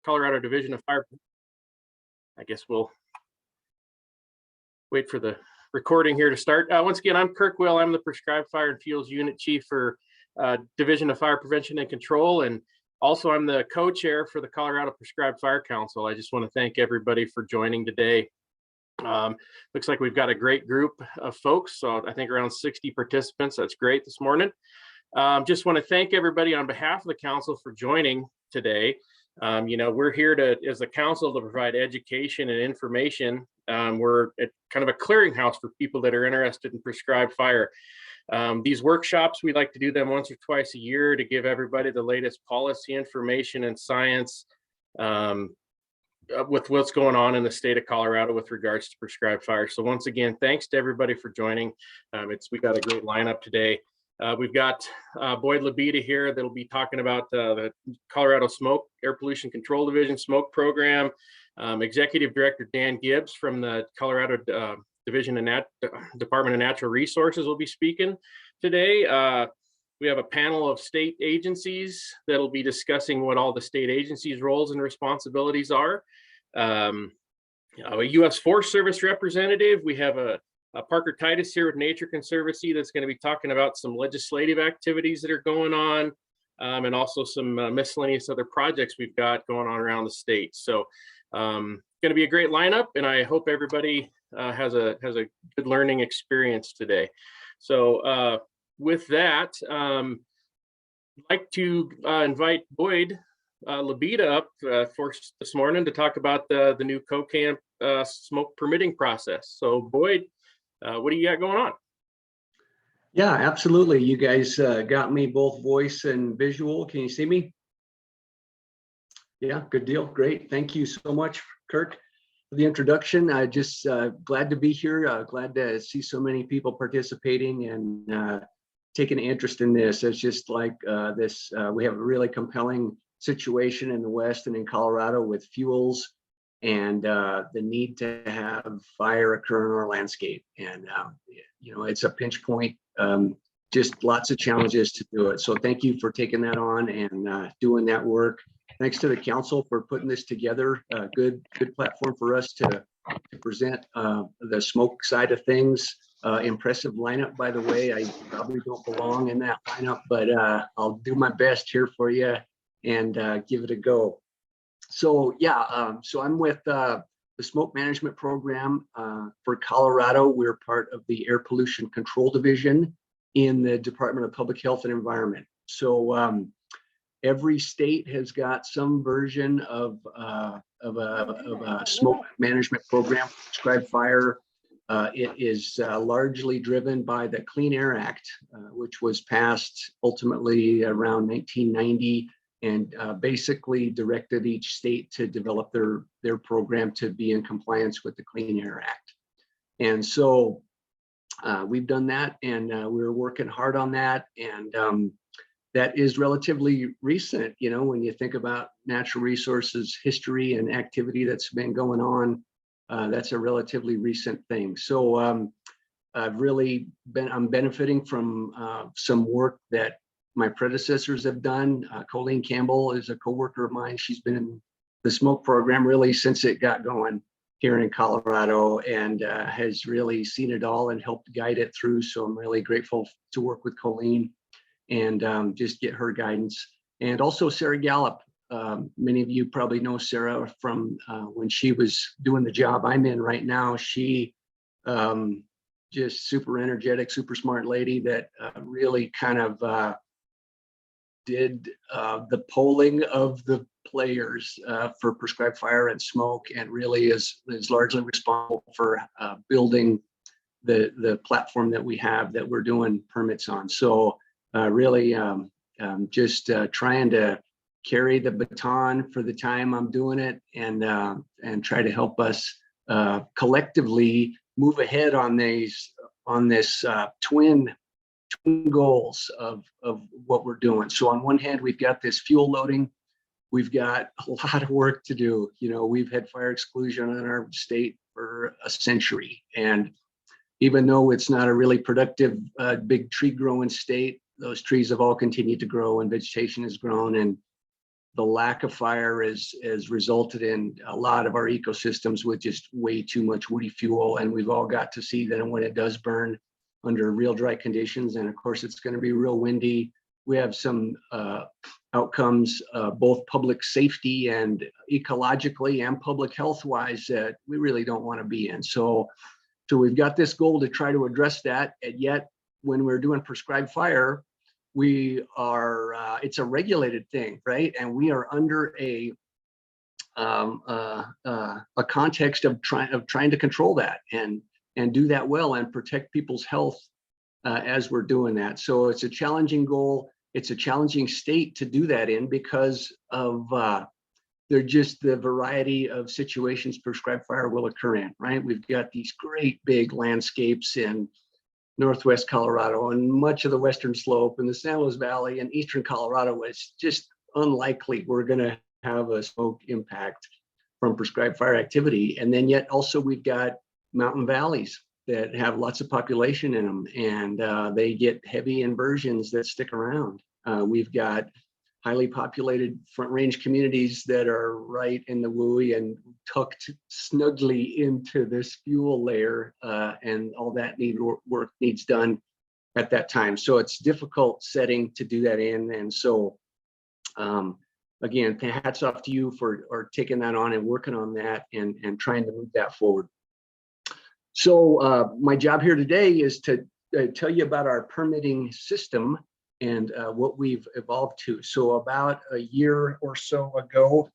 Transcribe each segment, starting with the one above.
Colorado Division of Fire. I guess we'll wait for the recording here to start. Once again, I'm Kirk Will. I'm the Prescribed Fire and Fuels Unit Chief for Division of Fire Prevention and Control, and also I'm the co-chair for the Colorado Prescribed Fire Council. I just want to thank everybody for joining today. Looks like we've got a great group of folks, so I think around 60 participants. That's great this morning. Just want to thank everybody on behalf of the council for joining today. We're here as a council to provide education and information. We're at kind of a clearinghouse for people that are interested in prescribed fire. These workshops, we like to do them once or twice a year to give everybody the latest policy information and science with what's going on in the state of Colorado with regards to prescribed fire. So once again, thanks to everybody for joining. We got a great lineup today. We've got Boyd Labita here that'll be talking about the Colorado Smoke Air Pollution Control Division smoke program. Executive Director Dan Gibbs from the Colorado Division of Department of Natural Resources will be speaking today. We have a panel of state agencies that'll be discussing what all the state agencies' roles and responsibilities are. A U.S. Forest Service representative. We have a Parker Titus here with Nature Conservancy that's going to be talking about some legislative activities that are going on, and also some miscellaneous other projects we've got going on around the state. So going to be a great lineup, and I hope everybody has a good learning experience today. So with that, I'd like to invite Boyd Labita up for this morning to talk about the new COCAMP smoke permitting process. So Boyd, what do you got going on? Yeah, absolutely. You guys got me both voice and visual. Can you see me? Yeah, good deal. Great. Thank you so much, Kirk, for the introduction. I just glad to be here. Glad to see so many people participating and taking an interest in this. It's just like this. We have a really compelling situation in the West and in Colorado with fuels and the need to have fire occur in our landscape. And, it's a pinch point, just lots of challenges to do it. So thank you for taking that on and doing that work. Thanks to the council for putting this together. Good platform for us to present the smoke side of things. Impressive lineup, by the way. I probably don't belong in that lineup, but I'll do my best here for you and give it a go. So yeah, so I'm with the Smoke Management Program for Colorado. We're part of the Air Pollution Control Division in the Department of Public Health and Environment. So every state has got some version of a smoke management program for prescribed fire. It is largely driven by the Clean Air Act, which was passed ultimately around 1990. And basically directed each state to develop their program to be in compliance with the Clean Air Act. And so we've done that, and we're working hard on that. And that is relatively recent, when you think about natural resources history and activity that's been going on, that's a relatively recent thing. So I'm benefiting from some work that my predecessors have done. Colleen Campbell is a co-worker of mine. She's been in the smoke program really since it got going here in Colorado, and has really seen it all and helped guide it through. So I'm really grateful to work with Colleen and just get her guidance. And also Sarah Gallup. Many of you probably know Sarah from when she was doing the job I'm in right now. She just super energetic, super smart lady that really kind of did the polling of the players for prescribed fire and smoke, and really is largely responsible for building the platform that we have that we're doing permits on. So really just trying to carry the baton for the time I'm doing it, and try to help us collectively move ahead on this twin goals of what we're doing. So on one hand, we've got this fuel loading. We've got a lot of work to do. We've had fire exclusion in our state for a century. And even though it's not a really productive, big tree growing state, those trees have all continued to grow and vegetation has grown. And the lack of fire has resulted in a lot of our ecosystems with just way too much woody fuel. And we've all got to see that when it does burn under real dry conditions, and of course it's going to be real windy, we have some outcomes, both public safety and ecologically and public health wise, that we really don't want to be in. So we've got this goal to try to address that. And yet when we're doing prescribed fire, we are, it's a regulated thing, right? And we are under a context of trying to control that and do that well and protect people's health as we're doing that. So it's a challenging goal. It's a challenging state to do that in because of they're just the variety of situations prescribed fire will occur in, right? We've got these great big landscapes in Northwest Colorado and much of the Western Slope and the San Luis Valley and Eastern Colorado. It's just unlikely we're going to have a smoke impact from prescribed fire activity. And then yet also we've got mountain valleys that have lots of population in them, and they get heavy inversions that stick around. We've got highly populated Front Range communities that are right in the WUI and tucked snugly into this fuel layer, and all that work needs done at that time. So it's difficult setting to do that in. And so again, hats off to you for taking that on and working on that and trying to move that forward. So my job here today is to tell you about our permitting system and what we've evolved to. So about a year or so ago,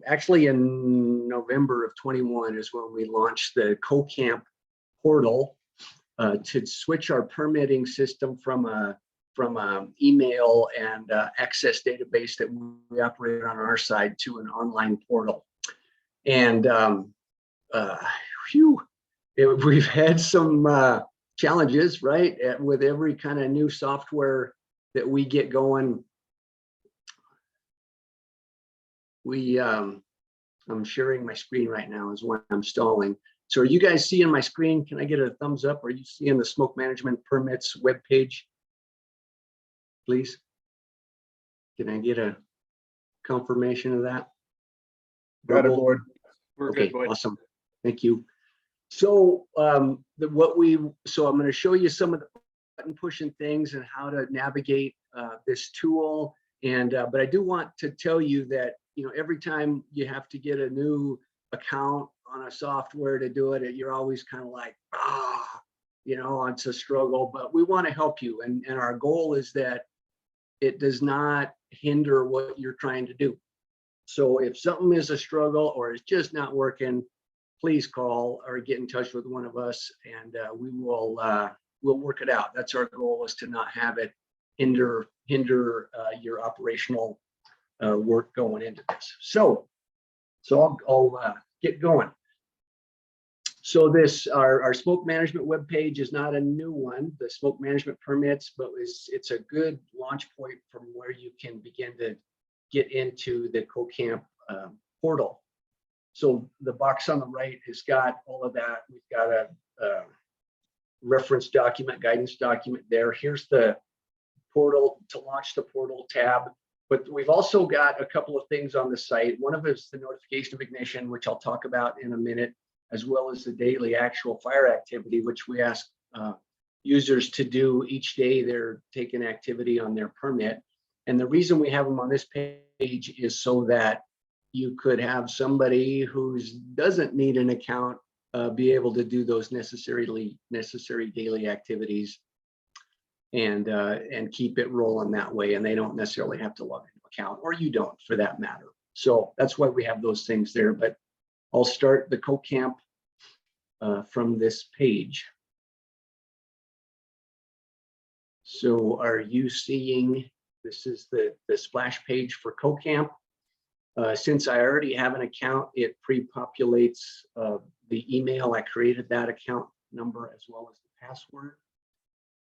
actually in November of 21 is when we launched the CoCamp portal to switch our permitting system from a email and access database that we operate on our side to an online portal. And we've had some challenges, right? With every kind of new software that we get going. I'm sharing my screen right now is when I'm stalling. So are you guys seeing my screen? Can I get a thumbs up? Are you seeing the smoke management permits webpage? Please. Can I get a confirmation of that? Got it, Boyd. We're Okay, good, Boyd. awesome. Thank you. So I'm going to show you some of the button pushing things and how to navigate this tool. And but I do want to tell you that every time you have to get a new account on a software to do it, you're always kind of like, it's a struggle. But we want to help you, and our goal is that it does not hinder what you're trying to do. So if something is a struggle or it's just not working, please call or get in touch with one of us, and we'll work it out. That's our goal, is to not have it hinder your operational work going into this. So I'll get going. So our smoke management webpage is not a new one, the smoke management permits, but it's a good launch point from where you can begin to get into the CoCamp portal. So the box on the right has got all of that. We've got a reference document, guidance document there. Here's the portal to launch the portal tab. But we've also got a couple of things on the site. One of them is the notification of ignition, which I'll talk about in a minute, as well as the daily actual fire activity, which we ask users to do each day they're taking activity on their permit. And the reason we have them on this page is so that you could have somebody who doesn't need an account be able to do those necessary daily activities and keep it rolling that way. And they don't necessarily have to log into an account, or you don't for that matter. So that's why we have those things there. But I'll start the CoCamp from this page. So are you seeing, this is the splash page for CoCamp. Since I already have an account, it pre-populates the email. I created that account number as well as the password.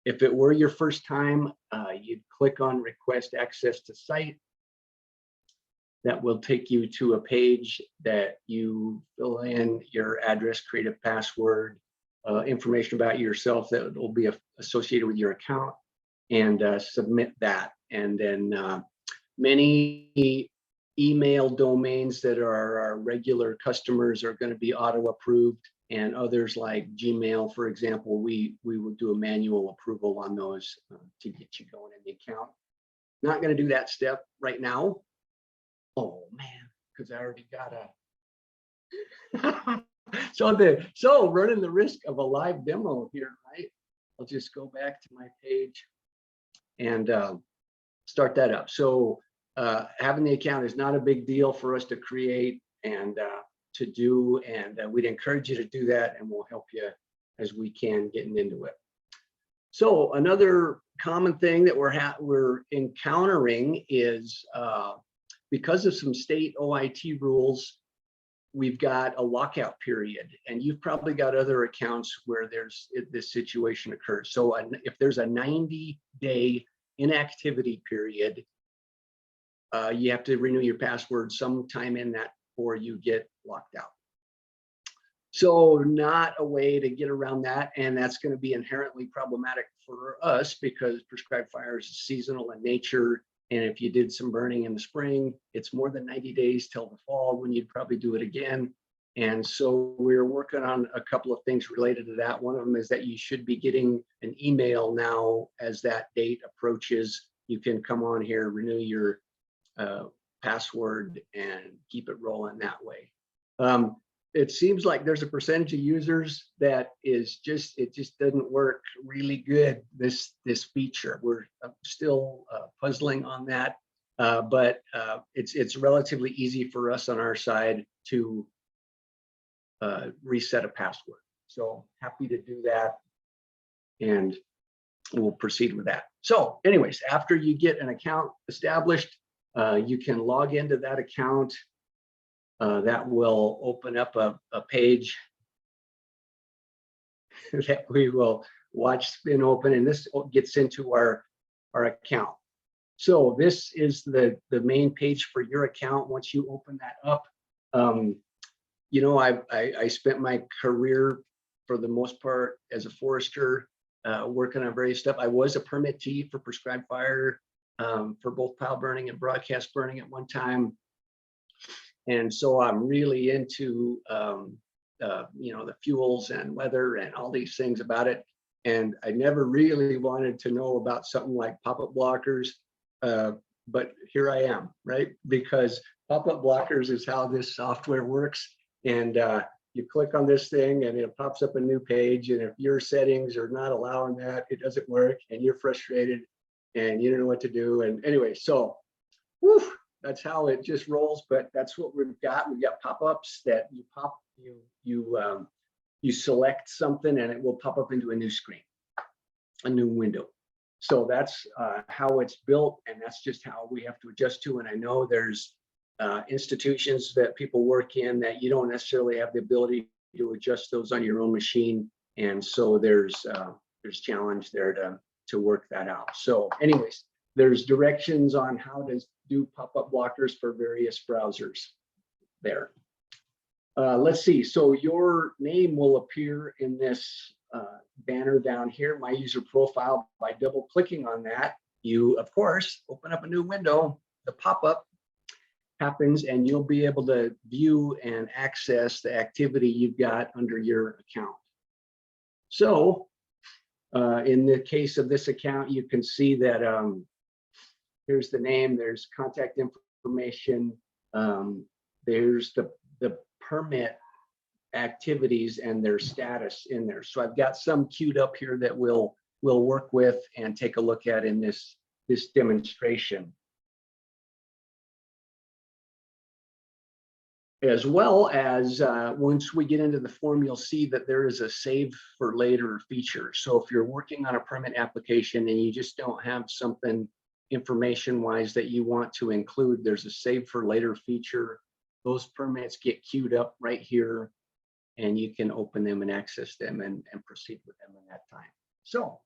If it were your first time, you'd click on request access to site. That will take you to a page that you fill in your address, create a password, information about yourself that will be associated with your account, and submit that. And then Many email domains that are our regular customers are going to be auto approved, and others like Gmail, for example, we will do a manual approval on those to get you going in the account. Not going to do that step right now. Oh man, because I already got a so running the risk of a live demo here, right? I'll just go back to my page and start that up. So having the account is not a big deal for us to create and to do, and we'd encourage you to do that, and we'll help you as we can getting into it. So another common thing that we're encountering is because of some state OIT rules, we've got a lockout period, and you've probably got other accounts where this situation occurs. So if there's a 90-day inactivity period, you have to renew your password sometime in that before you get locked out. So not a way to get around that, and that's going to be inherently problematic for us because prescribed fire is seasonal in nature. And if you did some burning in the spring, it's more than 90 days till the fall when you'd probably do it again. And so we're working on a couple of things related to that. One of them is that you should be getting an email now as that date approaches. You can come on here, renew your password, and keep it rolling that way. It seems like there's a percentage of users that it just doesn't work really good, this feature. We're still puzzling on that, but it's relatively easy for us on our side to reset a password. So happy to do that, and we'll proceed with that. So anyways, after you get an account established, you can log into that account. That will open up a page that we will watch spin open, and this gets into our account. So this is the main page for your account. Once you open that up, you know, I spent my career for the most part as a forester, working on various stuff. I was a permittee for prescribed fire for both pile burning and broadcast burning at one time. And so I'm really into, you know, the fuels and weather and all these things about it. And I never really wanted to know about something like pop-up blockers, but here I am, right? Because pop-up blockers is how this software works. And you click on this thing and it pops up a new page. And if your settings are not allowing that, it doesn't work and you're frustrated and you don't know what to do. And anyway, so whew, that's how it just rolls, but that's what we've got. We've got pop-ups that you select something and it will pop up into a new screen, a new window. So that's how it's built, and that's just how we have to adjust to. And I know there's institutions that people work in that you don't necessarily have the ability to adjust those on your own machine, and so there's challenge there to work that out. So anyways, there's directions on how to do pop-up blockers for various browsers there. Let's see, so your name will appear in this banner down here, my user profile. By double clicking on that, you of course open up a new window, the pop-up happens, and you'll be able to view and access the activity you've got under your account. So in the case of this account, you can see that here's the name, there's contact information, there's the permit activities and their status in there. So I've got some queued up here that we'll work with and take a look at in this demonstration. As well as once we get into the form, you'll see that there is a save for later feature. So if you're working on a permit application and you just don't have something information wise that you want to include, there's a save for later feature. Those permits get queued up right here, and you can open them and access them and proceed with them in that time. So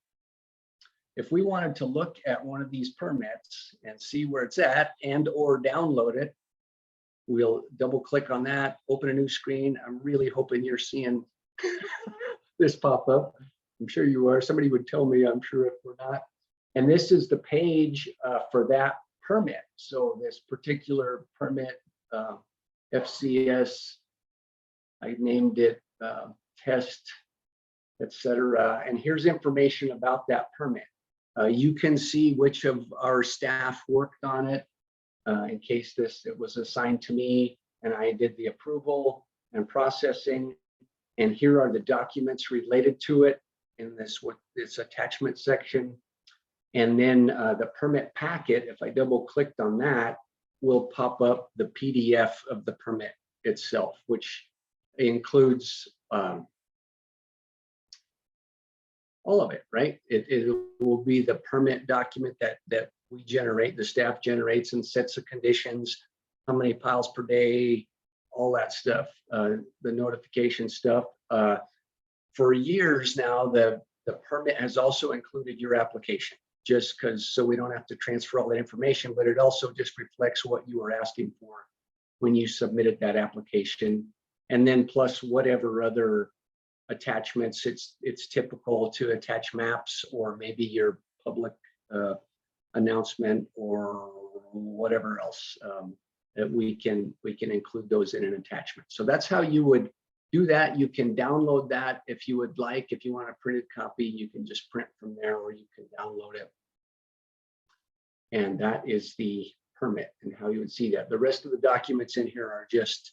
if we wanted to look at one of these permits and see where it's at and or download it, we'll double click on that, open a new screen. I'm really hoping you're seeing this pop up. I'm sure you are. Somebody would tell me, I'm sure if we're not. And this is the page for that permit. So this particular permit, FCS, I named it test, etc. And here's information about that permit. You can see which of our staff worked on it. In case it was assigned to me and I did the approval and processing. And here are the documents related to it in this attachment section. And then the permit packet, if I double clicked on that, will pop up the PDF of the permit itself, which includes all of it, right? It will be the permit document that we generate, the staff generates, and sets the conditions, how many piles per day, all that stuff, the notification stuff. For years now, the permit has also included your application, just so we don't have to transfer all that information, but it also just reflects what you were asking for when you submitted that application. And then plus whatever other attachments, it's typical to attach maps or maybe your public announcement or whatever else that we can include those in an attachment. So that's how you would do that. You can download that if you would like. If you want a printed copy, you can just print from there, or you can download it. And that is the permit and how you would see that. The rest of the documents in here are just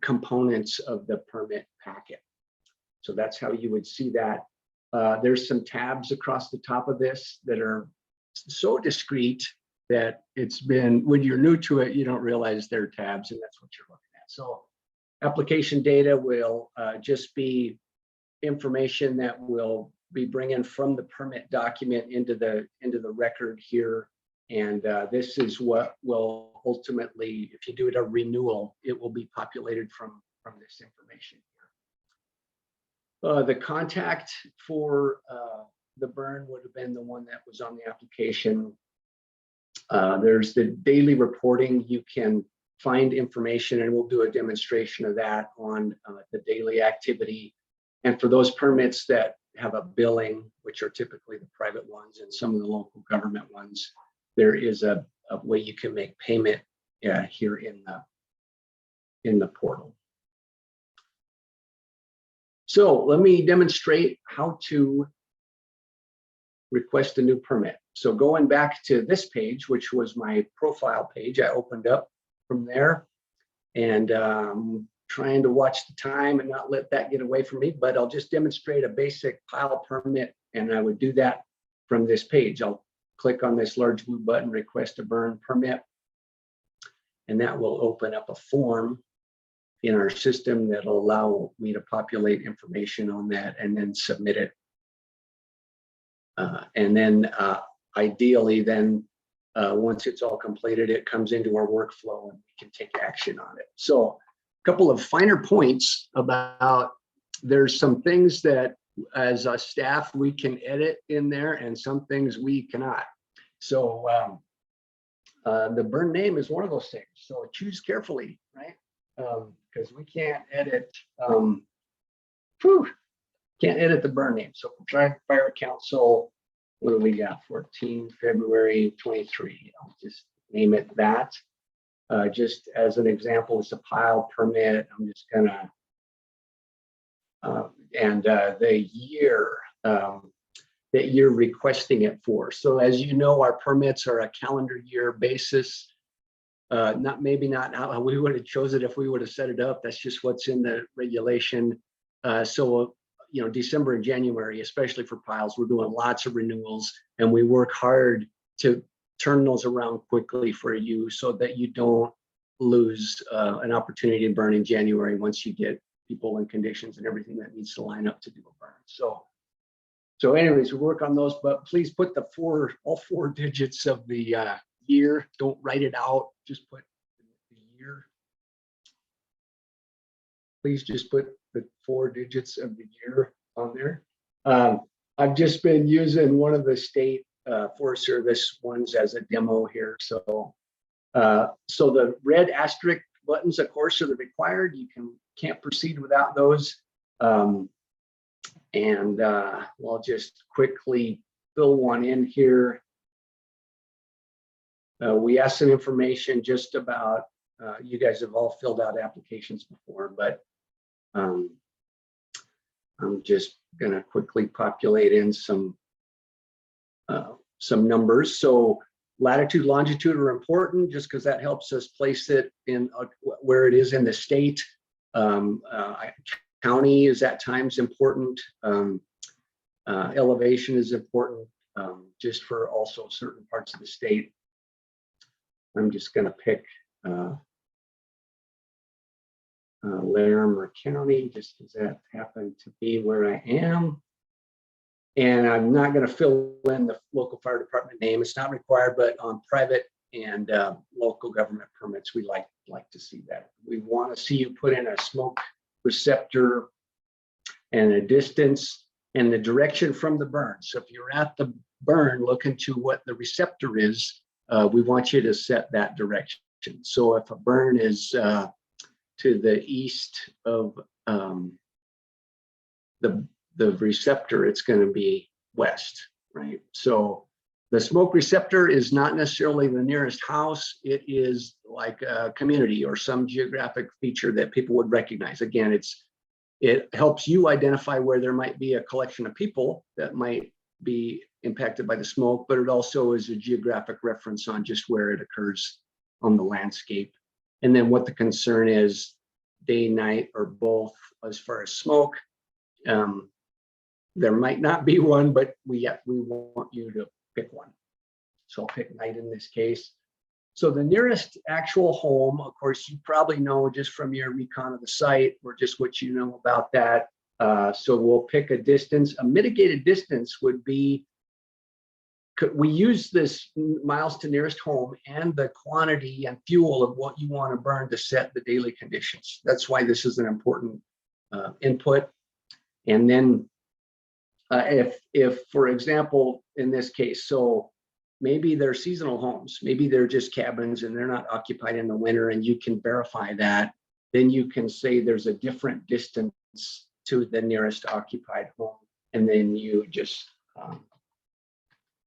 components of the permit packet. So that's how you would see that. There's some tabs across the top of this that are so discreet that when you're new to it, you don't realize they're tabs, and that's what you're looking at. So application data will just be information that will be bringing from the permit document into the record here. And this is what will ultimately, if you do it a renewal, it will be populated from this information here. The contact for the burn would have been the one that was on the application. There's the daily reporting. You can find information, and we'll do a demonstration of that on the daily activity. And for those permits that have a billing, which are typically the private ones and some of the local government ones, there is a way you can make payment here in the portal. So let me demonstrate how to request a new permit. So going back to this page, which was my profile page, I opened up from there, and trying to watch the time and not let that get away from me, but I'll just demonstrate a basic pile permit, and I would do that from this page. I'll click on this large blue button, request a burn permit, and that will open up a form in our system that'll allow me to populate information on that and then submit it. And then ideally then, once it's all completed, it comes into our workflow and we can take action on it. So a couple of finer points about, there's some things that as a staff we can edit in there and some things we cannot. So the burn name is one of those things. So choose carefully, right? Because we can't edit, can't edit the burn name. So Dry Fire Council, what do we got? 14 February 23. I'll just name it that. Just as an example, it's a pile permit. I'm just gonna, and the year that you're requesting it for. So as you know, our permits are a calendar year basis. Maybe not how we would have chosen it if we would have set it up. That's just what's in the regulation. So you know, December and January, especially for piles, we're doing lots of renewals, and we work hard to turn those around quickly for you so that you don't lose an opportunity to burn in January once you get people and conditions and everything that needs to line up to do a burn. So anyways, we work on those, but please put all four digits of the year. Don't write it out, just put the year. Please just put the 4 digits of the year on there. I've just been using one of the state Forest Service ones as a demo here. So the red asterisk buttons, of course, are the required. You can't proceed without those. And we'll just quickly fill one in here. We asked some information just about, you guys have all filled out applications before, but I'm just gonna quickly populate in some numbers. So latitude, longitude are important just because that helps us place it in where it is in the state. County is at times important. Elevation is important just for also certain parts of the state. I'm just going to pick Larimer County just because that happened to be where I am. And I'm not going to fill in the local fire department name. It's not required, but on private and local government permits, we like to see that. We want to see you put in a smoke receptor and a distance and the direction from the burn. So if you're at the burn looking to what the receptor is, we want you to set that direction. So if a burn is to the east of the receptor, it's going to be west, right? So the smoke receptor is not necessarily the nearest house. It is like a community or some geographic feature that people would recognize. Again, it helps you identify where there might be a collection of people that might be impacted by the smoke, but it also is a geographic reference on just where it occurs on the landscape. And then what the concern is, day, night, or both as far as smoke. There might not be one, but we want you to pick one. So I'll pick night in this case. So the nearest actual home, of course, you probably know just from your recon of the site or just what you know about that. So we'll pick a distance. A mitigated distance would be, we use this miles to nearest home and the quantity and fuel of what you want to burn to set the daily conditions. That's why this is an important input. And then if, for example, in this case, so maybe they're seasonal homes, maybe they're just cabins and they're not occupied in the winter, and you can verify that, then you can say there's a different distance to the nearest occupied home. And then you just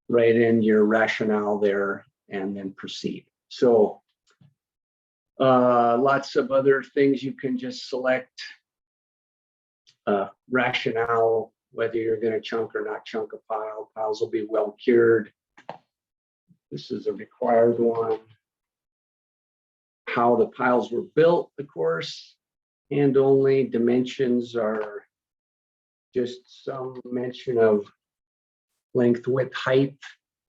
write in your rationale there and then proceed. So lots of other things you can just select. Rationale, whether you're going to chunk or not chunk a pile. Piles will be well cured. This is a required one. How the piles were built, of course, and only dimensions are just some mention of length, width, height.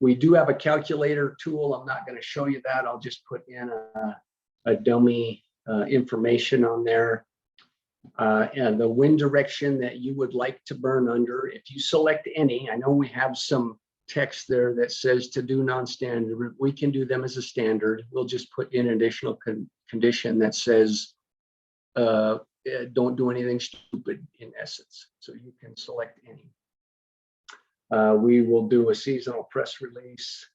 We do have a calculator tool. I'm not going to show you that. I'll just put in a dummy information on there. And the wind direction that you would like to burn under, if you select any, I know we have some text there that says to do non-standard. We can do them as a standard. We'll just put in an additional condition that says don't do anything stupid in essence. So you can select any. We will do a seasonal press release.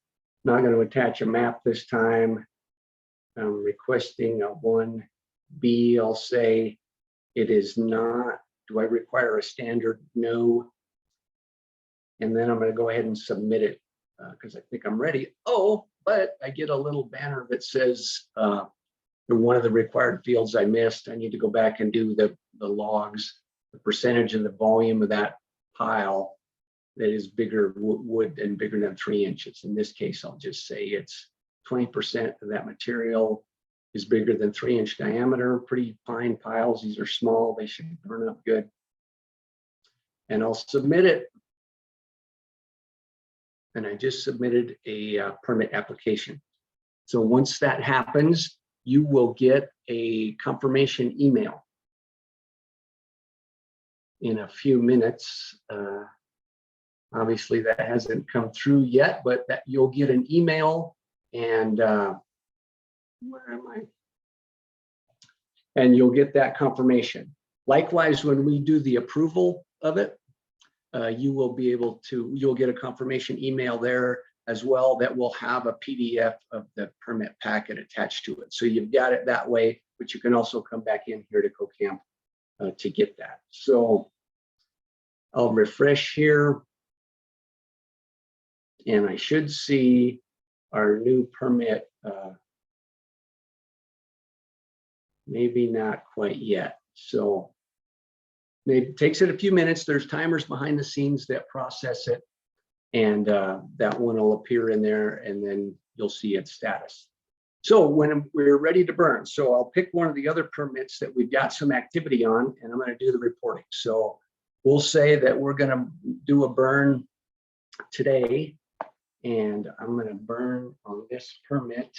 Not going to attach a map this time. I'm requesting a 1B. I'll say it is not. Do I require a standard? No. And then I'm going to go ahead and submit it because I think I'm ready. Oh, but I get a little banner that says one of the required fields I missed. I need to go back and do the logs, the percentage and the volume of that pile that is bigger wood and bigger than 3 inches. In this case, I'll just say it's 20% of that material is bigger than 3-inch diameter. Pretty fine piles. These are small. They should burn up good. And I'll submit it. And I just submitted a permit application. So once that happens, you will get a confirmation email in a few minutes. Obviously that hasn't come through yet, but that you'll get an email and where am I? And you'll get that confirmation. Likewise, when we do the approval of it, you will be able to, you'll get a confirmation email there as well that will have a PDF of the permit packet attached to it. So you've got it that way, but you can also come back in here to CoCamp to get that. So I'll refresh here. And I should see our new permit, maybe not quite yet. So maybe it takes it a few minutes. There's timers behind the scenes that process it. And that one will appear in there, and then you'll see its status. So when we're ready to burn, so I'll pick one of the other permits that we've got some activity on, and I'm going to do the reporting. So we'll say that we're going to do a burn today, and I'm going to burn on this permit.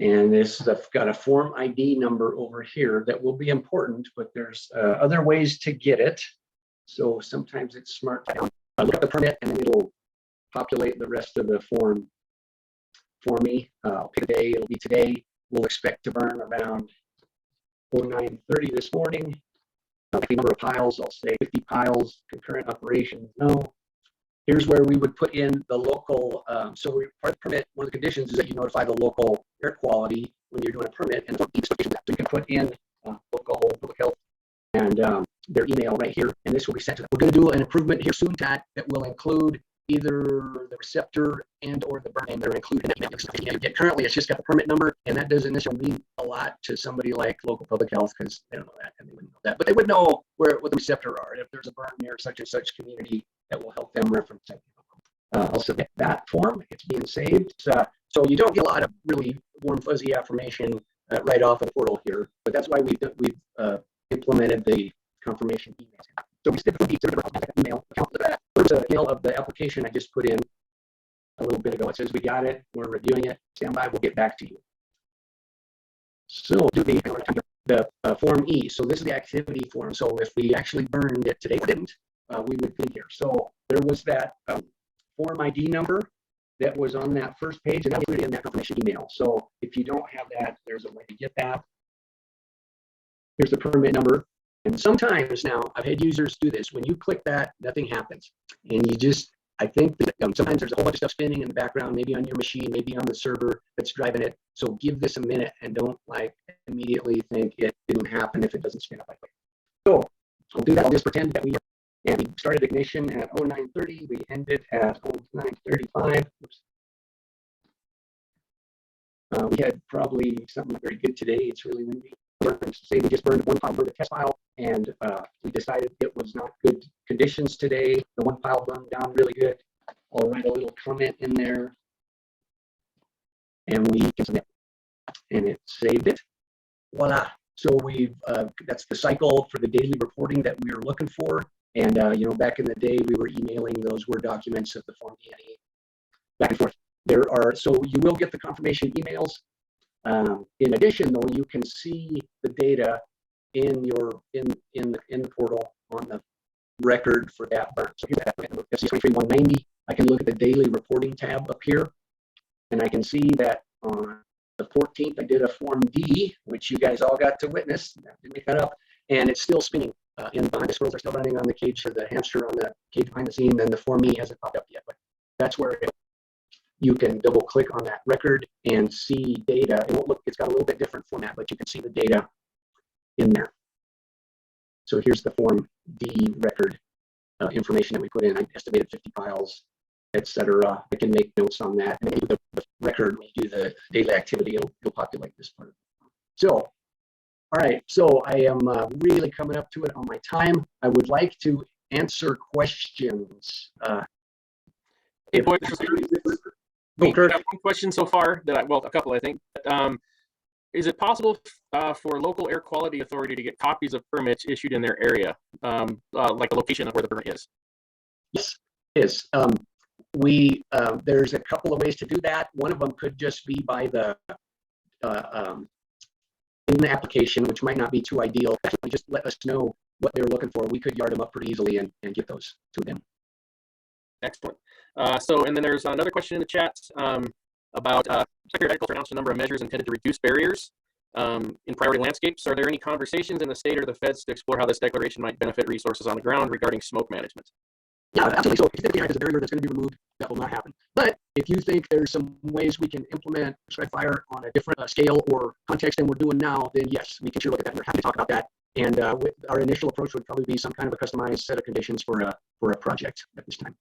And this is got a form ID number over here that will be important, but there's other ways to get it. So sometimes it's smart to look at the permit and then it'll populate the rest of the form for me. I'll pick a day, it'll be today. We'll expect to burn around 09:30 this morning. The number of piles, I'll say 50 piles, concurrent operations, no. Here's where we would put in the local, so part of the permit, one of the conditions is that you notify the local air quality when you're doing a permit, and so you can put in local public health and their email right here, and this will be sent to them. We're going to do an improvement here soon, Todd, that will include either the receptor and or the burn name that are included in that email. Currently, it's just got the permit number, and that doesn't necessarily mean a lot to somebody like local public health because they don't know that and they wouldn't know that, but they would know what the receptor are. If there's a burn near such and such community, that will help them reference it. I'll submit that form. It's being saved. So you don't get a lot of really warm, fuzzy affirmation right off of the portal here, but that's why we've implemented the confirmation emails. So we stick with the email account. There's a email of the application I just put in a little bit ago. It says we got it. We're reviewing it. Stand by. We'll get back to you. So do the Form E. So this is the activity form. So if we actually burned it today, we didn't. We would be here. So there was that form ID number that was on that first page, and that was in that confirmation email. So if you don't have that, there's a way to get that. Here's the permit number. And sometimes now I've had users do this. When you click that, nothing happens. And you just, I think that sometimes there's a whole bunch of stuff spinning in the background, maybe on your machine, maybe on the server that's driving it. So give this a minute and don't like immediately think it didn't happen if it doesn't spin up like that. So I'll do that. I'll just pretend that we started ignition at 09:30. We ended at 09:35. We had probably something very good today. It's really windy. Say we just burned one pile, burned a test pile, and we decided it was not good conditions today. The one pile burned down really good. I'll write a little comment in there, and we can submit. And it saved it. Voila. So we've that's the cycle for the daily reporting that we were looking for. And you know, back in the day, we were emailing those Word documents of the Form D&E back and forth. So you will get the confirmation emails. In addition, though, you can see the data in the portal on the record for that burn. So here's that SC23190. I can look at the daily reporting tab up here, and I can see that on the 14th I did a Form D, which you guys all got to witness. I didn't make that up, and it's still spinning. In behind the squirrels are still running on the cage, or the hamster on the cage behind the scene, and the Form E hasn't popped up yet. But that's where you can double click on that record and see data. It won't look, it's got a little bit different format, but you can see the data in there. So here's the Form D record information that we put in. I estimated 50 piles, etc. I can make notes on that. And the record, when you do the daily activity, it'll populate this part. So, all right, so I am really coming up to it on my time. I would like to answer questions. Hey, boy, we got one question so far that well, a couple, I think. Is it possible for local air quality authority to get copies of permits issued in their area, like the location of where the permit is? Yes, it is. There's a couple of ways to do that. One of them could just be by the in the application, which might not be too ideal. Just let us know what they're looking for. We could yard them up pretty easily and get those to them. Excellent. And then there's another question in the chat about Secretary of Agriculture announced a number of measures intended to reduce barriers in priority landscapes. Are there any conversations in the state or the feds to explore how this declaration might benefit resources on the ground regarding smoke management? Yeah, absolutely. So if you think there's a barrier that's going to be removed, that will not happen. But if you think there's some ways we can implement prescribed fire on a different scale or context than we're doing now, then yes, we can sure look at that. We're happy to talk about that. And our initial approach would probably be some kind of a customized set of conditions for a project at this time.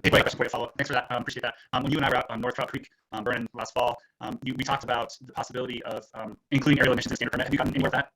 Hey, question for you, follow up. Thanks for that. Appreciate that. When you and I were out on North Trout Creek burning last fall, we talked about the possibility of including aerial emissions in standard permit. Have you gotten anywhere with that?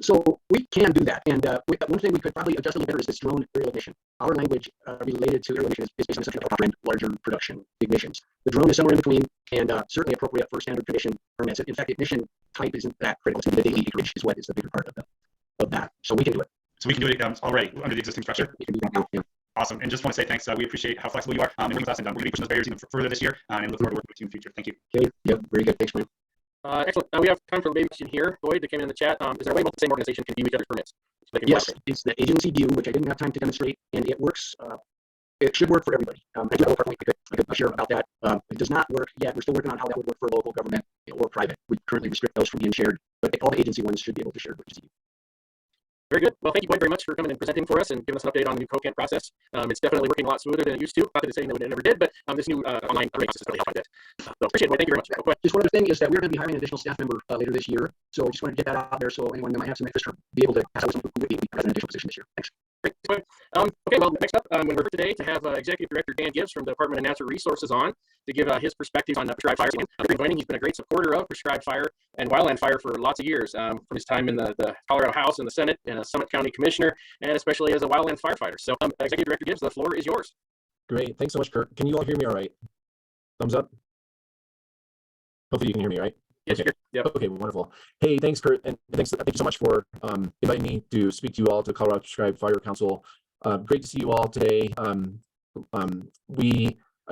So we can do that. And one thing we could probably adjust a little better is this drone aerial emission. Our language related to aerial emission is based on such a larger production ignitions. The drone is somewhere in between and certainly appropriate for standard condition permits. In fact, ignition type isn't that critical. It's the daily acreage is what is the bigger part of that. So we can do it. So we can do it already under the existing structure. We can do that now. Yeah. Awesome. And just want to say thanks. We appreciate how flexible you are and working with us. And we're going to be pushing those barriers even further this year and look forward to working with you in the future. Thank you. Okay. Yep. Very good. Thanks, man. Excellent. We have time for a baby question here. Boyd, that came in the chat. Is there a way both the same organization can view each other's permits? So yes, it's the agency view, which I didn't have time to demonstrate, and it works. It should work for everybody. I do have a I share about that. It does not work yet. We're still working on how that would work for local government or private. We currently restrict those from being shared, but all the agency ones should be able to share. Very good. Well, thank you, Boyd, very much for coming and presenting for us and giving us an update on the new COCAN process. It's definitely working a lot smoother than it used to. Not that it's saying that it never did, but this new online process is really helping it. So appreciate it, Boyd. Thank you very much. Just one other thing is that we're going to be hiring an additional staff member later this year. So I just wanted to get that out there so anyone that might have some interest or be able to pass out some would be an additional position this year. Thanks. Great. Okay, well, next up, we're here today to have Executive Director Dan Gibbs from the Department of Natural Resources on to give his perspectives on prescribed fire. He's been a great supporter of prescribed fire and wildland fire for lots of years, from his time in the Colorado House and the Senate and a Summit County Commissioner, and especially as a wildland firefighter. So, Executive Director Gibbs, the floor is yours. Great. Thanks so much, Kurt. Can you all hear me all right? Thumbs up? Hopefully you can hear me, right? Yes, okay. Yep. Okay, wonderful. Hey, thanks, Kurt, and thank you so much for inviting me to speak to you all to Colorado Prescribed Fire Council. Great to see you all today. I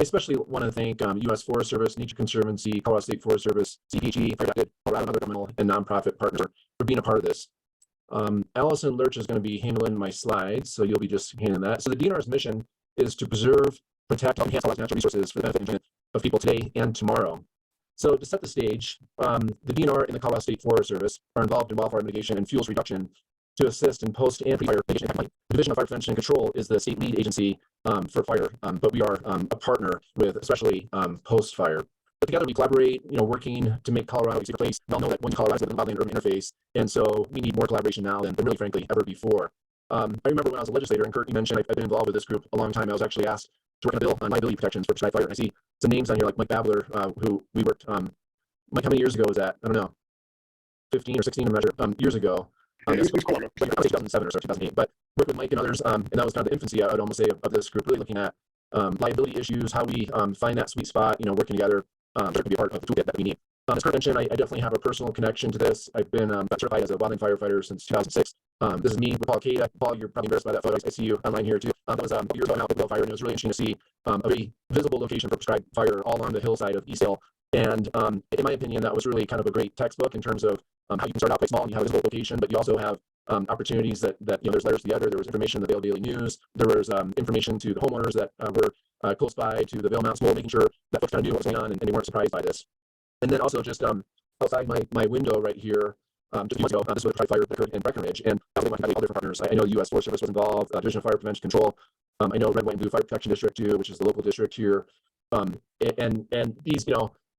especially want to thank U.S. Forest Service, Nature Conservancy, Colorado State Forest Service, CPG, Colorado, other governmental and nonprofit partners for being a part of this. Allison Lurch is going to be handling my slides, so you'll be just handling that. So the DNR's mission is to preserve, protect, and enhance natural resources for the benefit of people today and tomorrow. So to set the stage, the DNR and the Colorado State Forest Service are involved in wildfire mitigation and fuels reduction to assist in post and pre-fire mitigation. The Division of Fire Prevention and Control is the state lead agency for fire, but we are a partner with especially post-fire. But together we collaborate, working to make Colorado a safer place. We all know that when Colorado is in the wildland urban interface, and so we need more collaboration now than really, frankly, ever before. I remember when I was a legislator, and Kurt, you mentioned I've been involved with this group a long time. I was actually asked to work on a bill on liability protections for prescribed fire. And I see some names on here like Mike Babler, who we worked. Mike, how many years ago was that? I don't know, 15 or 16 years ago. 2007 or so, 2008. But worked with Mike and others, and that was kind of the infancy, I would almost say, of this group, really looking at liability issues, how we find that sweet spot, working together, to be a part of the toolkit that we need. As Kurt mentioned, I definitely have a personal connection to this. I've been certified as a wildland firefighter since 2006. This is me with Paul Cade. Paul, you're probably embarrassed by that photo. I see you online here too. That was years ago now, Bill Fire, and it was really interesting to see a very visible location for prescribed fire all along the hillside of East Hill. And in my opinion, that was really kind of a great textbook in terms of how you can start out quite small and you have a visible location, but you also have opportunities that there's letters to the editor, there was information in the Vail Daily News, there was information to the homeowners that were close by to the Vail Mountain School, making sure that folks kind of knew what was going on and they weren't surprised by this. And then also just outside my window right here, just a few months ago, this was a fire that occurred in Breckenridge, and I really want to have all different partners. I know the U.S. Forest Service was involved, Division of Fire Prevention Control. I know Red, White, and Blue Fire Protection District too, which is the local district here. And these,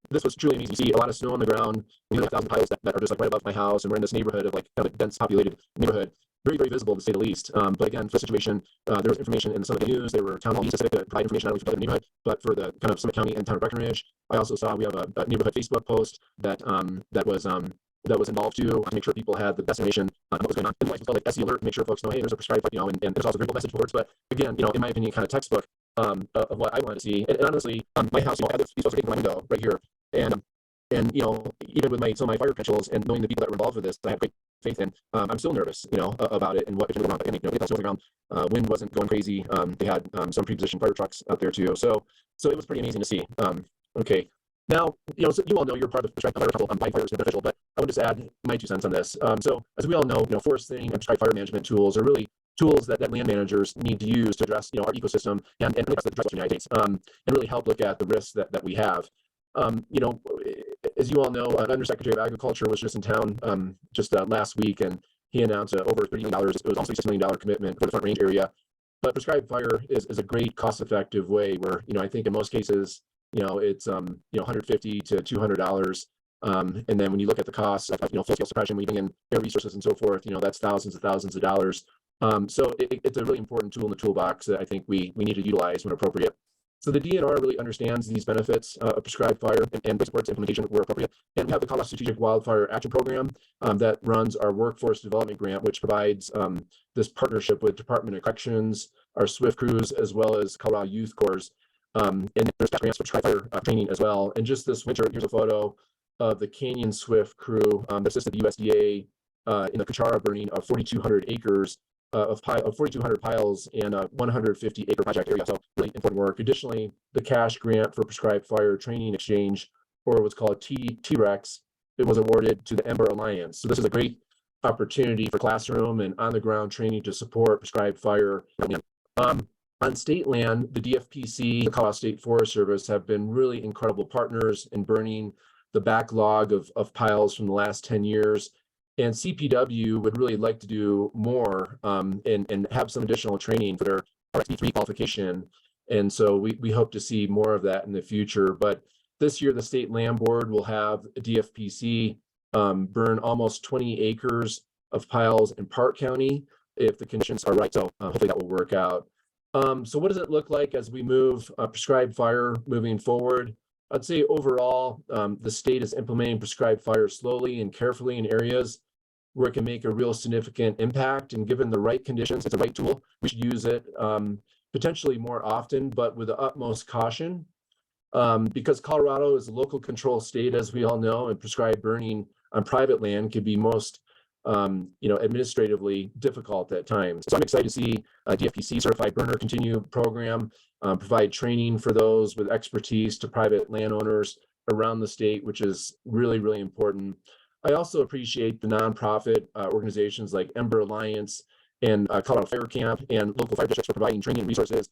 this was truly amazing. You see a lot of snow on the ground. We have 1,000 piles that are just like right above my house, and we're in this neighborhood of like kind of a dense populated neighborhood. Very, very visible to say the least. But again, for the situation, there was information in some of the news. There were town hall specific to provide information not only for the neighborhood, but for the kind of Summit County and town of Breckenridge. I also saw we have a neighborhood Facebook post that was involved too, to make sure people had the best information on what was going on. And like SE alert, to make sure folks know, hey, there's a prescribed, and there's also variable message boards. But again, in my opinion, kind of textbook of what I wanted to see. And honestly, my house, had these folks taking my window right here, and even with some of my fire credentials and knowing the people that were involved with this, I have great faith in. I'm still nervous, about it and what was going on. But get that snow on the ground. Wind wasn't going crazy. They had some pre-positioned fire trucks out there too. So it was pretty amazing to see. Okay. Now, so you all know you're part of the prescribed fire council. Fire is beneficial, but I would just add my 2 cents on this. So as we all know, foresting and prescribed fire management tools are really tools that land managers need to use to address, our ecosystem and really address the United States, and really help look at the risks that we have. As you all know, an Undersecretary of Agriculture was just in town just last week, and he announced over $30 million. It was almost a $6 million commitment for the Front Range area. But prescribed fire is a great cost-effective way where, I think in most cases, it's $150 to $200 And then when you look at the costs of, full scale suppression, leaving in air resources and so forth, that's thousands of dollars. So it's a really important tool in the toolbox that I think we need to utilize when appropriate. So the DNR really understands these benefits of prescribed fire and supports implementation where appropriate. And we have the Colorado Strategic Wildfire Action Program that runs our workforce development grant, which provides this partnership with Department of Corrections, our SWIFT crews, as well as Colorado Youth Corps. And there's grants for prescribed fire training as well. And just this winter, here's a photo of the Canyon SWIFT crew that assisted the USDA in the Kachara burning of 4,200 acres of 4,200 piles in a 150-acre project area. So really important work. Additionally, the cash grant for prescribed fire training exchange, or what's called TREX, it was awarded to the Ember Alliance. So this is a great opportunity for classroom and on-the-ground training to support prescribed fire. On state land, the DFPC, the Colorado State Forest Service have been really incredible partners in burning the backlog of piles from the last 10 years. And CPW would really like to do more and have some additional training for their RSP3 qualification. And so we hope to see more of that in the future. But this year, the State Land Board will have a DFPC burn almost 20 acres of piles in Park County if the conditions are right. So hopefully that will work out. So what does it look like as we move prescribed fire moving forward? I'd say overall, the state is implementing prescribed fire slowly and carefully in areas where it can make a real significant impact. And given the right conditions, it's a right tool. We should use it potentially more often, but with the utmost caution. Because Colorado is a local control state, as we all know, and prescribed burning on private land can be most administratively difficult at times. So I'm excited to see DFPC certified burner continue program, provide training for those with expertise to private landowners around the state, which is really, really important. I also appreciate the nonprofit organizations like Ember Alliance and Colorado Fire Camp and local fire districts for providing training and resources.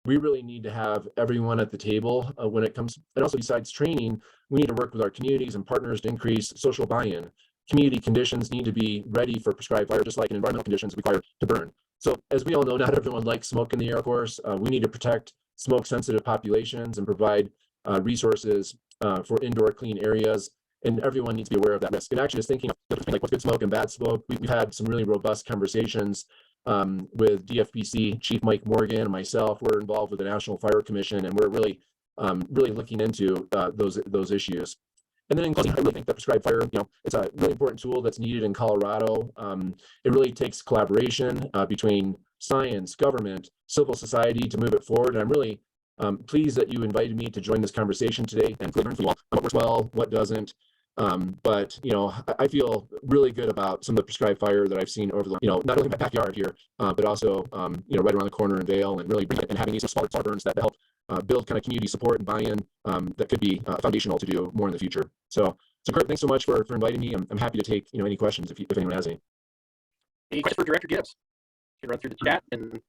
We really need to have everyone at the table when it comes, and also besides training, we need to work with our communities and partners to increase social buy-in. Community conditions need to be ready for prescribed fire, just like environmental conditions required to burn. So as we all know, not everyone likes smoke in the air, of course. We need to protect smoke-sensitive populations and provide resources for indoor clean areas. And everyone needs to be aware of that risk. And actually just thinking of like what's good smoke and bad smoke, we've had some really robust conversations with DFPC, Chief Mike Morgan and myself. We're involved with the National Fire Commission, and we're really looking into those issues. And then in closing, I really think that prescribed fire, it's a really important tool that's needed in Colorado. It really takes collaboration between science, government, civil society to move it forward. And I'm really pleased that you invited me to join this conversation today and learn from you all what works well, what doesn't. But I feel really good about some of the prescribed fire that I've seen over the, not only in my backyard here, but also, right around the corner in Vail, and really and having these smaller burns that help build kind of community support and buy-in that could be foundational to do more in the future. So Kurt, thanks so much for inviting me. I'm happy to take any questions if anyone has any. Any questions for Director Gibbs? You can run through the chat and.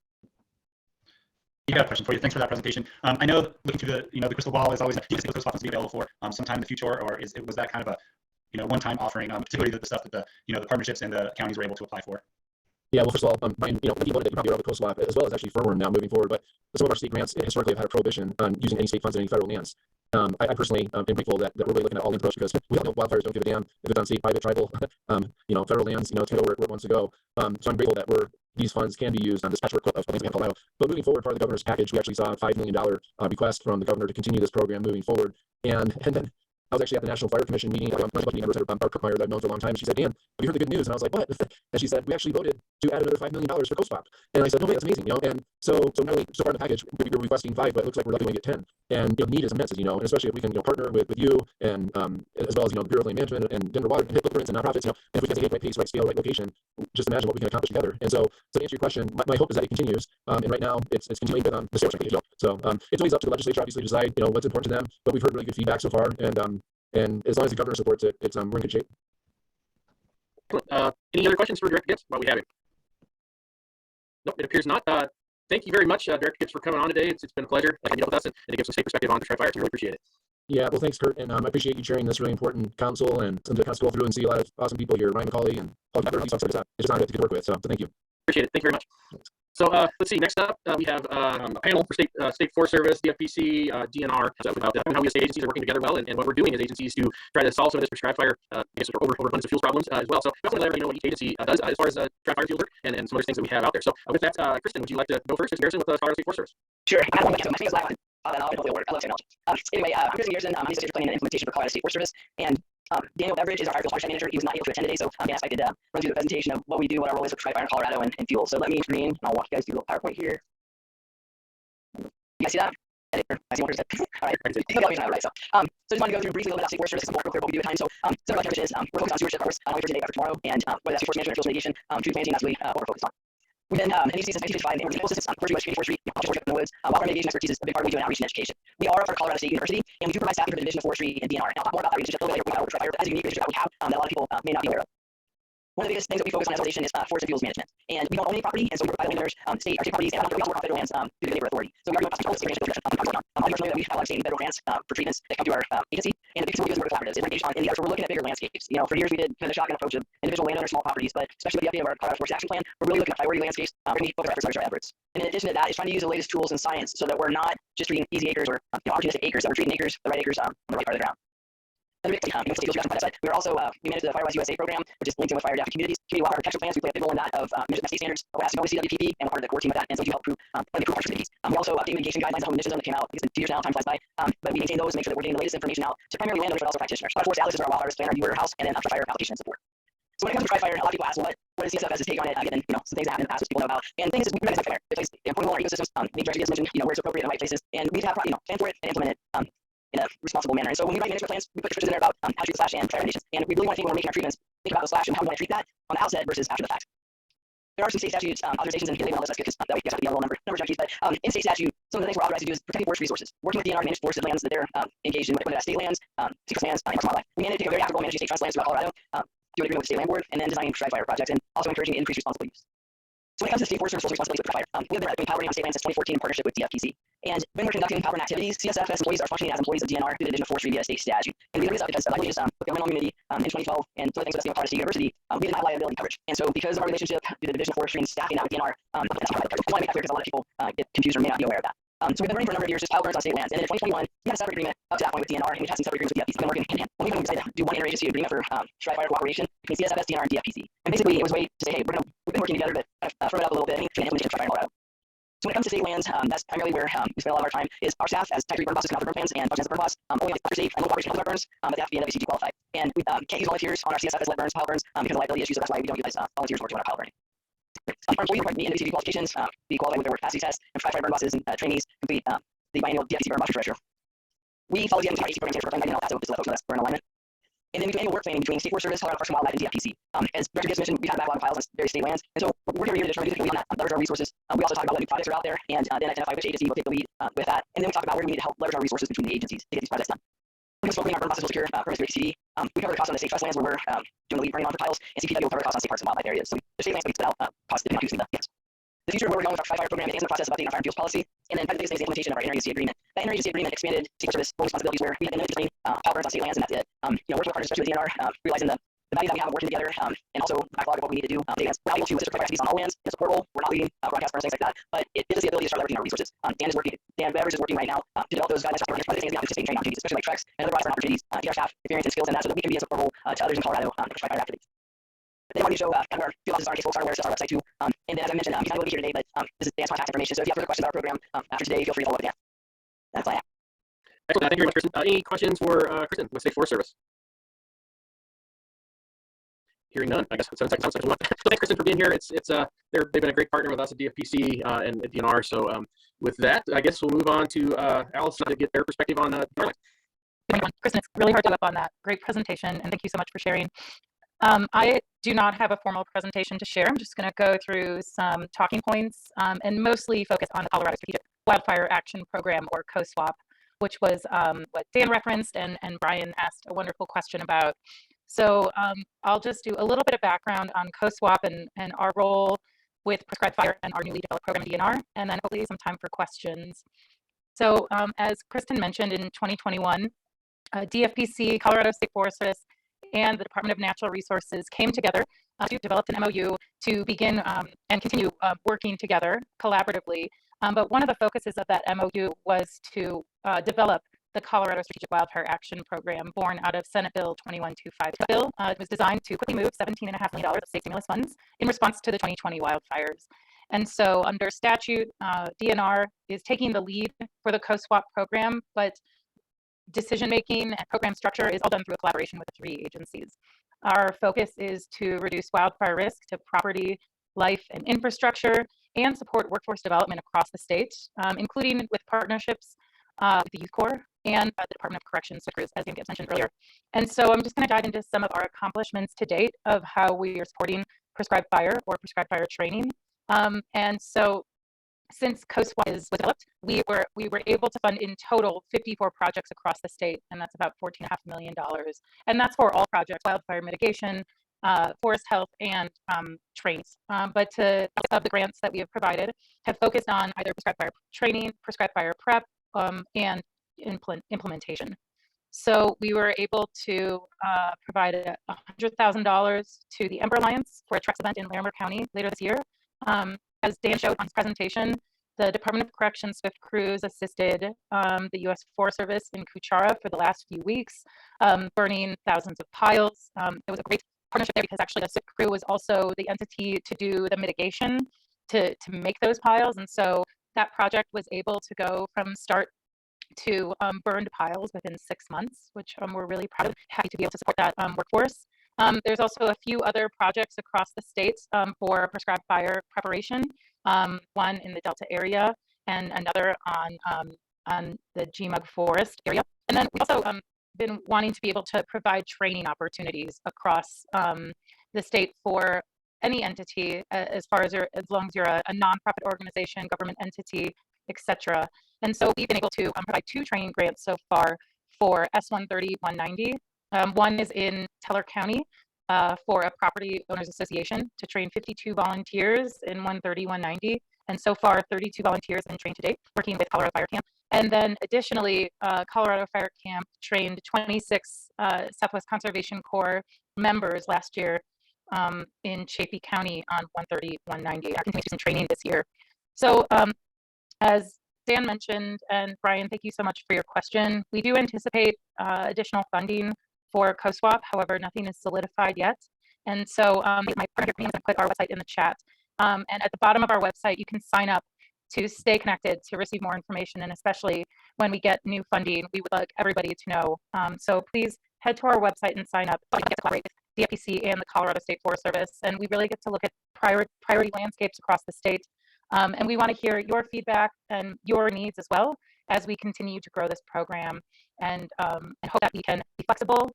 You got a question for you. Thanks for that presentation. I know looking through the crystal ball is always, do you think those funds be available for sometime in the future, or was that kind of a one-time offering, particularly the stuff that the partnerships and the counties were able to apply for? Yeah, well, first of all, Brian, you voted that you probably are the coastal swap, as well as actually Furworm now moving forward. But some of our state grants historically have had a prohibition on using any state funds in any federal lands. I personally am grateful that we're really looking at all the approach, because we all know wildfires don't give a damn if it's on state, private, tribal, federal lands. It's kind of where it wants to go. So I'm grateful that these funds can be used on this patchwork of things in Colorado. But moving forward, part of the governor's package, we actually saw a $5 million request from the governor to continue this program moving forward. And then I was actually at the National Fire Commission meeting. Barb Kirkmeyer, that I've known for a long time. And she said, Dan, have you heard the good news? And I was like, what? And she said, we actually voted to add another $5 million for Coast Swap. And I said, no way, that's amazing. And so not only so far in the package, we're requesting 5, but it looks like we're likely going to get 10. And the need is immense, as and especially if we can partner with you and as well as the Bureau of Land Management and Denver Water and HIP footprints and nonprofits. If we can take right pace, right scale, right location, just imagine what we can accomplish together. And so to answer your question, my hope is that it continues. And right now it's continuing with the sales page. So it's always up to the legislature, obviously, to decide what's important to them. But we've heard really good feedback so far, and as long as the governor supports it, we're in good shape. Any other questions for Director Gibbs while we have him? Nope, it appears not. Thank you very much, Director Gibbs, for coming on today. It's been a pleasure to meet up with us and to give some state perspective on the prescribed fire. We really appreciate it. Yeah, well, thanks, Kurt, and I appreciate you chairing this really important council and to kind of scroll through and see a lot of awesome people here, Ryan McCauley and all the other. It's just an honor to get to work with. So thank you. Appreciate it. Thank you very much. So let's see. Next up, we have a panel for State Forest Service, DFPC, DNR, about how we as state agencies are working together well, and what we're doing as agencies to try to solve some of this prescribed fire, overabundance of fuels problems as well. So definitely let everybody know what each agency does as far as prescribed fire fuels work and some other things that we have out there. So with that, Kristen, would you like to go first? Kristen Garrison with the Colorado State Forest Service. Sure. My name is Lyle. Hopefully it'll work. I love technology. Anyway, I'm Kristen Garrison. I'm the Associate Planning and Implementation for Colorado State Forest Service. And Daniel Beveridge is our fire fuel watershed manager. He was not able to attend today, so I asked if I could run through the presentation of what we do, what our role is for prescribed fire in Colorado and fuel. So let me screen, and I'll walk you guys through the PowerPoint here. You guys see that? Editor. I see what all right. So just want to go through briefly a little bit about State Forest Service. It's more clear what we do at times. So some of our is we're focused on stewardship, of course, not only for today but for tomorrow, and whether that's forest management or fuels mitigation, tree planting, that's really what we're focused on. We've been an agency since 1955, and we're people systems for forestry, worship in the woods. Wildfire mitigation expertise is a big part of what we do in outreach and education. We are a part of Colorado State University, and we do provide staffing for the Division of Forestry and DNR. And I'll talk more about that relationship a little bit later. We've got a as a unique relationship that we have that a lot of people may not be aware of. One of the biggest things that we focus on as an organization is forest and fuels management. And we don't own any property, and so we provide landowners, our state properties, and we also work on federal lands through the neighborhood authority. So we are doing control state range direction. I'll familiar that we have a lot of state and federal grants for treatments that come to our agency. And the biggest thing we do is work with collaboratives. It's engaged on India, so we're looking at bigger landscapes. You know, for years we did kind of the shotgun approach of individual landowners, small properties, but especially with the update of our Colorado Forest Action Plan, we're really looking at priority landscapes, bringing both our efforts. And in addition to that, is trying to use the latest tools in science so that we're not just treating easy acres or opportunistic acres, that we're treating acres, the right acres on the right part of the ground. We're also we manage the Firewise USA program, which is linked in with fire adapted communities. Community wildfire protection plans. We play a big role in that of management state standards. We're asking CWPP, and we're part of the core team with that, and so we do help improve our communities. We also update mitigation guidelines on home initiatives that came out. It's been 2 years now, time flies by. But we maintain those to make sure that we're getting the latest information out to primarily landowners, but also practitioners. Forest Atlas is our wildfire planner, viewer house, and then fire application and support. So when it comes to prescribed fire, a lot of people ask, well, what is CSFS's take on it? Again, some things that happened in the past, which people know about. And things is we recognize fire. It plays an important role in our ecosystems. Nature actually does mention, where it's appropriate in the right places, and we have to have, plan for it and implement it in a responsible manner. And so when we write management plans, we put descriptions in there about how to treat the slash and fire conditions. And we really want to think when we're making our treatments, think about the slash and how we want to treat that on the outset versus after the fact. There are some state statutes, authorizations, and on this, that's good because that way you guys have to be on a number of junkies. But in state statute, some of the things we're authorized to do is protecting forest resources, working with DNR to manage forested lands that they're engaged in, whether that's state lands, secret lands, and wildlife. We manage to take a very active role managing state trust lands throughout Colorado, do an agreement with the state land board, and then designing prescribed fire projects, and also encouraging increased responsible use. So when it comes to state forest service responsibilities for fire, we have been doing power on state lands since 2014 in partnership with DFPC. And when we're conducting power activities, CSFS employees are functioning as employees of DNR through the Division of Forestry via state statute. And we bring this up because I just with the Government Committee in 2012 and some of the things with the Colorado State University, we didn't have liability coverage. And so because of our relationship through the Division of Forestry and staffing out with DNR, I want to make that clear because a lot of people get confused or may not be aware of that. So we've been running for a number of years just pile burns on state lands. And in 2021, we had a separate agreement up to that point with DNR, and we've had some separate agreements with DFPC. We've been working hand in hand. When we decided to do one interagency agreement for prescribed fire cooperation between CSFS, DNR, and DFPC. And basically, it was a way to say, hey, we've been working together, but firm it up a little bit and implement fire in Colorado. So when it comes to state lands, that's primarily where we spend a lot of our time. Is our staff as type 3 burn bosses come out for burn plans and function as a burn boss, only on the safe and local operation of our burns, but they have to be NWCG qualified. And we can't use volunteers on our CSFS led burns, pile burns, because of liability issues. So that's why we don't utilize volunteers working on our pile burning. Our employees require the NWCG qualifications, be qualified with their capacity tests, and prescribed fire burn bosses and trainees complete the biannual DFPC burn boss refresher. We follow the NWCG program standards for burn that, so this is a folks burn alignment. And then we do annual work planning between State Forest Service, Colorado Forest and Wildlife, and DFPC. As Director just mentioned, we have a backlog of files on various state lands, and so we're here to try to do things on that, leverage our resources. We also talk about what new projects are out there, and then identify which agency will take the lead with that. And then we talk about where we need to help leverage our resources between the agencies to get these projects done. We're just working on burn process will secure permits through HCD. We cover the cost on the state trust lands where we're doing the lead burning on for piles, and CPW will cover the cost on state parks and wildlife areas. So the state lands will be split out costs that using the yes. The future of where we're going with our fire program is in the process of updating our fire and fuels policy, and then the biggest thing is the implementation of our interagency agreement. That interagency agreement expanded State Service role responsibilities where we had been between power burns on state lands, and that's it. Working with partners, especially with DNR, realizing the value that we have of working together, and also the backlog of what we need to do. We're not able to assist our activities on all lands in a support role. We're not leading broadcast burns, things like that, but it gives us the ability to start leveraging our resources. Dan Beveridge is working right now to develop those guidelines for projects and participating training opportunities, especially like treks and other broad opportunities to get our staff experience and skills in that so that we can be a support role to others in Colorado to prescribe fire activities. Then I want to show kind of our field offices are in case folks aren't aware, so our website too. And then as I mentioned, he's not going to be here today, but this is Dan's contact information. So if you have further questions about our program after today, feel free to follow up with Dan. That's all I have. Excellent. Thank you very much, Kristen. Any questions for Kristen with State Forest Service? Hearing none, I guess it sounds like so thanks, Kristen, for being here. They've been a great partner with us at DFPC and at DNR. So with that, I guess we'll move on to Allison to get their perspective on Kristen, it's really hard to up on that. Great presentation, and thank you so much for sharing. I do not have a formal presentation to share. I'm just going to go through some talking points and mostly focus on the Colorado Strategic Wildfire Action Program, or COSWAP, which was what Dan referenced and Brian asked a wonderful question about. So I'll just do a little bit of background on COSWAP and our role with prescribed fire and our newly developed program DNR, and then hopefully some time for questions. So as Kristen mentioned, in 2021, DFPC, Colorado State Forest Service, and the Department of Natural Resources came together to develop an MOU to begin and continue working together collaboratively. But one of the focuses of that MOU was to develop the Colorado Strategic Wildfire Action Program, born out of Senate Bill 2125. The bill was designed to quickly move $17.5 million of state stimulus funds in response to the 2020 wildfires. And so under statute, DNR is taking the lead for the COSWAP program, but decision-making and program structure is all done through a collaboration with the 3 agencies. Our focus is to reduce wildfire risk to property, life, and infrastructure, and support workforce development across the state, including with partnerships with the Youth Corps and the Department of Corrections, as Dan Gibbs mentioned earlier. And so I'm just going to dive into some of our accomplishments to date of how we are supporting prescribed fire or prescribed fire training. And so since COSWAP was developed, we were able to fund in total 54 projects across the state, and that's about $14.5 million. And that's for all projects: wildfire mitigation, forest health, and trains. But of the grants that we have provided have focused on either prescribed fire training, prescribed fire prep, and implementation. So we were able to provide $100,000 to the Ember Alliance for a Trex event in Larimer County later this year. As Dan showed on his presentation, the Department of Corrections Swift Crews assisted the U.S. Forest Service in Kuchara for the last few weeks, burning thousands of piles. It was a great partnership there because actually the Swift Crew was also the entity to do the mitigation to make those piles. And so that project was able to go from start to burned piles within 6 months, which we're really proud of, happy to be able to support that workforce. There's also a few other projects across the states for prescribed fire preparation, one in the Delta area and another on the Gmug Forest area. And then we've also been wanting to be able to provide training opportunities across the state for any entity, as long as you're a nonprofit organization, government entity, etc. And so we've been able to provide 2 training grants so far for S130 190. One is in Teller County for a property owners association to train 52 volunteers in 130 190. And so far, 32 volunteers have been trained to date, working with Colorado Fire Camp. And then additionally, Colorado Fire Camp trained 26 Southwest Conservation Corps members last year in Chaffee County on 130 190. Our continuation training this year. So as Dan mentioned, and Brian, thank you so much for your question. We do anticipate additional funding for COSWAP. However, nothing is solidified yet. And so my partner is going to put our website in the chat. And at the bottom of our website, you can sign up to stay connected, to receive more information. And especially when we get new funding, we would like everybody to know. So please head to our website and sign up. We get to collaborate with the FPC and the Colorado State Forest Service. And we really get to look at priority landscapes across the state. And we want to hear your feedback and your needs as well as we continue to grow this program, and hope that we can be flexible,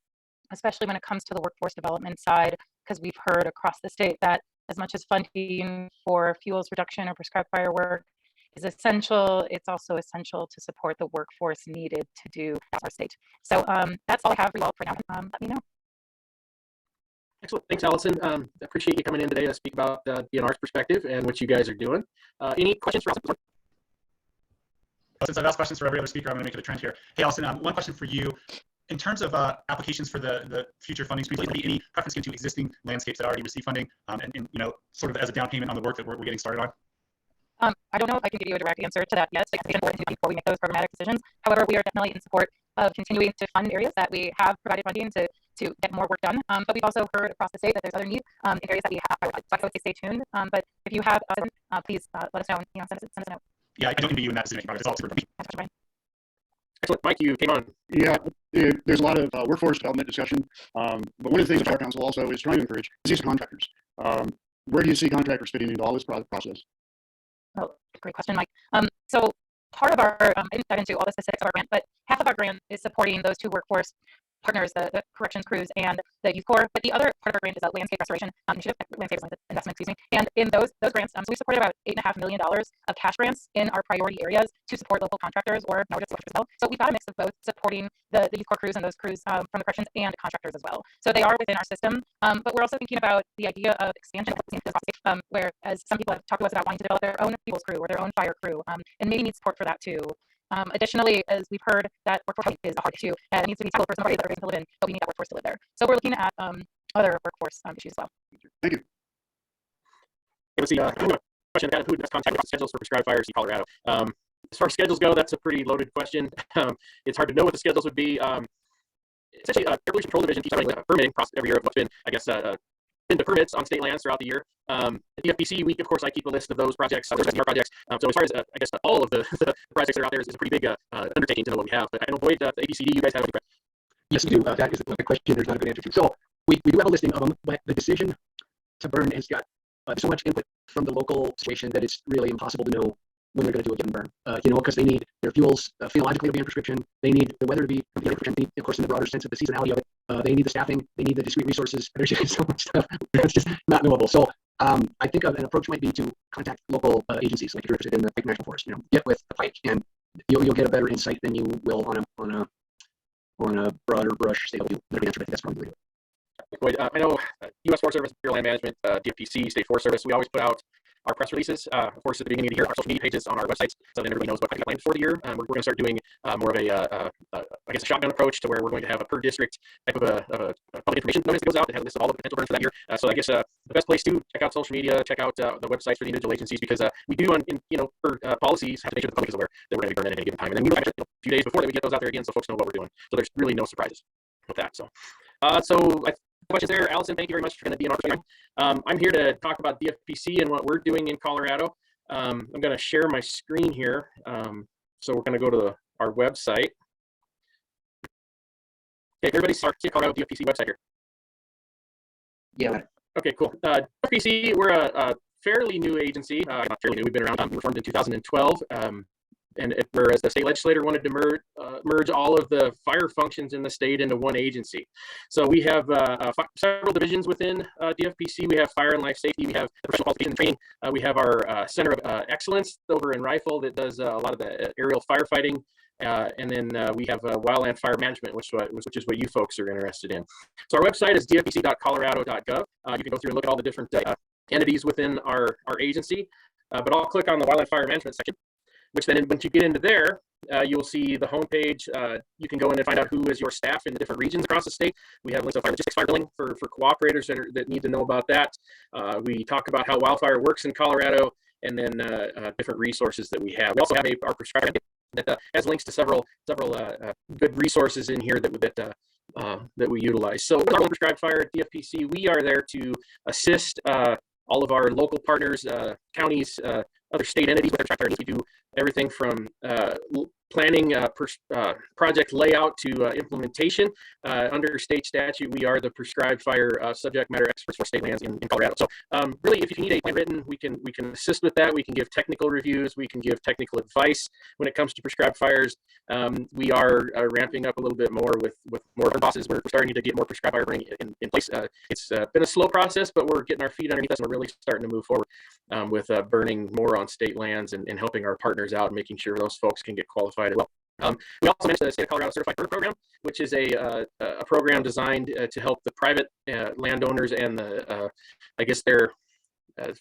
especially when it comes to the workforce development side, because we've heard across the state that as much as funding for fuels reduction or prescribed fire work is essential, it's also essential to support the workforce needed to do our state. So that's all I have for you all for now. Let me know. Excellent. Thanks, Allison. Appreciate you coming in today to speak about DNR's perspective and what you guys are doing. Any questions for Allison? Since I've asked questions for every other speaker, I'm going to make it a trend here. Hey, Allison, one question for you. In terms of applications for the future funding streams, will there be any preference given to existing landscapes that already receive funding, and sort of as a down payment on the work that we're getting started on? I don't know if I can give you a direct answer to that yet, before we make those programmatic decisions. However, we are definitely in support of continuing to fund areas that we have provided funding to get more work done. But we've also heard across the state that there's other needs in areas that we have. So I would say stay tuned. But if you have, please let us know and send us a note. Yeah, I don't envy you in that decision making. It's all super. Excellent. Mike, you came on. Yeah, there's a lot of workforce development discussion, but one of the things the Fire Council also is trying to encourage is use of contractors. Where do you see contractors fitting into all this process? Oh, great question, Mike. So part of our, I didn't dive into all the specifics of our grant, but half of our grant is supporting those 2 workforce partners, the corrections crews and the Youth Corps. But the other part of our grant is a landscape restoration initiative, landscape investment, excuse me. And in those grants, so we supported about $8.5 million of cash grants in our priority areas to support local contractors or just as well. So we've got a mix of both supporting the Youth Corps crews and those crews from the corrections and contractors as well. So they are within our system, but we're also thinking about the idea of expansion, where as some people have talked to us about wanting to develop their own fuels crew or their own fire crew, and maybe need support for that too. Additionally, as we've heard, that workforce is a hard issue and it needs to be tackled for some areas that are going to live in, but we need that workforce to live there. So we're looking at other workforce issues as well. Thank you. let's see. Question about who does contact about schedules for prescribed fires in Colorado. As far as schedules go, that's a pretty loaded question. It's hard to know what the schedules would be. Essentially, Air Pollution Control Division keeps running a permitting process every year of what's been, I guess, been to permits on state lands throughout the year. At the FPC week, of course, I keep a list of those projects, those SDR projects. So as far as, I guess, all of the projects that are out there is a pretty big undertaking to know what we have. But I know, Boyd, the ABCD, you guys have any? Yes, we do. That is a question there's not a good answer to. So we do have a listing of them, but the decision to burn has got so much input from the local situation that it's really impossible to know when they're going to do a given burn. Because they need their fuels phenologically to be in prescription. They need the weather to be in prescription. Of course, in the broader sense of the seasonality of it, they need the staffing. They need the discrete resources. There's just so much stuff that's just not knowable. So I think an approach might be to contact local agencies, like if you're interested in the Pike National Forest. Get with the Pike, and you'll get a better insight than you will on a broader brush state view. I think that's probably it. I know U.S. Forest Service, Bureau of Land Management, DFPC, State Forest Service, we always put out our press releases, of course, at the beginning of the year, our social media pages on our websites, so that everybody knows what we got planned for the year. We're going to start doing more of I guess, a shotgun approach to where we're going to have a per district type of a public information notice that goes out that has a list of all the potential burns for that year. So I guess the best place to check out social media, check out the websites for the individual agencies, because we do, for policies, have to make sure the public is aware that we're going to be burning at any given time. And then we do a few days before that we get those out there again, so folks know what we're doing. So there's really no surprises with that. So, questions there, Allison. Thank you very much for going to be in our program. I'm here to talk about DFPC and what we're doing in Colorado. I'm going to share my screen here. So we're going to go to our website. Okay, everybody, start the Colorado DFPC website here. Yeah. Okay, cool. DFPC, we're a fairly new agency. Not fairly new. We've been around. We were formed in 2012. Whereas the state legislator wanted to merge all of the fire functions in the state into one agency. So we have several divisions within DFPC. We have fire and life safety. We have professional qualification and training. We have our Center of Excellence over in Rifle that does a lot of the aerial firefighting. And then we have wildland fire management, which is what you folks are interested in. So our website is dfpc.colorado.gov. You can go through and look at all the different entities within our agency. But I'll click on the wildland fire management section, which then once you get into there, you'll see the homepage. You can go in and find out who is your staff in the different regions across the state. We have links of fire logistics, fire billing for cooperators that need to know about that. We talk about how wildfire works in Colorado, and then different resources that we have. We also have our prescriber that has links to several good resources in here that we utilize. So with our own prescribed fire at DFPC, we are there to assist all of our local partners, counties, other state entities with their prescribed fire needs. We do everything from planning, project layout to implementation. Under state statute, we are the prescribed fire subject matter experts for state lands in Colorado. So really, if you need a plan written, we can assist with that. We can give technical reviews. We can give technical advice when it comes to prescribed fires. We are ramping up a little bit more with more of our bosses. We're starting to get more prescribed fire burning in place. It's been a slow process, but we're getting our feet underneath us, and we're really starting to move forward with burning more on state lands and helping our partners out, making sure those folks can get qualified as well. We also manage the State of Colorado Certified Burn Program, which is a program designed to help the private landowners and I guess their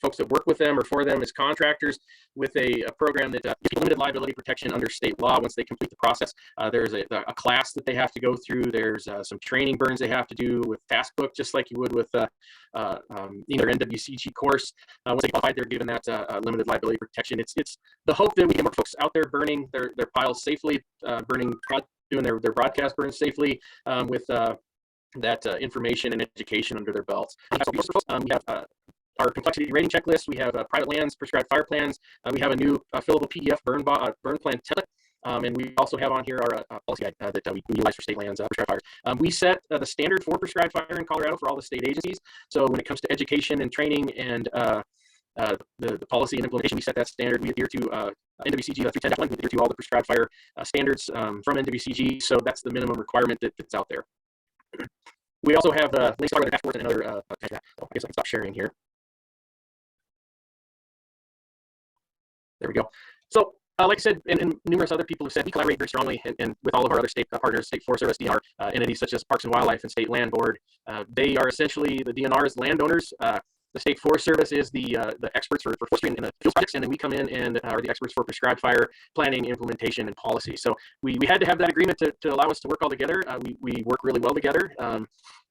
folks that work with them or for them as contractors with a program that gives people limited liability protection under state law once they complete the process. There's a class that they have to go through. There's some training burns they have to do with task book, just like you would with their NWCG course. Once they qualify, they're given that limited liability protection. It's the hope that we get more folks out there burning their piles safely, doing their broadcast burns safely with that information and education under their belts. We have our complexity rating checklist. We have private lands, prescribed fire plans. We have a new fillable PDF burn plan template. And we also have on here our policy guide that we utilize for state lands prescribed fires. We set the standard for prescribed fire in Colorado for all the state agencies. So when it comes to education and training and the policy and implementation, we set that standard. We adhere to NWCG 310.1. We adhere to all the prescribed fire standards from NWCG. So that's the minimum requirement that's out there. We also have links to our dashboards and another. I guess I can stop sharing here. There we go. So, like I said, and numerous other people have said, we collaborate very strongly and with all of our other state partners, State Forest Service, DNR, entities such as Parks and Wildlife and State Land Board. They are essentially, the DNR's landowners. The State Forest Service is the experts for forestry and the field projects, and then we come in and are the experts for prescribed fire planning, implementation, and policy. So we had to have that agreement to allow us to work all together. We work really well together.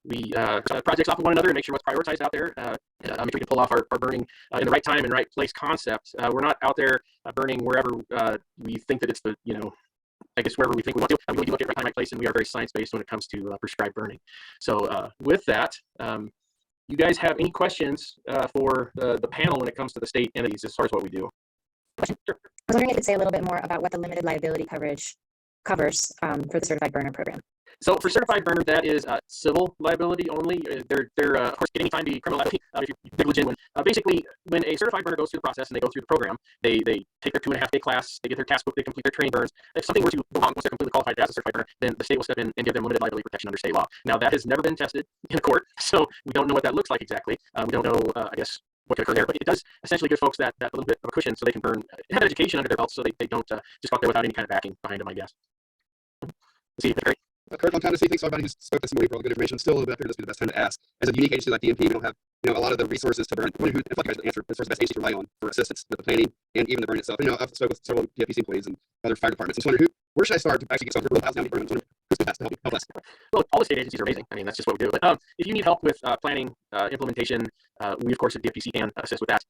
We projects off of one another and make sure what's prioritized out there. Make sure we can pull off our burning in the right time and right place concept. We're not out there burning wherever we think that it's the, I guess wherever we think we want to. We look at right time, right place, and we are very science-based when it comes to prescribed burning. So with that, you guys have any questions for the panel when it comes to the state entities as far as what we do? Sure. I was wondering if you could say a little bit more about what the limited liability coverage covers for the certified burner program. So for certified burner, that is civil liability only. They're of course, at any time be criminal liability if you're negligent. Basically, when a certified burner goes through the process and they go through the program, they take their 2.5-day class, they get their task book, they complete their training burns. If something were to go wrong once they're completely qualified as a certified burner, then the state will step in and give them limited liability protection under state law. Now that has never been tested in a court, so we don't know what that looks like exactly. We don't know, I guess, what could occur there, but it does essentially give folks that little bit of a cushion so they can burn, have an education under their belt, so they don't just go out there without any kind of backing behind them, I guess. Let's see, great. Kurt, long time to see. Thanks to everybody who spoke this morning for all the good information. Still a little bit up here. This would be the best time to ask. As a unique agency like DMP, we don't have a lot of the resources to burn. Who, if like you guys would answer, as far as the best agency to rely on for assistance with the planning and even the burn itself. I've spoken with several DFPC employees and other fire departments. I'm just wondering where should I start to actually get started? Who's the best to help us? Well, all the state agencies are amazing. I mean, that's just what we do. But if you need help with planning, implementation, we of course at DFPC can assist with that.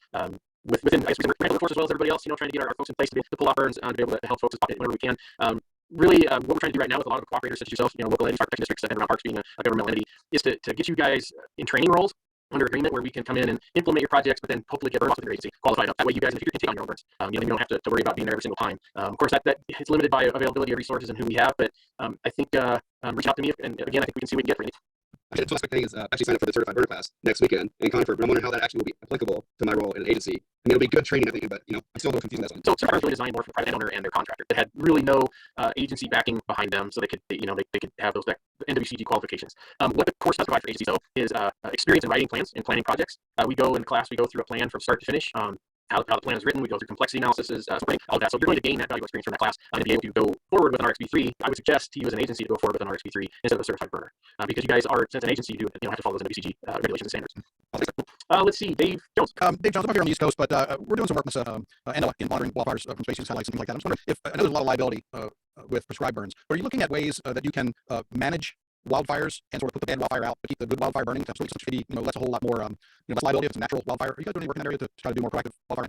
Within, I guess, the force as well as everybody else. Trying to get our folks in place to pull off burns, to be able to help folks whenever we can. Really, what we're trying to do right now with a lot of the cooperators such as yourself, local entities, fire protection districts, and around parks being a governmental entity, is to get you guys in training roles under agreement where we can come in and implement your projects, but then hopefully get burn off of your agency qualified up. That way you guys in the future can take on your own burns. You don't have to worry about being there every single time. Of course, that is limited by availability of resources and who we have, but I think reach out to me, and again, I think we can see what we can get for you. Actually, the aspect thing is actually sign up for the certified burner class next weekend in Concord, but I'm wondering how that actually will be applicable to my role in an agency. I mean, it'll be good training, I think, but I'm still a little confused on that one. So certified is really designed more for the private owner and their contractor that had really no agency backing behind them, so they could have those NWCG qualifications. What the course does provide for agencies though is experience in writing plans and planning projects. We go in class, we go through a plan from start to finish. How the plan is written, we go through complexity analysis, all of that. So if you're going to gain that valuable experience from that class and be able to go forward with an RxB3, I would suggest to you as an agency to go forward with an RxB3 instead of a certified burner, because you guys are, since an agency, you do have to follow those NWCG regulations and standards. Let's see, Dave Jones. Dave Jones, I'm up here on the East Coast, but we're doing some work in monitoring wildfires from space satellites, something like that. I'm just wondering if I know there's a lot of liability with prescribed burns, but are you looking at ways that you can manage wildfires and sort of put the bad wildfire out, but keep the good wildfire burning? So such pity, that's a whole lot more, less liability if it's a natural wildfire. Are you guys doing any work in that area to try to do more proactive wildfire?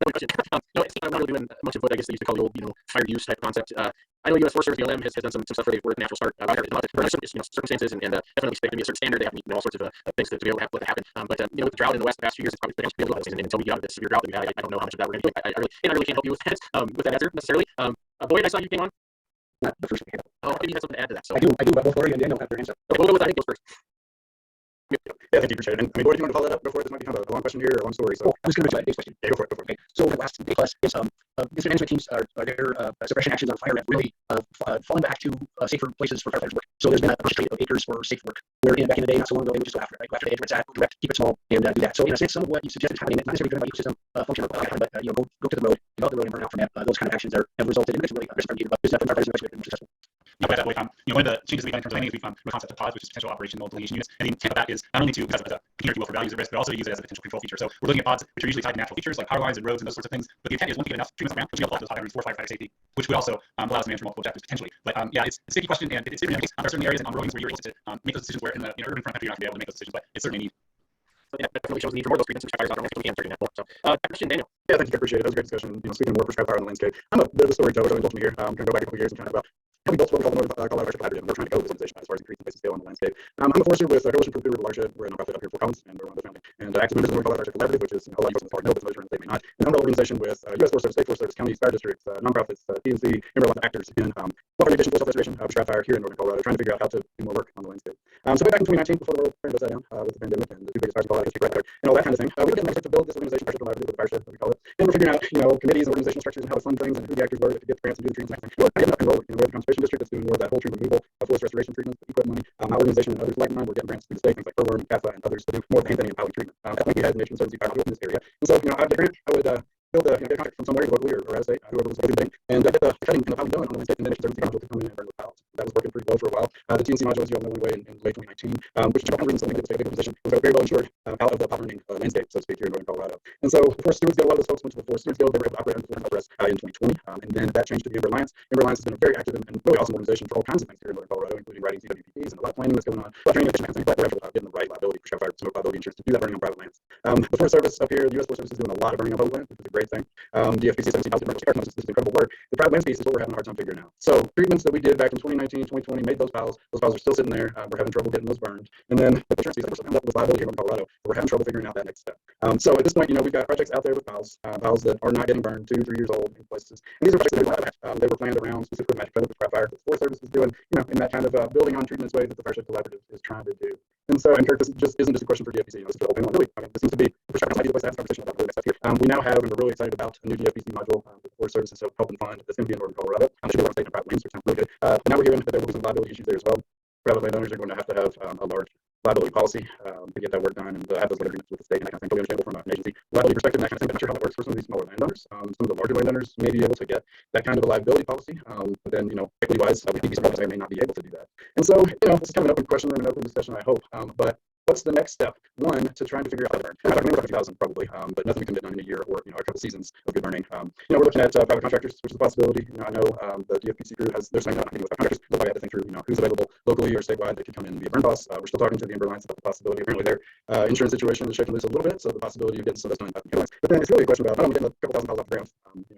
No, I'm not really doing much of what I guess they used to call the old, fire use type concept. I know U.S. Forest Service BLM has done some stuff where they're natural start wildfire in a lot of circumstances, and definitely expect to be a certain standard. They have to meet all sorts of things to be able to let that happen. But with the drought in the West the past few years, it's probably been able to do things. And until we get out of this severe drought that we had, I don't know how much of that we're going to do. I really can't help you with that answer necessarily. Boyd, I saw you came on. Not the first one. Oh, maybe you had something to add to that. So I do, but both Lori and Daniel have their hands up. Okay, we'll go with I think those first. Yeah, thank you, appreciate it. And I mean, Boyd, do you want to follow that up before? This might be kind of a long question here or a long story. So I was going to mention Dave's question. yeah, go for it. Okay, so the last day plus is incident management teams are their suppression actions on fire have really fallen back to safer places for firefighters work. So there's been a push of acres for safe work. Where back in the day, not so long ago, they would just go after it, right? Go after the edge where it's at, direct, keep it small, and do that. So in a sense, some of what you suggested happening, not necessarily driven by ecosystem function, but go to the road, develop the road and burn out from that. Those kind of actions have resulted in really risk but there's nothing firefighters have been successful. That way, one of the changes we've done in terms of landing is we've the concept of pods, which is potential operational deletion units. And the intent of that is not only to, as a container, if you will, for values of risk, but also to use it as a potential control feature. So we're looking at pods, which are usually tied to natural features like power lines and roads and those sorts of things. But the intent is once you get enough treatments around, which we apply to those pod boundaries for firefighter safety, which would also allow us to manage multiple objectives potentially. But it's a sticky question, and it's different. There are certain areas and on roads where you're able to make those decisions, where in the urban front country you're not going to be able to make those decisions, but it's certainly a need. So yeah, that definitely shows the need for more of those treatments and fires out there. We can start doing that more. So, Christian, Daniel. Yeah, thank you. I appreciate it. That was a great discussion. Speaking of more prescribed fire on the landscape, I'm a bit of a storyteller. So indulge me here. I'm going to go back a couple years and kind of helping build what we call the Colorado Fire Collaborative, and we're trying to go with this organization as far as increasing the scale on the landscape. I'm a forester with a Coalition for the Blue River Watershed. We're a nonprofit up here in Fort Collins, and we're one of the founding and active members of the Colorado Fire Collaborative, which is a lot of folks in the know, but those they may not. An umbrella organization with U.S. Forest Service, State Forest Service, counties, fire districts, nonprofits, PNC, and a lot of actors in wildfire mitigation, forest restoration, prescribed fire here in northern Colorado, trying to figure out how to do more work on the landscape. So back in 2019, before the world turned us down with the pandemic and the two biggest fires in Colorado, and all that kind of thing, we began to build this organization, Fire Collaborative, with the Fireshed, we call it. And we're figuring out, committees and organizational structures and how to fund things and who the actors were to get grants and do the treatments and everything. Well, I ended up enrolling in the Conservation District that's doing more of that whole tree removal, forest restoration treatments, equip money. My organization and others like mine were getting grants through the state, things like Furworm and CAFA and others to do more painting and powder treatment. At that point, we had Nation Conservancy fire in this area. And so, out of the grant, I would build get a contract from somewhere locally or out of state, whoever was holding the thing, and get the cutting and the powder done on the landscape, and then Nation Conservancy to come in and burn the piles. that was working pretty well for a while. The TNC module, as you all know, went away in late 2019, which kind of reasons something that's a bigger position. It was very well insured out of the pot burning landscape, so to speak, here in northern Colorado. And so the Forest Stewards Guild, a lot of those folks went to the Forest Stewards Guild. They were able to operate under the Forest Rest in 2020, and then that changed to the Amber Alliance. Amber Alliance has been a very active and really awesome organization for all kinds of things here in northern Colorado, including writing CWPPs and a lot of planning that's going on, a lot of training and things, but they're actually getting the right liability, prescribed fire liability insurance to do that burning on private lands. The Forest Service up here, the U.S. Forest Service is doing a lot of burning on public land, which is a great thing. DFPC 17,000 commercial care this is incredible work. The private land piece is what we're having a hard time figuring out. So treatments that we did back in 2019, 2020 made those piles. Those piles are still sitting there. We're having trouble getting those burned. And then the insurance piece, we're ended up with liability here in Colorado. We're having trouble figuring out that next step. So at this point, we've got projects out there with piles that are not getting burned 2, 3 years old in places. And these are projects that they were planned around specifically Magic Feather Prescribed Fire that the Forest Service is doing, in that kind of building on treatments way that the Fire Shift Collaborative is trying to do. And so, and Kirk, this just isn't just a question for DFPC. This is the whole panel, really. This seems to be prescribed might be the place to have a conversation about the next step here. We now have, and we're really excited about a new DFPC module with the Forest Service is helping fund that's going to be in northern Colorado. It should be on state and private lands, which sounds really good. But now we're hearing that there will be some liability issues there as well. Private landowners are going to have a large liability policy to get that work done and have those agreements with the state and that kind of thing. Totally understandable from an agency liability perspective and that kind of thing. I'm not sure how that works for some of these smaller landowners. Some of the larger landowners may be able to get that kind of a liability policy, but then, equity-wise, we think some others may not be able to do that. And so, this is kind of an open question and an open discussion, I hope. But what's the next step? One, to trying to figure out how to burn. I'm talking about 50,000 probably, but nothing we can get done in a year or a couple seasons of good burning. We're looking at private contractors, which is a possibility. I know the DFPC crew they're saying not with contractors. We'll probably have to think through, who's available locally or statewide that could come in and be a burn boss. We're still talking to the Amber Alliance about the possibility. Apparently their insurance situation is shaking loose a little bit, so the possibility of getting some of those done. But then it's really a question about not only getting a couple thousand piles off the ground.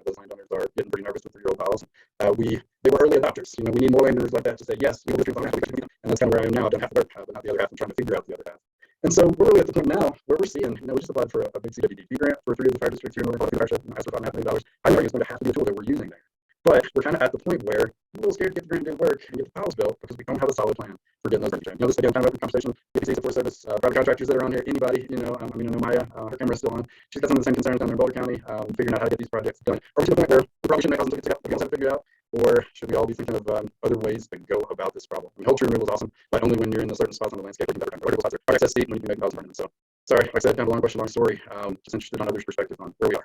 Those landowners are getting pretty nervous with 3-year-old piles. They were early adopters. We need more landowners like that to say yes. We will do it, and that's kind of where I am now. I don't have to work, but not the other half. I'm trying to figure out the other half. And so we're really at the point now where we're seeing, we just applied for a big CWDP grant for 3 of the fire districts here in Northern Colorado. Asked for about $500 million. I think it's going to have to be a tool that we're using there. But we're kind of at the point where we're a little scared to get the grant to work and get the piles built because we don't have a solid plan for getting those ready. This again, kind of open conversation. DFPC, the Forest Service, private contractors that are on here, anybody, I know Maya, her camera's still on. She's got some of the same concerns down there in Boulder County, figuring out how to get these projects done. Are we to the point where we probably should make thousands of tickets to figure out? Or should we all be thinking of other ways to go about this problem? Whole tree removal is awesome, but only when you're in the certain spots on the landscape where you can better vertical spots are access steep when you can make thousands of them. So, sorry, like I said, kind of a long question, long story. Just interested on others' perspective on where we are.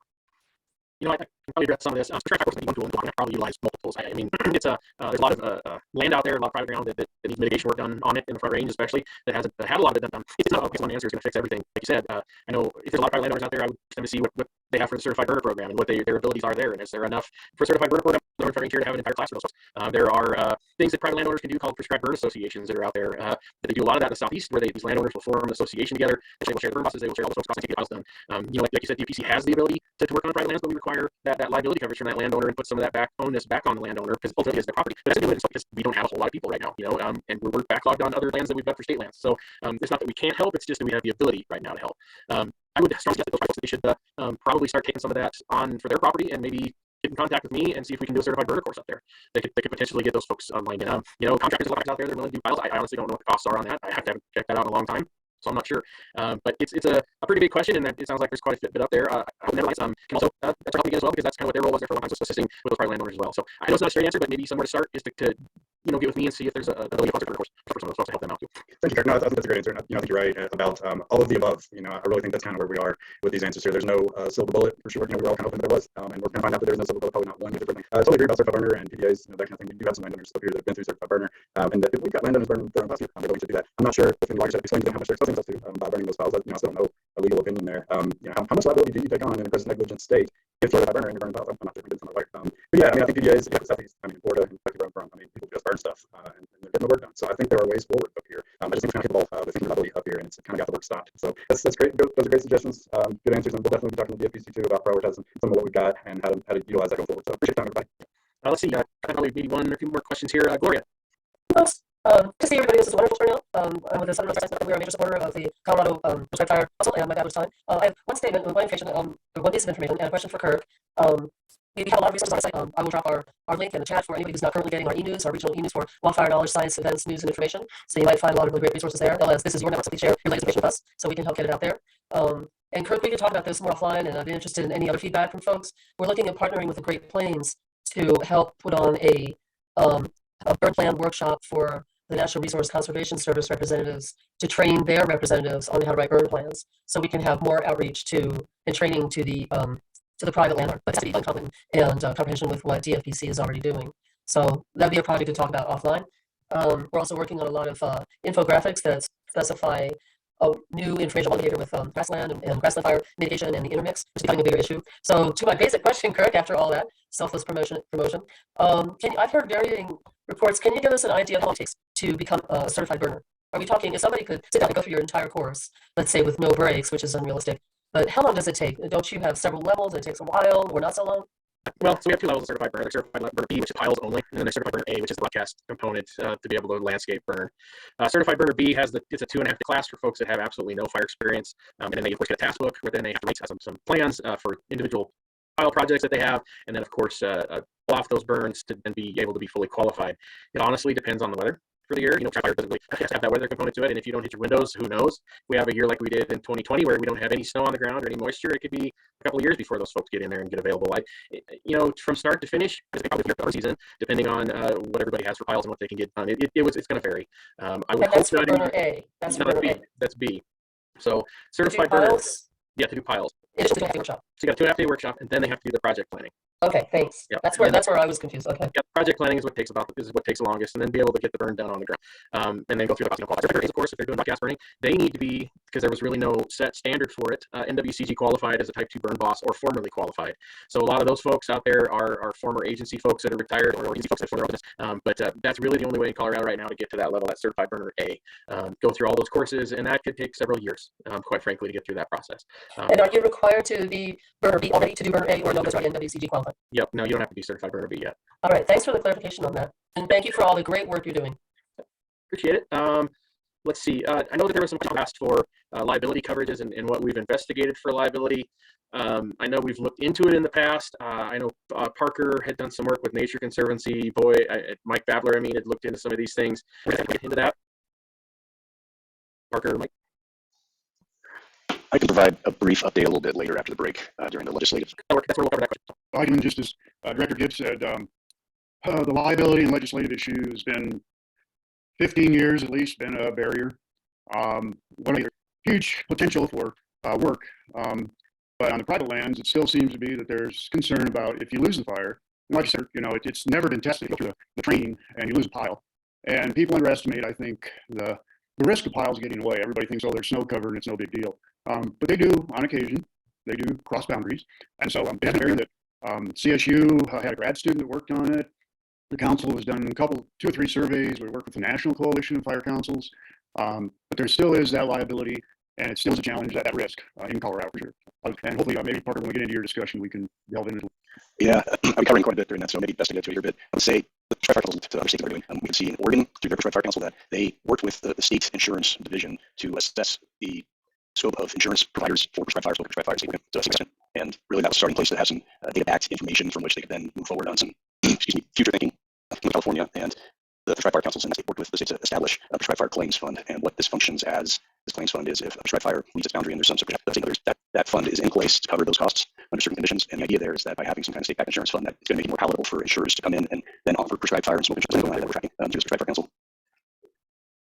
I can probably address some of this. One tool, I probably utilize multiples. I mean, it's there's a lot of land out there, a lot of private ground that needs mitigation work done on it in the Front Range, especially that hasn't had a lot of it done. It's not always one answer is going to fix everything. Like you said, I know if there's a lot of private landowners out there, I would tend to see what they have for the certified burner program and what their abilities are there, and is there enough for a certified burner program in Front Range here to have an entire class for those folks. There are things that private landowners can do called prescribed burn associations that are out there. That they do a lot of that in the southeast, where these landowners will form an association together. They will share the burn bosses. They will share all those folks across and get the piles done. Like you said, DPC has the ability to work on private lands, but we require that liability coverage from that landowner and put some of that onus back on the landowner because ultimately it's their property. But that's doing it because we don't have a whole lot of people right now, and we're backlogged on other lands that we've got for state lands. So it's not that we can't help; it's just that we have the ability right now to help. I would strongly suggest that those folks they should probably start taking some of that on for their property and maybe get in contact with me and see if we can do a certified burner course up there. They could potentially get those folks online. Contractors out there that are willing to do piles. I honestly don't know what the costs are on that. I have to check that out in a long time. So I'm not sure, but it's a pretty big question, and it sounds like there's quite a bit up there. Netherlands can also help me as well because that's kind of what their role was there for a long time, so assisting with those private landowners as well. So I know it's not a straight answer, but maybe somewhere to start is to get with me and see if there's a ability for some of those folks to help them out too. Thank you, Kirk. No, I think that's a great answer. I think you're right about all of the above. I really think that's kind of where we are with these answers here. There's no silver bullet for sure. We're all kind of hoping there was, and we're going to find out that there's no silver bullet, probably not one different thing. I totally agree about certified burner and PDAs, that kind of thing. We do have some landowners up here that have been through certified burner, and that we've got landowners burning their own piles here. Maybe we should do that. I'm not sure if in large explain to them how much they're exposing themselves to by burning those piles. I still don't know a legal opinion there. How much liability do you take on in a gross negligent state if you're a burner and you're burning piles? I'm not sure if we did something like but yeah, I think PDAs, southeast, Florida, and where I'm from, people just burn stuff and they're getting the work done. So I think there are ways forward up here. I just think we're kind of capable of thinking about up here, and it's kind of got the work stopped. So that's great. Those are great suggestions, good answers, and we'll definitely be talking to the DFPC too about prioritizing some of what we've got and how to utilize that going forward. So appreciate your time, everybody. Let's see, probably maybe one or two more questions here. Gloria. To see everybody, this is a wonderful turnout. I'm with the Southern West. We are a major supporter of the Colorado Prescribed Fire Council, and my dad was time. I have one statement, one information, one piece of information, and a question for Kirk. We have a lot of resources on the site. I will drop our link in the chat for anybody who's not currently getting our e-news, our regional e-news for wildfire knowledge, science, events, news, and information. So you might find a lot of really great resources there. LS, this is your network, so please share your latest information with us so we can help get it out there. And Kirk, we can talk about this more offline, and I'd be interested in any other feedback from folks. We're looking at partnering with the Great Plains to help put on a burn plan workshop for the National Resource Conservation Service representatives to train their representatives on how to write burn plans, so we can have more outreach and training to the private landlord, but it has to be common and comprehension with what DFPC is already doing. So that'd be a project to talk about offline. We're also working on a lot of infographics that specify new information on behavior with grassland and grassland fire mitigation and the intermix, which is becoming a bigger issue. So to my basic question, Kirk, after all that selfless promotion, I've heard varying reports. Can you give us an idea of how long it takes to become a certified burner? Are we talking, if somebody could sit down and go through your entire course, let's say with no breaks, which is unrealistic, but how long does it take? Don't you have several levels? It takes a while or not so long? Well, so we have two levels of certified burner. There's certified burner B, which is piles only, and then there's certified burner A, which is the broadcast component to be able to landscape burn. Certified burner B has it's a 2.5 class for folks that have absolutely no fire experience, and then they of course get a task book, where then they have to write some plans for individual pile projects that they have, and then of course pull off those burns to then be able to be fully qualified. It honestly depends on the weather for the year. Fire doesn't really have to have that weather component to it. And if you don't hit your windows, who knows? We have a year like we did in 2020 where we don't have any snow on the ground or any moisture. It could be a couple of years before those folks get in there and get available. From start to finish, it's probably the season, depending on what everybody has for piles and what they can get done. It's going to vary. I would That's hope for burner A. That's for burner B. A. That's B. So To do certified burner. piles, Yeah, to do piles. it is just a 2.5 workshop. So you got a 2.5 day workshop, and then they have to do the project planning. Okay, thanks. Yeah. That's where I was confused. Okay. Yeah, project planning is what takes the longest, and then be able to get the burn done on the ground, and then go through the qualifiers. Of course, if they're doing broadcast burning, they need to be, because there was really no set standard for it. NWCG qualified as a Type 2 burn boss or formerly qualified. So a lot of those folks out there are former agency folks that are retired or agency folks that are former but that's really the only way in Colorado right now to get to that level, that certified burner A. Go through all those courses, and that could take several years, quite frankly, to get through that process. And are you required to be burner B already to do burner A, or no, that's already NWCG qualified? Yep. No, you don't have to be certified burner B yet. All right. Thanks for the clarification on that. And thank you for all the great work you're doing. Appreciate it. Let's see. I know that there was some questions asked for liability coverages and what we've investigated for liability. I know we've looked into it in the past. I know Parker had done some work with Nature Conservancy. Mike Babler, had looked into some of these things. We're going to get into that. Parker, Mike? I can provide a brief update a little bit later after the break during the legislative. That's where we'll cover that question. Again, just as Director Gibbs said, the liability and legislative issue has been 15 years at least been a barrier. One of the huge potential for work, but on the private lands, it still seems to be that there's concern about if you lose the fire. And like I said, it's never been tested. You go through the training and you lose a pile, and people underestimate, I think, the risk of piles getting away. Everybody thinks, oh, they're snow covered and it's no big deal. But they do, on occasion, they do cross boundaries. And so that's an area that CSU had a grad student that worked on it. The council has done 2 or 3 surveys. We work with the National Coalition of Fire Councils. But there still is that liability, and it still is a challenge, that risk in Colorado for sure. And hopefully, maybe Parker, when we get into your discussion, we can delve into it. Yeah, I'm covering quite a bit during that, so maybe best to get to it here. But I would say the Prescribed Fire Council, to other states that are doing, we can see in Oregon through their Prescribed Fire Council that they worked with the state insurance division to assess the scope of insurance providers for prescribed fires, local prescribed fires, and really that was a starting place that has some data-backed information from which they could then move forward on some future thinking in California. And the Prescribed Fire Councils and the state worked with the state to establish a Prescribed Fire Claims Fund. And what this functions as, this claims fund, is if a prescribed fire leaves its boundary and there's some sort of that fund is in place to cover those costs under certain conditions. And the idea there is that by having some kind of state-backed insurance fund, that it's going to make it more palatable for insurers to come in and then offer prescribed fire and smoke insurance that we're tracking through the Prescribed Fire Council.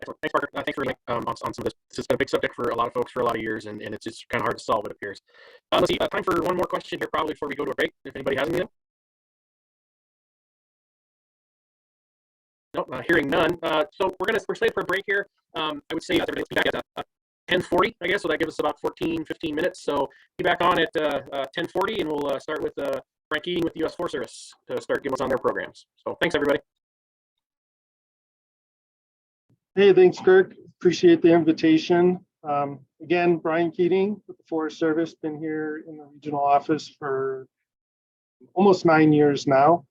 Excellent. Thanks, Parker. Thanks for on some of this. This has been a big subject for a lot of folks for a lot of years, and it's just kind of hard to solve, it appears. Let's see. Time for one more question here, probably before we go to a break, if anybody has anything. Nope, hearing none. So we're slated for a break here. I would say everybody will be back at 10:40, I guess. So that gives us about 15 minutes. So be back on at 10:40, and we'll start with Frank Keating with the U.S. Forest Service to start giving us on their programs. So thanks, everybody. Hey, thanks, Kirk. Appreciate the invitation. Again, Brian Keating with the Forest Service, been here in the regional office for almost 9 years now.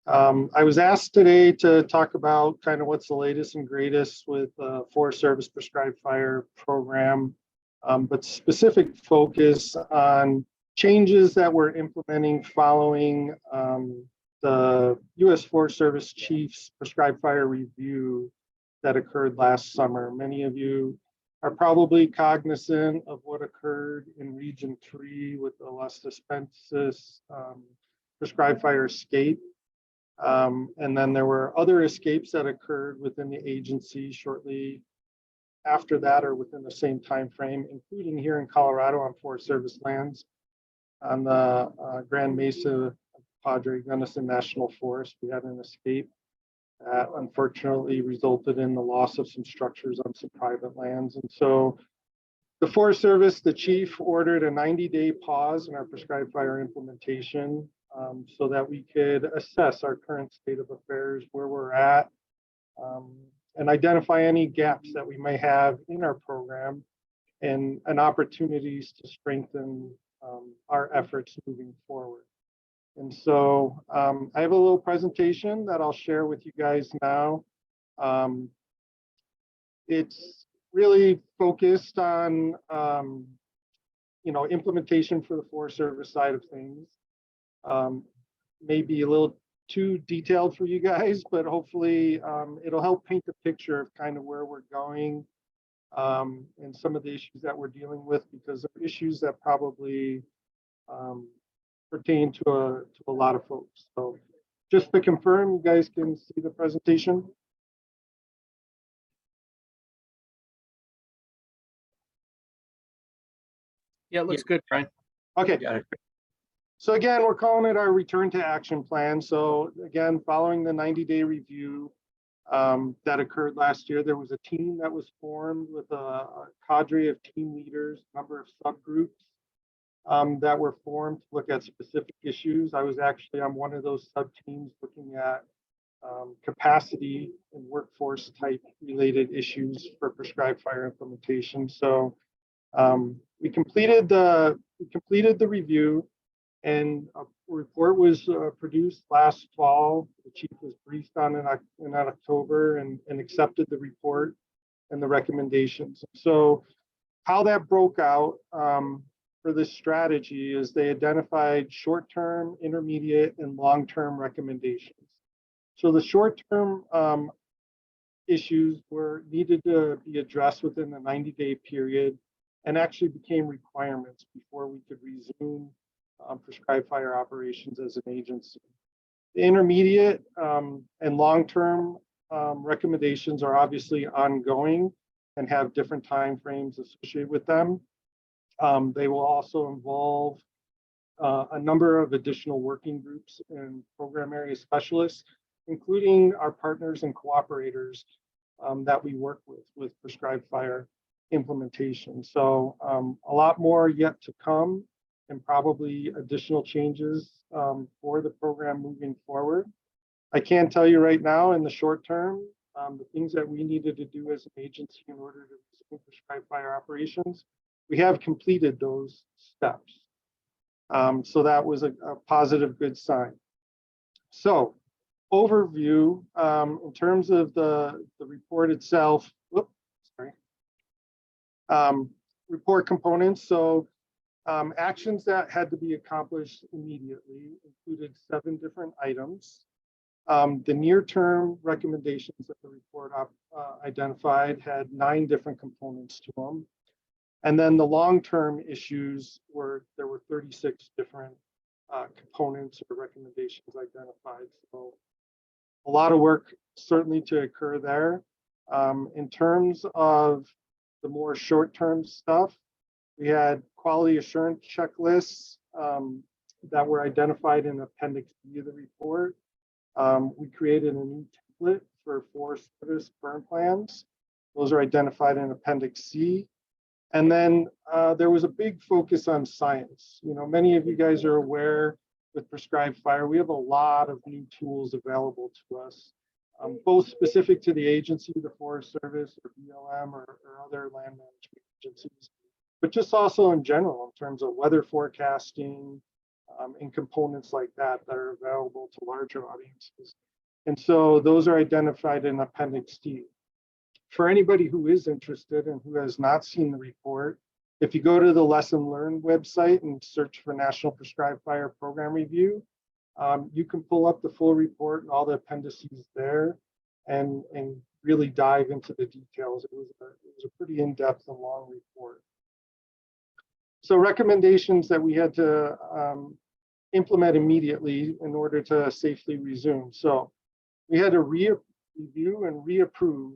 I was asked today to talk about kind of what's the latest and greatest with Forest Service Prescribed Fire program, but specific focus on changes that we're implementing following the U.S. Forest Service Chief's Prescribed Fire Review that occurred last summer. Many of you are probably cognizant of what occurred in Region 3 with the Las Despensas prescribed fire escape. And then there were other escapes that occurred within the agency shortly after that or within the same time frame, including here in Colorado on Forest Service lands on the Grand Mesa Padre Gunnison National Forest. We had an escape. that unfortunately resulted in the loss of some structures on some private lands. And so the Forest Service, the chief, ordered a 90-day pause in our prescribed fire implementation so that we could assess our current state of affairs, where we're at, and identify any gaps that we may have in our program and opportunities to strengthen our efforts moving forward. And so I have a little presentation that I'll share with you guys now. It's really focused on implementation for the Forest Service side of things. Maybe a little too detailed for you guys, but hopefully it'll help paint a picture of kind of where we're going and some of the issues that we're dealing with, because they're issues that probably pertain to a lot of folks. So just to confirm, you guys can see the presentation. Yeah, it looks good, Brian. Okay. So again, we're calling it our return to action plan. So again, following the 90-day review that occurred last year, there was a team that was formed with a cadre of team leaders, a number of subgroups that were formed to look at specific issues. I was actually on one of those sub teams looking at capacity and workforce type related issues for prescribed fire implementation. So we completed the review, and a report was produced last fall. The chief was briefed on in October and accepted the report and the recommendations. So how that broke out for this strategy is they identified short-term, intermediate, and long-term recommendations. So the short-term issues were needed to be addressed within the 90-day period and actually became requirements before we could resume prescribed fire operations as an agency. The intermediate and long-term recommendations are obviously ongoing and have different timeframes associated with them. They will also involve a number of additional working groups and program area specialists, including our partners and cooperators that we work with prescribed fire implementation. So a lot more yet to come, and probably additional changes for the program moving forward. I can tell you right now, in the short term, the things that we needed to do as an agency in order to resume prescribed fire operations, we have completed those steps. So that was a positive, good sign. So overview, in terms of the report itself, report components. So actions that had to be accomplished immediately included 7 different items. The near-term recommendations that the report identified had 9 different components to them. And then the long-term issues there were 36 different components or recommendations identified. So a lot of work certainly to occur there. In terms of the more short-term stuff, we had quality assurance checklists that were identified in Appendix B of the report. We created a new template for Forest Service burn plans. Those are identified in Appendix C. And then there was a big focus on science. Many of you guys are aware with prescribed fire, we have a lot of new tools available to us, both specific to the agency, the Forest Service or BLM or other land management agencies, but just also in general in terms of weather forecasting and components like that are available to larger audiences. And so those are identified in Appendix D. For anybody who is interested and who has not seen the report, if you go to the Lesson Learned website and search for National Prescribed Fire Program Review, you can pull up the full report and all the appendices there and really dive into the details. It was a pretty in-depth and long report. So recommendations that we had to implement immediately in order to safely resume. So we had to review and reapprove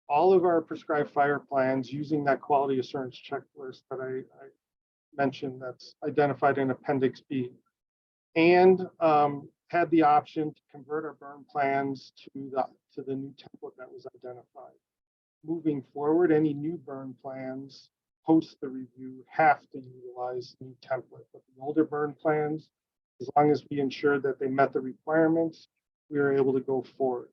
all of our prescribed fire plans using that quality assurance checklist that I mentioned that's identified in Appendix B, and had the option to convert our burn plans to to the new template that was identified. Moving forward, any new burn plans post the review have to utilize the new template. But the older burn plans, as long as we ensure that they met the requirements, we were able to go forward.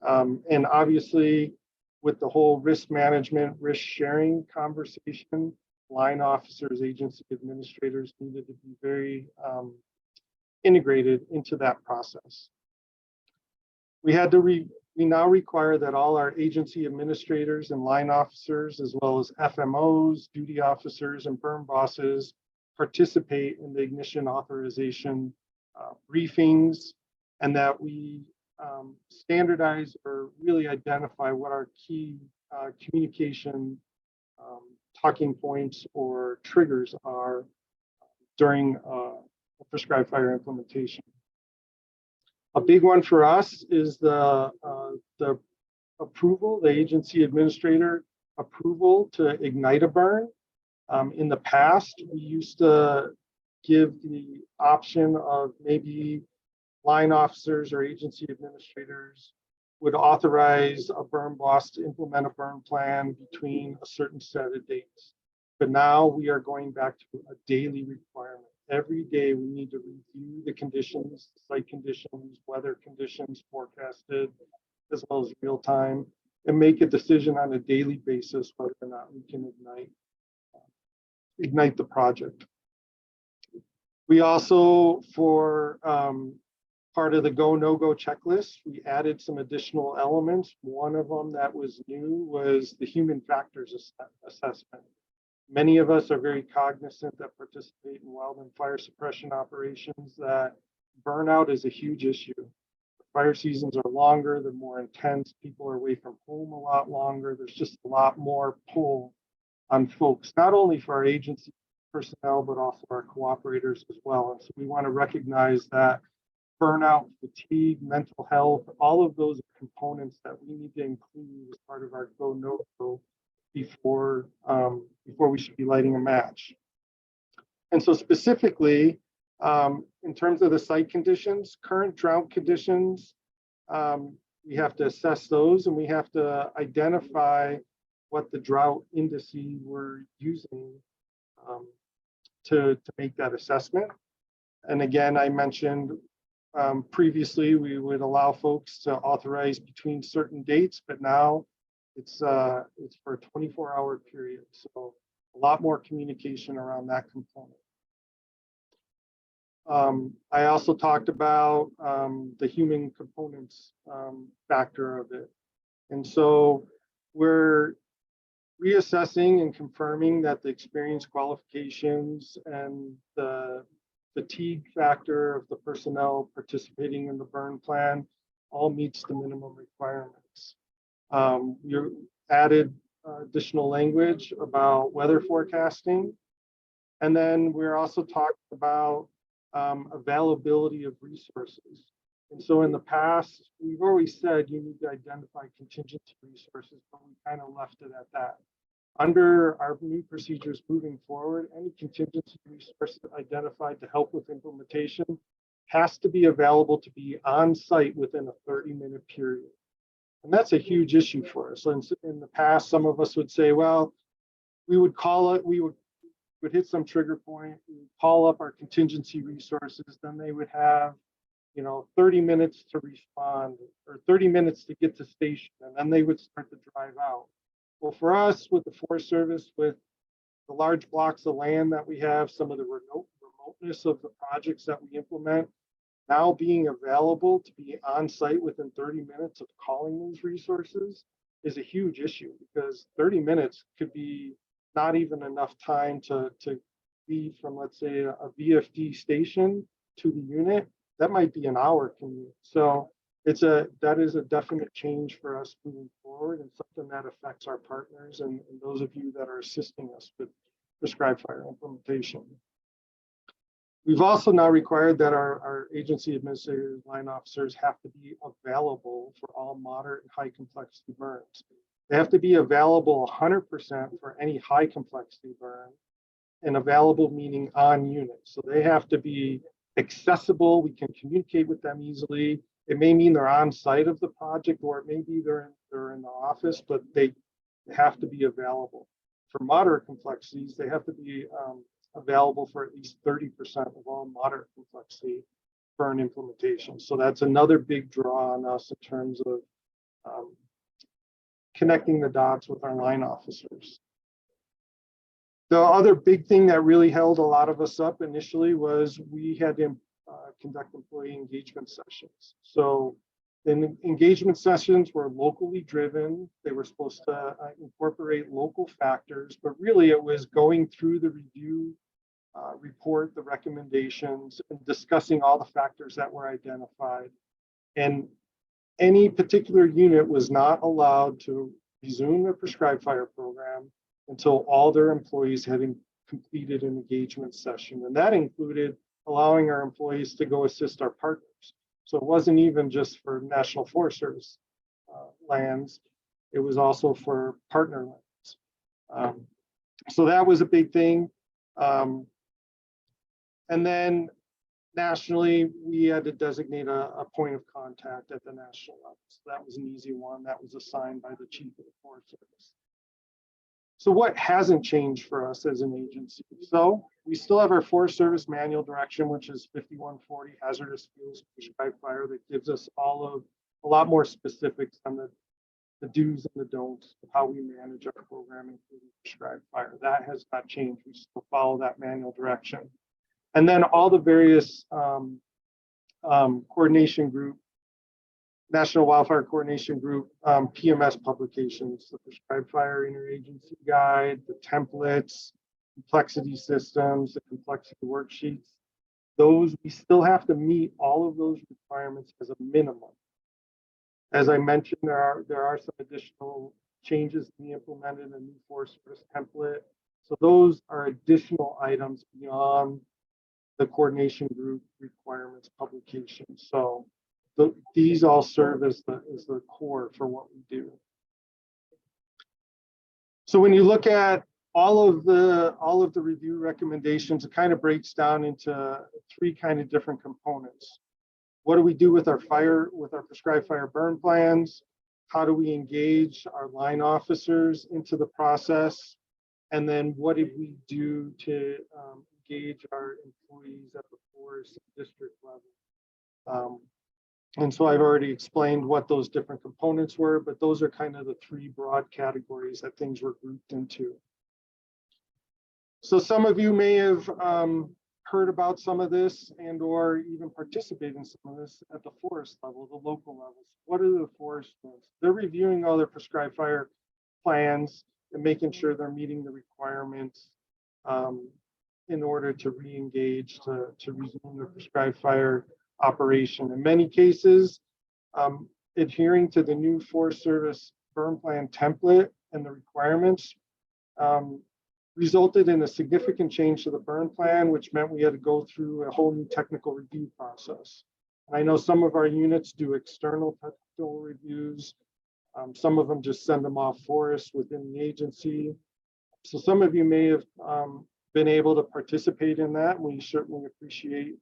And obviously, with the whole risk management, risk sharing conversation, line officers, agency administrators needed to be very integrated into that process. We now require that all our agency administrators and line officers, as well as FMOs, duty officers, and burn bosses, participate in the ignition authorization briefings, and that we standardize or really identify what our key communication talking points or triggers are during a prescribed fire implementation. A big one for us is the approval, the agency administrator approval to ignite a burn. In the past, we used to give the option of maybe line officers or agency administrators would authorize a burn boss to implement a burn plan between a certain set of dates. But now we are going back to a daily requirement. Every day we need to review the conditions, site conditions, weather conditions forecasted, as well as real time, and make a decision on a daily basis whether or not we can ignite the project. We also, for part of the go, no-go checklist, we added some additional elements. One of them that was new was the human factors assessment. Many of us are very cognizant that participate in wildland fire suppression operations that burnout is a huge issue. Fire seasons are longer, they're more intense, people are away from home a lot longer. There's just a lot more pull on folks, not only for our agency personnel, but also our cooperators as well. And so we want to recognize that burnout, fatigue, mental health, all of those are components that we need to include as part of our go, no go before we should be lighting a match. And so specifically, in terms of the site conditions, current drought conditions, we have to assess those, and we have to identify what the drought indices we're using to make that assessment. And again, I mentioned previously we would allow folks to authorize between certain dates, but now it's for a 24-hour period. So a lot more communication around that component. I also talked about the human components factor of it. And so we're reassessing and confirming that the experience, qualifications, and the fatigue factor of the personnel participating in the burn plan all meets the minimum requirements. You added additional language about weather forecasting. And then we're also talking about availability of resources. And so in the past, we've always said you need to identify contingency resources, but we kind of left it at that. Under our new procedures moving forward, any contingency resource identified to help with implementation has to be available to be on site within a 30-minute period. And that's a huge issue for us. And in the past, some of us would say, well, we would call it, we would hit some trigger point, we would call up our contingency resources, then they would have 30 minutes to respond or 30 minutes to get to station, and then they would start to drive out. Well, for us, with the Forest Service, with the large blocks of land that we have, some of the remoteness of the projects that we implement, now being available to be on site within 30 minutes of calling those resources is a huge issue, because 30 minutes could be not even enough time to be from, let's say, a VFD station to the unit. That might be an hour commute. So that is a definite change for us moving forward, and something that affects our partners and those of you that are assisting us with prescribed fire implementation. We've also now required that our agency administrators, line officers have to be available for all moderate and high complexity burns. They have to be available 100% for any high complexity burn, and available meaning on unit. So they have to be accessible. We can communicate with them easily. It may mean they're on site of the project, or it may be they're in the office, but they have to be available. For moderate complexities, they have to be available for at least 30% of all moderate complexity for an implementation. So that's another big draw on us in terms of connecting the dots with our line officers. The other big thing that really held a lot of us up initially was we had to conduct employee engagement sessions. So the engagement sessions were locally driven. They were supposed to incorporate local factors, but really it was going through the review report, the recommendations, and discussing all the factors that were identified. And any particular unit was not allowed to resume their prescribed fire program until all their employees had completed an engagement session. And that included allowing our employees to go assist our partners. So it wasn't even just for National Forest Service lands, it was also for partner lands. So that was a big thing. And then nationally, we had to designate a point of contact at the national level. So that was an easy one. That was assigned by the chief of the Forest Service. So what hasn't changed for us as an agency? So we still have our Forest Service manual direction, which is 5140 hazardous fuels prescribed fire, that gives us a lot more specifics on the do's and the don'ts of how we manage our program, including prescribed fire. That has not changed. We still follow that manual direction. And then all the various coordination group, National Wildfire Coordination Group, PMS publications, the Prescribed Fire Interagency Guide, the templates, complexity systems, the complexity worksheets. Those, we still have to meet all of those requirements as a minimum. As I mentioned, there are some additional changes to be implemented in the new Forest Service template. So those are additional items beyond the coordination group requirements publication. So these all serve as the core for what we do. So when you look at all of the review recommendations, it kind of breaks down into three kind of different components. What do we do with our prescribed fire burn plans? How do we engage our line officers into the process? And then what did we do to engage our employees at the forest district level? And so I've already explained what those different components were, but those are kind of the three broad categories that things were grouped into. So some of you may have heard about some of this and or even participate in some of this at the forest level, the local levels. What are the forest ones? They're reviewing all their prescribed fire plans and making sure they're meeting the requirements in order to re-engage to resume the prescribed fire operation. In many cases, adhering to the new Forest Service burn plan template and the requirements resulted in a significant change to the burn plan, which meant we had to go through a whole new technical review process. And I know some of our units do external technical reviews. Some of them just send them off for us within the agency. So some of you may have been able to participate in that. We certainly appreciate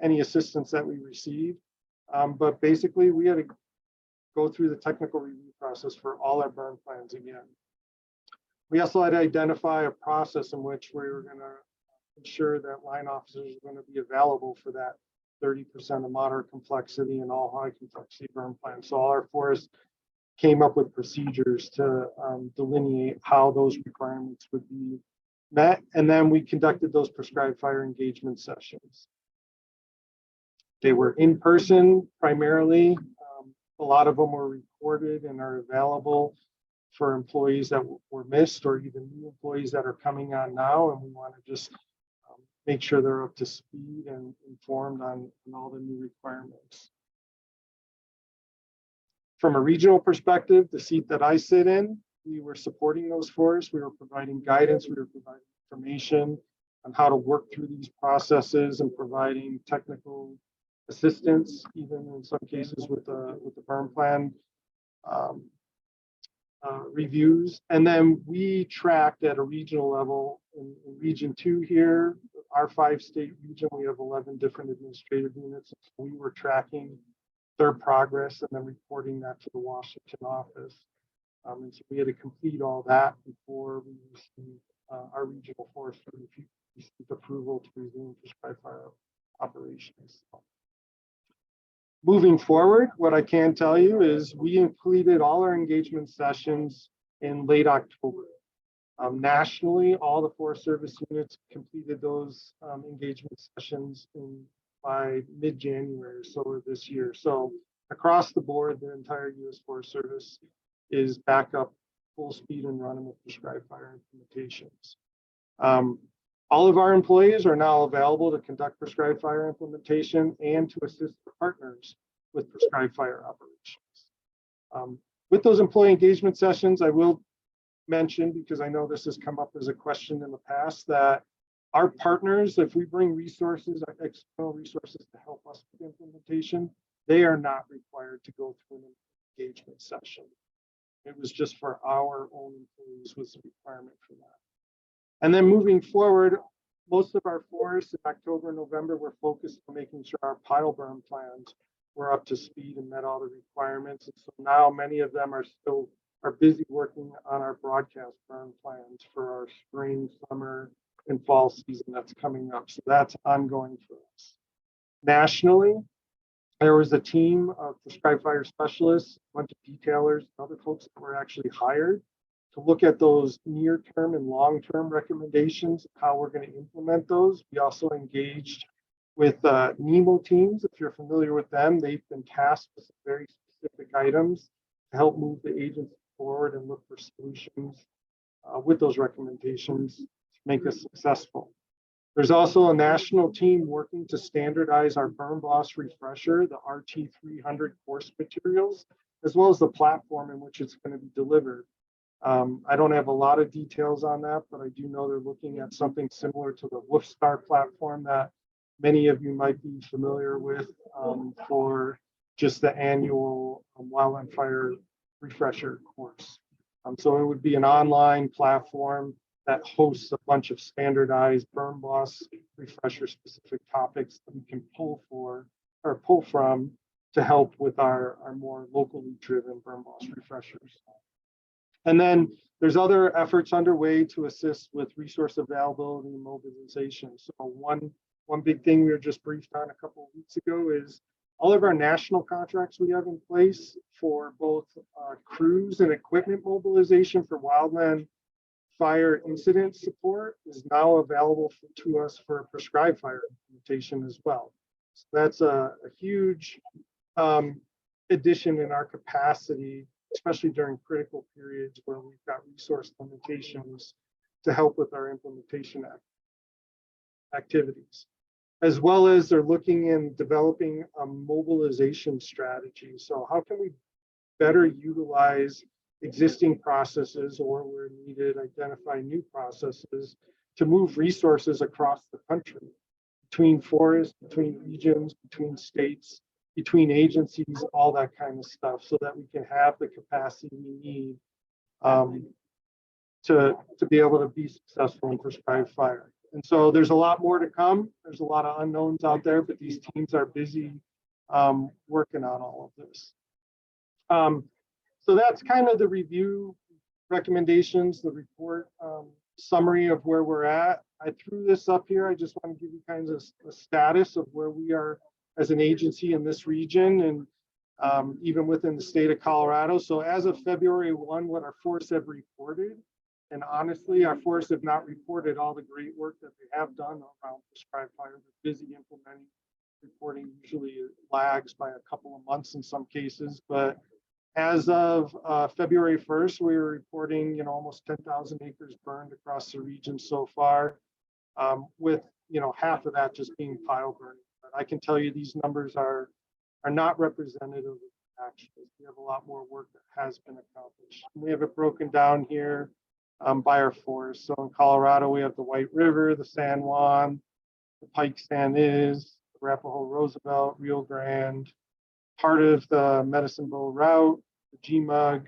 any assistance that we receive. But basically, we had to go through the technical review process for all our burn plans again. We also had to identify a process in which we were going to ensure that line officers are going to be available for that 30% of moderate complexity and all high complexity burn plans. So all our forests came up with procedures to delineate how those requirements would be met. And then we conducted those prescribed fire engagement sessions. They were in person primarily. A lot of them were recorded and are available for employees that were missed or even new employees that are coming on now. And we want to just make sure they're up to speed and informed on all the new requirements. From a regional perspective, the seat that I sit in, we were supporting those forests. We were providing guidance. We were providing information on how to work through these processes and providing technical assistance, even in some cases with the burn plan reviews. And then we tracked at a regional level in region 2 here, our 5-state region, we have 11 different administrative units. We were tracking their progress and then reporting that to the Washington office. And so we had to complete all that before we received our regional forester received approval to resume prescribed fire operations. Moving forward, what I can tell you is we completed all our engagement sessions in late October. Nationally, all the Forest Service units completed those engagement sessions by mid-January, so this year. So across the board, the entire U.S. Forest Service is back up full speed and running with prescribed fire implementations. All of our employees are now available to conduct prescribed fire implementation and to assist the partners with prescribed fire operations. With those employee engagement sessions, I will mention, because I know this has come up as a question in the past, that our partners, if we bring resources, external resources to help us with implementation, they are not required to go through an engagement session. It was just for our own employees was the requirement for that. And then moving forward, most of our forests in October and November were focused on making sure our pile burn plans were up to speed and met all the requirements. And so now many of them are busy working on our broadcast burn plans for our spring, summer, and fall season that's coming up. So that's ongoing for us. Nationally, there was a team of prescribed fire specialists, a bunch of detailers, and other folks that were actually hired to look at those near-term and long-term recommendations, how we're going to implement those. We also engaged with NEMO teams. If you're familiar with them, they've been tasked with some very specific items to help move the agency forward and look for solutions with those recommendations to make us successful. There's also a national team working to standardize our Burn Boss refresher, the RT300 course materials, as well as the platform in which it's going to be delivered. I don't have a lot of details on that, but I do know they're looking at something similar to the Wolfstar platform that many of you might be familiar with for just the annual wildland fire refresher course. So it would be an online platform that hosts a bunch of standardized Burn Boss refresher specific topics that we can pull from to help with our more locally driven Burn Boss refreshers. And then there's other efforts underway to assist with resource availability and mobilization. So one big thing we were just briefed on a couple of weeks ago is all of our national contracts we have in place for both crews and equipment mobilization for wildland fire incident support is now available to us for prescribed fire implementation as well. So that's a huge addition in our capacity, especially during critical periods where we've got resource limitations to help with our implementation activities. As well as they're looking in developing a mobilization strategy. So how can we better utilize existing processes, or where needed, identify new processes to move resources across the country, between forests, between regions, between states, between agencies, all that kind of stuff, so that we can have the capacity we need to be able to be successful in prescribed fire. And so there's a lot more to come. There's a lot of unknowns out there, but these teams are busy working on all of this. So that's kind of the review recommendations, the report summary of where we're at. I threw this up here. I just want to give you kind of a status of where we are as an agency in this region and even within the state of Colorado. So as of February 1, what our forests have reported, and honestly, our forests have not reported all the great work that they have done around prescribed fire. They're busy implementing. Reporting usually lags by a couple of months in some cases, but as of February 1st, we were reporting, almost 10,000 acres burned across the region so far, with, half of that just being pile burning. But I can tell you these numbers are not representative of actuals. We have a lot more work that has been accomplished. We have it broken down here by our forests. So in Colorado, we have the White River, the San Juan, the Pike San Is, the Arapahoe Roosevelt, Rio Grande, part of the Medicine Bow route, the GMUG.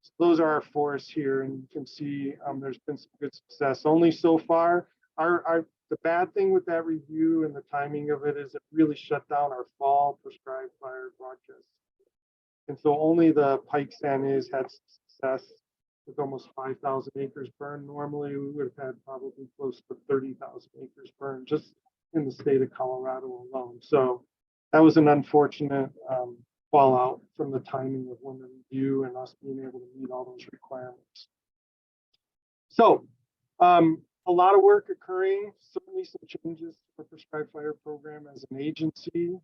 So those are our forests here, and you can see there's been some good success. Only so far, our The bad thing with that review and the timing of it is it really shut down our fall prescribed fire broadcast. And so only the Pike San Is had success with almost 5,000 acres burned. Normally, we would have had probably close to 30,000 acres burned just in the state of Colorado alone. So that was an unfortunate fallout from the timing of when the review and us being able to meet all those requirements. So a lot of work occurring, certainly some changes to the prescribed fire program as an agency.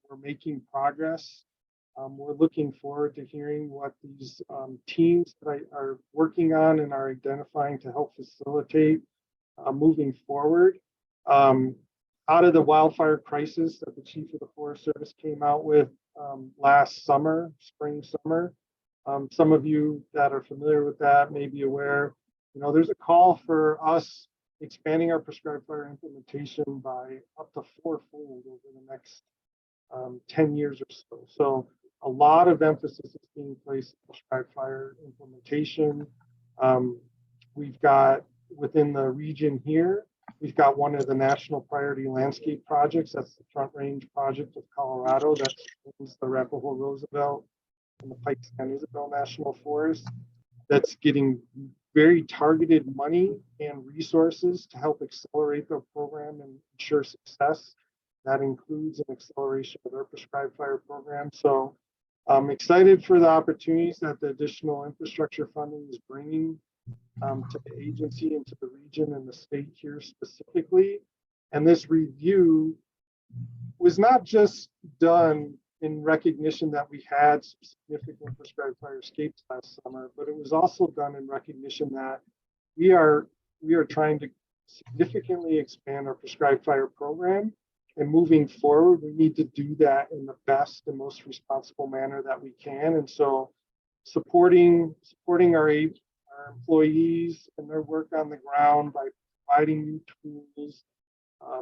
We're making progress. We're looking forward to hearing what these teams that are working on and are identifying to help facilitate moving forward. Out of the wildfire crisis that the Chief of the Forest Service came out with last summer, spring, summer. Some of you that are familiar with that may be aware, there's a call for us expanding our prescribed fire implementation by up to fourfold over the next 10 years or so. So a lot of emphasis is being placed on prescribed fire implementation. We've got within the region here, we've got one of the national priority landscape projects. That's the Front Range Project of Colorado. That's the Arapahoe Roosevelt and the Pike San Isabel National Forest. That's getting very targeted money and resources to help accelerate the program and ensure success. That includes an acceleration of our prescribed fire program. So I'm excited for the opportunities that the additional infrastructure funding is bringing to the agency and to the region and the state here specifically. And this review was not just done in recognition that we had some significant prescribed fire escapes last summer, but it was also done in recognition that we are trying to significantly expand our prescribed fire program. And moving forward, we need to do that in the best and most responsible manner that we can. And so supporting our employees and their work on the ground by providing new tools,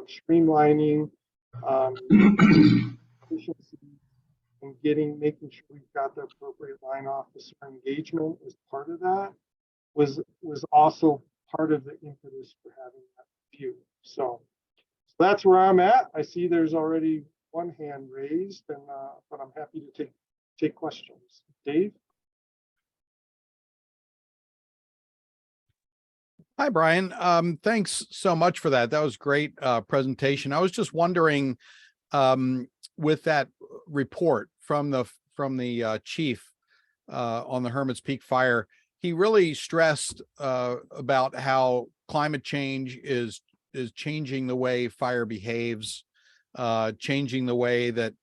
streamlining efficiency, and making sure we've got the appropriate line officer engagement as part of that was also part of the impetus for having that review. So that's where I'm at. I see there's already one hand raised, and but I'm happy to take questions. Dave? Hi, Brian. Thanks so much for that. That was great presentation. I was just wondering, with that report from the chief on the Hermit's Peak fire, he really stressed about how climate change is changing the way fire behaves, changing the way that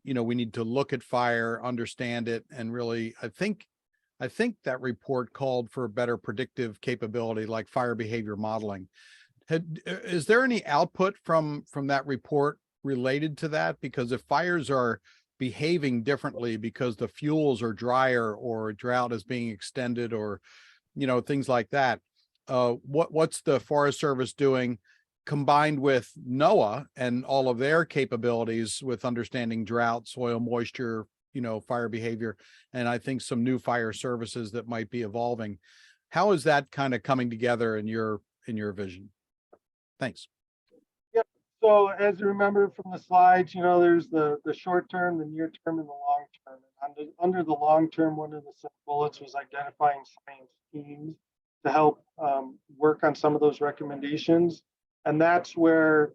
we need to look at fire, understand it, and really, I think that report called for a better predictive capability like fire behavior modeling. Is there any output from that report related to that? Because if fires are behaving differently because the fuels are drier or drought is being extended or things like that, what's the Forest Service doing combined with NOAA and all of their capabilities with understanding drought, soil moisture, fire behavior, and I think some new fire services that might be evolving? How is that kind of coming together in your vision? Thanks. Yeah. So as you remember from the slides, there's the short term, the near term, and the long term. And under the long term, one of the bullets was identifying science teams to help work on some of those recommendations. And that's where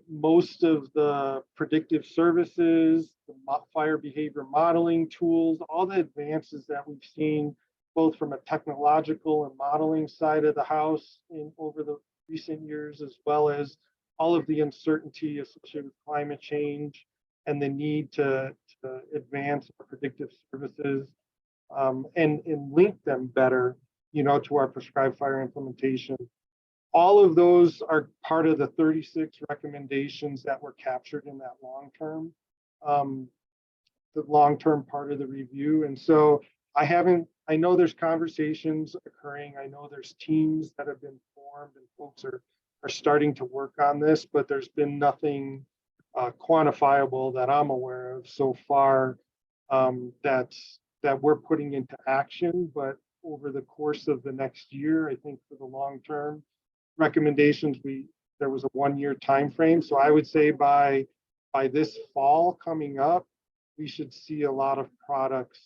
most of the predictive services, the fire behavior modeling tools, all the advances that we've seen, both from a technological and modeling side of the house over the recent years, as well as all of the uncertainty associated with climate change and the need to advance our predictive services and link them better, to our prescribed fire implementation. All of those are part of the 36 recommendations that were captured in that the long-term part of the review. And so I know there's conversations occurring. I know there's teams that have been formed and folks are starting to work on this, but there's been nothing quantifiable that I'm aware of so far that we're putting into action. But over the course of the next year, I think for the long term, recommendations, there was a 1-year time frame. So I would say by this fall coming up, we should see a lot of products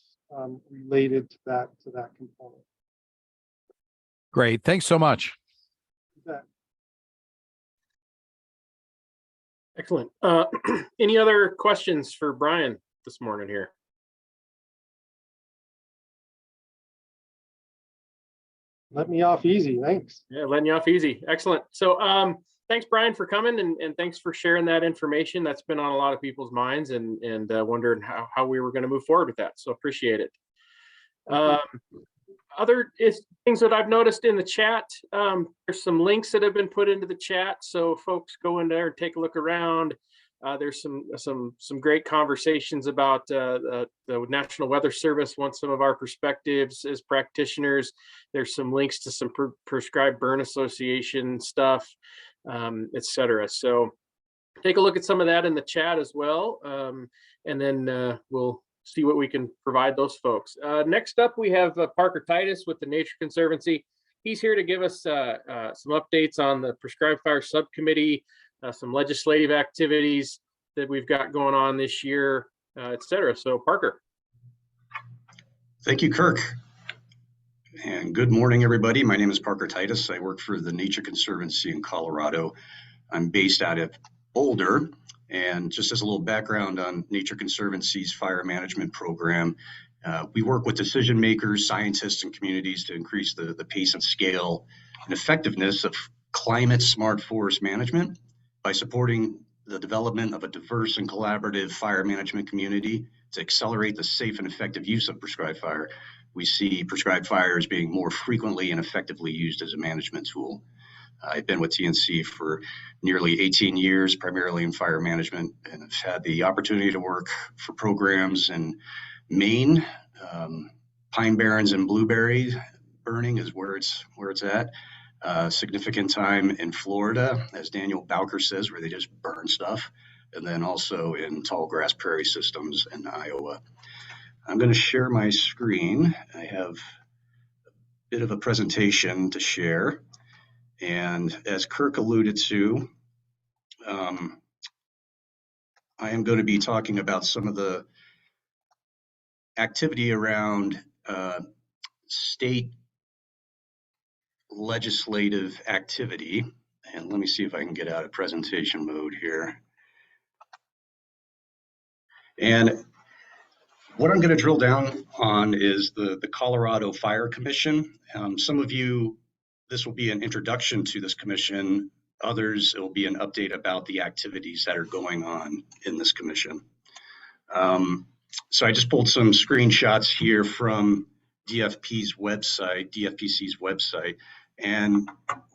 related to that component. Great. Thanks so much. That- Excellent. Any other questions for Brian this morning here? Let me off easy. Thanks. Yeah, letting you off easy. Excellent. So thanks, Brian, for coming and thanks for sharing that information. That's been on a lot of people's minds and wondering how we were going to move forward with that. So appreciate it. Other things that I've noticed in the chat, there's some links that have been put into the chat. So folks go in there and take a look around. There's some great conversations about the National Weather Service wants some of our perspectives as practitioners. There's some links to some prescribed burn association stuff, etc. So take a look at some of that in the chat as well, and then we'll see what we can provide those folks. Next up, we have Parker Titus with the Nature Conservancy. He's here to give us some updates on the Prescribed Fire Subcommittee, some legislative activities that we've got going on this year, etc. So Parker. Thank you, Kirk. And good morning, everybody. My name is Parker Titus. I work for the Nature Conservancy in Colorado. I'm based out of Boulder. And just as a little background on Nature Conservancy's fire management program, we work with decision makers, scientists, and communities to increase the pace and scale and effectiveness of climate smart forest management by supporting the development of a diverse and collaborative fire management community to accelerate the safe and effective use of prescribed fire. We see prescribed fire as being more frequently and effectively used as a management tool. I've been with TNC for nearly 18 years, primarily in fire management, and have had the opportunity to work for programs in Maine. Pine barrens and blueberry burning is where it's at. Significant time in Florida, as Daniel Bowker says, where they just burn stuff, and then also in tall grass prairie systems in Iowa. I'm going to share my screen. I have a bit of a presentation to share. And as Kirk alluded to, I am going to be talking about some of the activity around state legislative activity. And let me see if I can get out of presentation mode here. And what I'm going to drill down on is the Colorado Fire Commission. Some of you, this will be an introduction to this commission. Others, it will be an update about the activities that are going on in this commission. So I just pulled some screenshots here from DFPC's website. And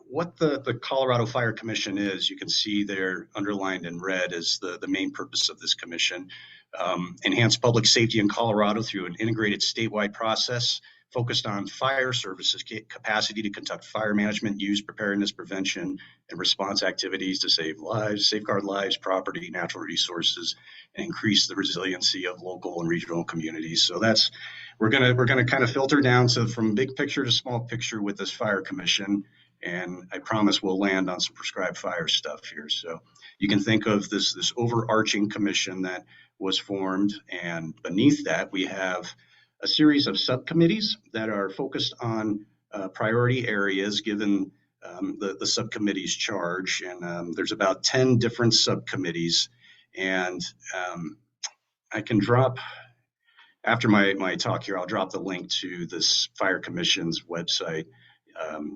what the Colorado Fire Commission is, you can see there underlined in red as the main purpose of this commission. Enhance public safety in Colorado through an integrated statewide process focused on fire services capacity to conduct fire management, use, preparedness, prevention, and response activities to save lives, safeguard lives, property, natural resources, and increase the resiliency of local and regional communities. So that's we're gonna kind of filter down to from big picture to small picture with this fire commission, and I promise we'll land on some prescribed fire stuff here. So you can think of this overarching commission that was formed, and beneath that we have a series of subcommittees that are focused on priority areas given the subcommittee's charge. And there's about 10 different subcommittees. And I can drop, after my talk here, I'll drop the link to this Fire Commission's website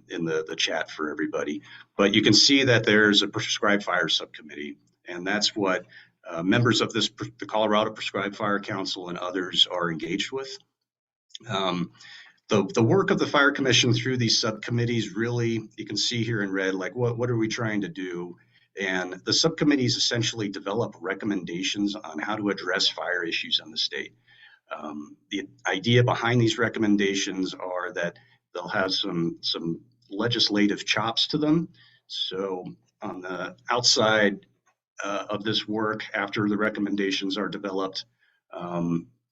in the chat for everybody. But you can see that there's a prescribed fire subcommittee, and that's what members of the Colorado Prescribed Fire Council and others are engaged with. The work of the Fire Commission through these subcommittees really, you can see here in red, like what are we trying to do? And the subcommittees essentially develop recommendations on how to address fire issues in the state. The idea behind these recommendations are that they'll have some legislative chops to them. So on the outside of this work, after the recommendations are developed,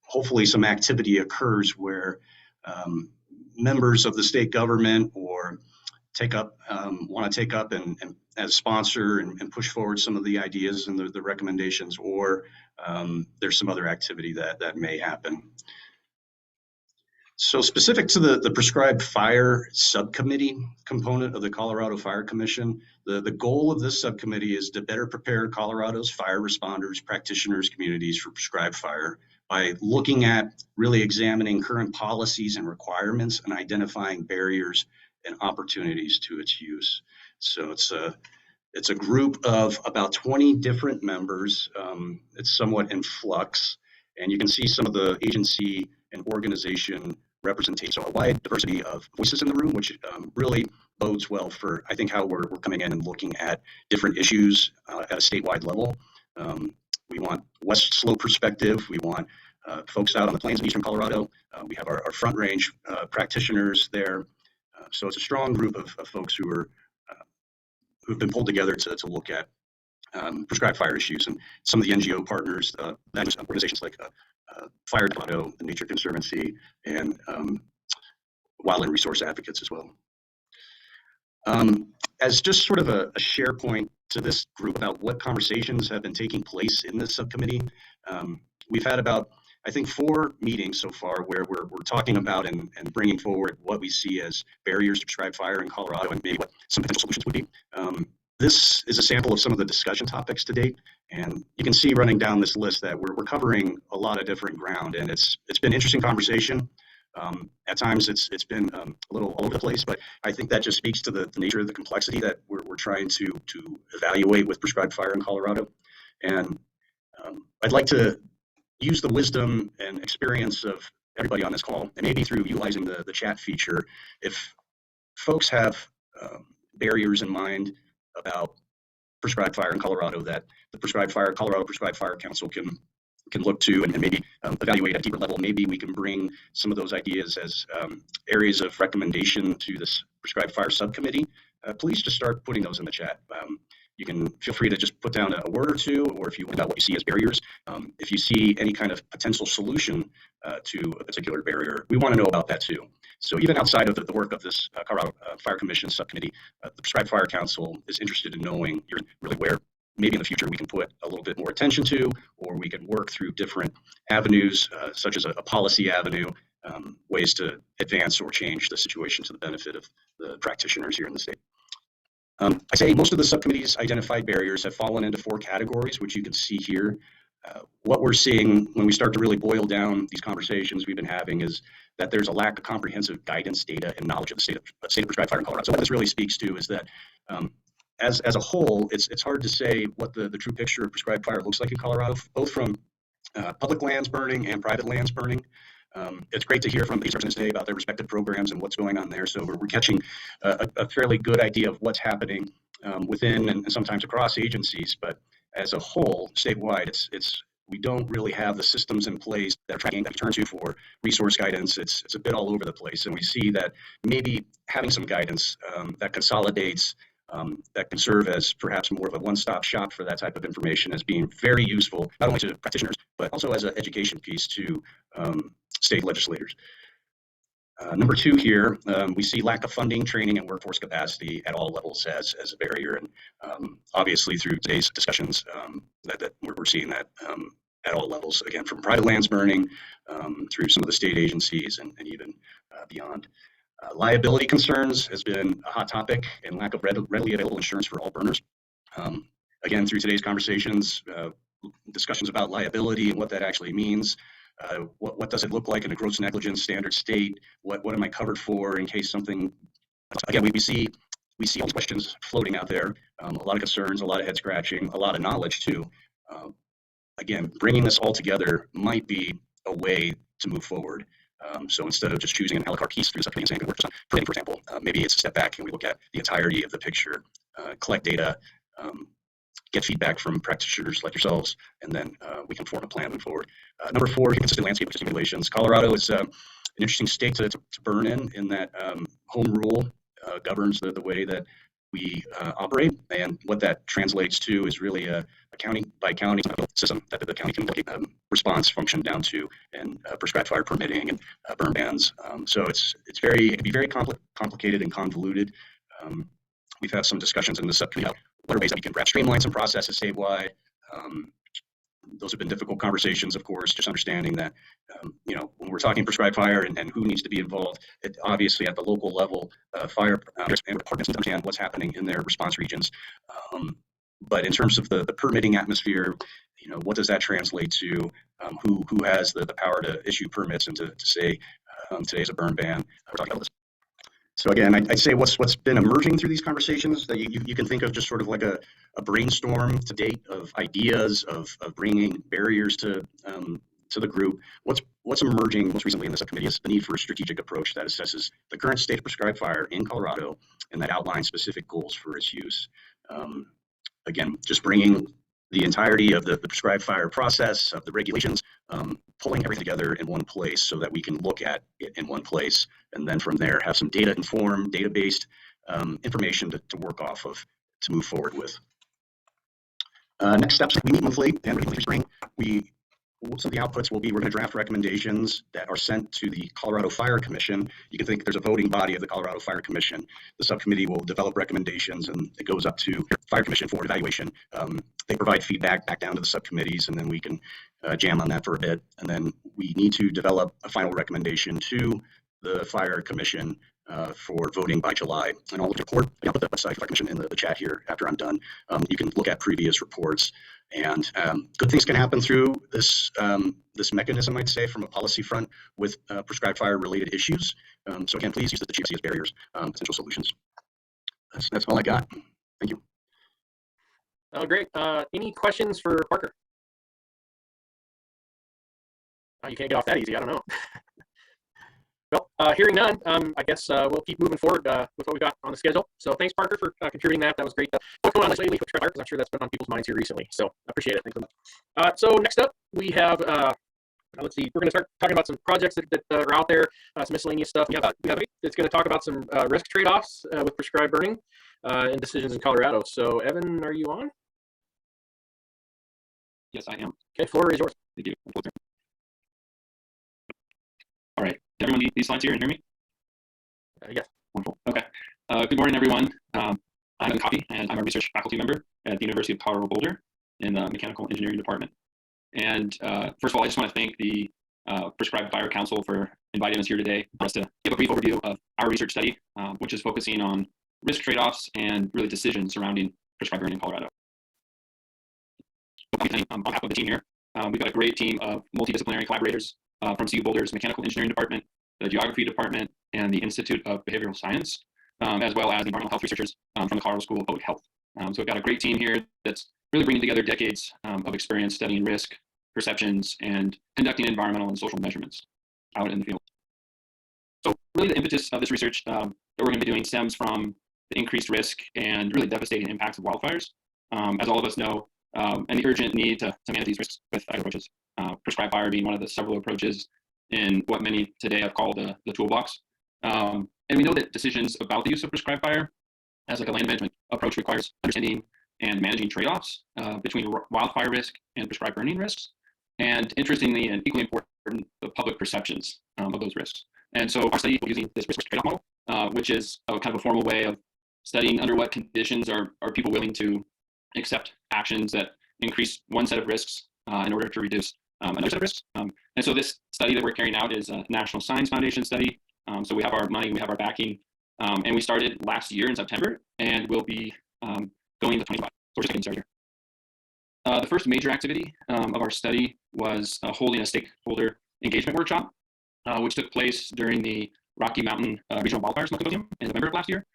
hopefully some activity occurs where members of the state government or want to take up and as sponsor and push forward some of the ideas and the recommendations, or there's some other activity that may happen. So specific to the prescribed fire subcommittee component of the Colorado Fire Commission, the goal of this subcommittee is to better prepare Colorado's fire responders, practitioners, communities for prescribed fire by looking at really examining current policies and requirements and identifying barriers and opportunities to its use. So it's a group of about 20 different members. It's somewhat in flux, and you can see some of the agency and organization representation, so a wide diversity of voices in the room, which really bodes well for, I think, how we're coming in and looking at different issues at a statewide level. We want West Slope perspective. We want folks out on the plains of Eastern Colorado. We have our Front Range practitioners there. So it's a strong group of folks who've been pulled together to look at prescribed fire issues, and some of the NGO partners, organizations like Fire Colorado, the Nature Conservancy, and wildland resource advocates as well. As just sort of a share point to this group about what conversations have been taking place in this subcommittee, we've had about, I think, 4 meetings so far where we're talking about and bringing forward what we see as barriers to prescribed fire in Colorado and maybe what some potential solutions would be. This is a sample of some of the discussion topics to date, and you can see running down this list that we're covering a lot of different ground, and it's been interesting conversation. At times it's been a little all over the place, but I think that just speaks to the nature of the complexity that we're trying to evaluate with prescribed fire in Colorado. And I'd like to use the wisdom and experience of everybody on this call, and maybe through utilizing the chat feature, if folks have barriers in mind about prescribed fire in Colorado that the Colorado Prescribed Fire Council can look to and maybe evaluate at a deeper level. Maybe we can bring some of those ideas as areas of recommendation to this prescribed fire subcommittee. Please just start putting those in the chat. You can feel free to just put down a word or two, or if you want about what you see as barriers. If you see any kind of potential solution to a particular barrier, we want to know about that too. So even outside of the work of this Colorado Fire Commission subcommittee, the Prescribed Fire Council is interested in knowing really where maybe in the future we can put a little bit more attention to, or we can work through different avenues, such as a policy avenue, ways to advance or change the situation to the benefit of the practitioners here in the state. I say most of the subcommittee's identified barriers have fallen into 4 categories, which you can see here. What we're seeing when we start to really boil down these conversations we've been having is that there's a lack of comprehensive guidance, data, and knowledge of the state of prescribed fire in Colorado. So what this really speaks to is that as a whole, it's hard to say what the true picture of prescribed fire looks like in Colorado, both from public lands burning and private lands burning. It's great to hear from these residents today about their respective programs and what's going on there. So we're catching a fairly good idea of what's happening within and sometimes across agencies. But as a whole, statewide, we don't really have the systems in place that are tracking that we turn to for resource guidance. It's a bit all over the place, and we see that maybe having some guidance that consolidates, that can serve as perhaps more of a one-stop shop for that type of information as being very useful, not only to practitioners, but also as an education piece to state legislators. Number 2 here, we see lack of funding, training, and workforce capacity at all levels as a barrier. And obviously through today's discussions that we're seeing that at all levels, again, from private lands burning through some of the state agencies and even beyond. Liability concerns has been a hot topic, and lack of readily available insurance for all burners. Again, through today's conversations, discussions about liability and what that actually means. What does it look like in a gross negligence standard state? What am I covered for in case something? Again, we see all these questions floating out there. A lot of concerns, a lot of head scratching, a lot of knowledge too. Again, bringing this all together might be a way to move forward. So instead of just choosing an a la carte piece through something and saying, for example, maybe it's a step back and we look at the entirety of the picture, collect data, get feedback from practitioners like yourselves, and then we can form a plan moving forward. Number 4, consistent landscape regulations. Colorado is an interesting state to burn in that home rule governs the way that we operate, and what that translates to is really a county by county system that the county can look at response function down to, and prescribed fire permitting and burn bans. So it can be very complicated and convoluted. We've had some discussions in the subcommittee about what are ways that we can perhaps streamline some processes statewide. Those have been difficult conversations, of course, just understanding that, when we're talking prescribed fire and who needs to be involved, it obviously at the local level, fire departments need to understand what's happening in their response regions. But in terms of the permitting atmosphere, what does that translate to? Who has the power to issue permits and to say today's a burn ban? We're talking about this. So again, I'd say what's been emerging through these conversations that you can think of just sort of like a brainstorm to date of ideas of bringing barriers to the group. What's emerging most recently in the subcommittee is the need for a strategic approach that assesses the current state of prescribed fire in Colorado and that outlines specific goals for its use. Again, just bringing the entirety of the prescribed fire process, of the regulations, pulling everything together in one place so that we can look at it in one place, and then from there have some data-informed, data-based information to work off of to move forward with. Next steps, we meet monthly and regularly through spring. Some of the outputs will be, we're going to draft recommendations that are sent to the Colorado Fire Commission. You can think there's a voting body of the Colorado Fire Commission. The subcommittee will develop recommendations and it goes up to Fire Commission for evaluation. They provide feedback back down to the subcommittees and then we can jam on that for a bit. And then we need to develop a final recommendation to the Fire Commission for voting by July. And I'll report, I'll put the website Fire Commission in the chat here after I'm done. You can look at previous reports. And good things can happen through this this mechanism, I'd say, from a policy front with prescribed fire related issues. So again, please use the GFC as barriers, potential solutions. That's all I got. Thank you. Oh, great. Any questions for Parker? You can't get off that easy. I don't know. Well, hearing none, I guess we'll keep moving forward with what we got on the schedule. So thanks, Parker, for contributing that. That was great. What's going on lately with prescribed fire? Because I'm sure that's been on people's minds here recently. So I appreciate it. Thanks so much. So next up, we have, let's see, we're going to start talking about some projects that are out there, some miscellaneous stuff. We have it's going to talk about some risk trade-offs with prescribed burning and decisions in Colorado. So Evan, are you on? Yes, I am. Okay, floor is yours. Thank you. All right. Everyone need these slides here and hear me? Yes. Wonderful. Okay. Good morning, everyone. I'm Evan Coffey, and I'm a research faculty member at the University of Colorado Boulder in the Mechanical Engineering Department. And first of all, I just want to thank the Prescribed Fire Council for inviting us here today for us to give a brief overview of our research study, which is focusing on risk trade-offs and really decisions surrounding prescribed burning in Colorado. On behalf of the team here, we've got a great team of multidisciplinary collaborators from CU Boulder's Mechanical Engineering Department, the Geography Department, and the Institute of Behavioral Science, as well as the environmental health researchers from the Colorado School of Public Health. So we've got a great team here that's really bringing together decades of experience studying risk, perceptions, and conducting environmental and social measurements out in the field. So really the impetus of this research that we're going to be doing stems from the increased risk and really devastating impacts of wildfires. As all of us know, and the urgent need to manage these risks with approaches. Prescribed fire being one of the several approaches in what many today have called the toolbox. And we know that decisions about the use of prescribed fire as like a land management approach requires understanding and managing trade-offs between wildfire risk and prescribed burning risks. And interestingly and equally important, the public perceptions of those risks. And so our study will be using this risk trade-off model, which is a kind of a formal way of studying under what conditions are people willing to accept actions that increase one set of risks in order to reduce another set of risks. And so this study that we're carrying out is a National Science Foundation study. So we have our money, we have our backing, and we started last year in September, and we'll be going to 25. So we're just getting started here. The first major activity of our study was holding a stakeholder engagement workshop, which took place during the Rocky Mountain Regional Wildfire Symposium in November of last year,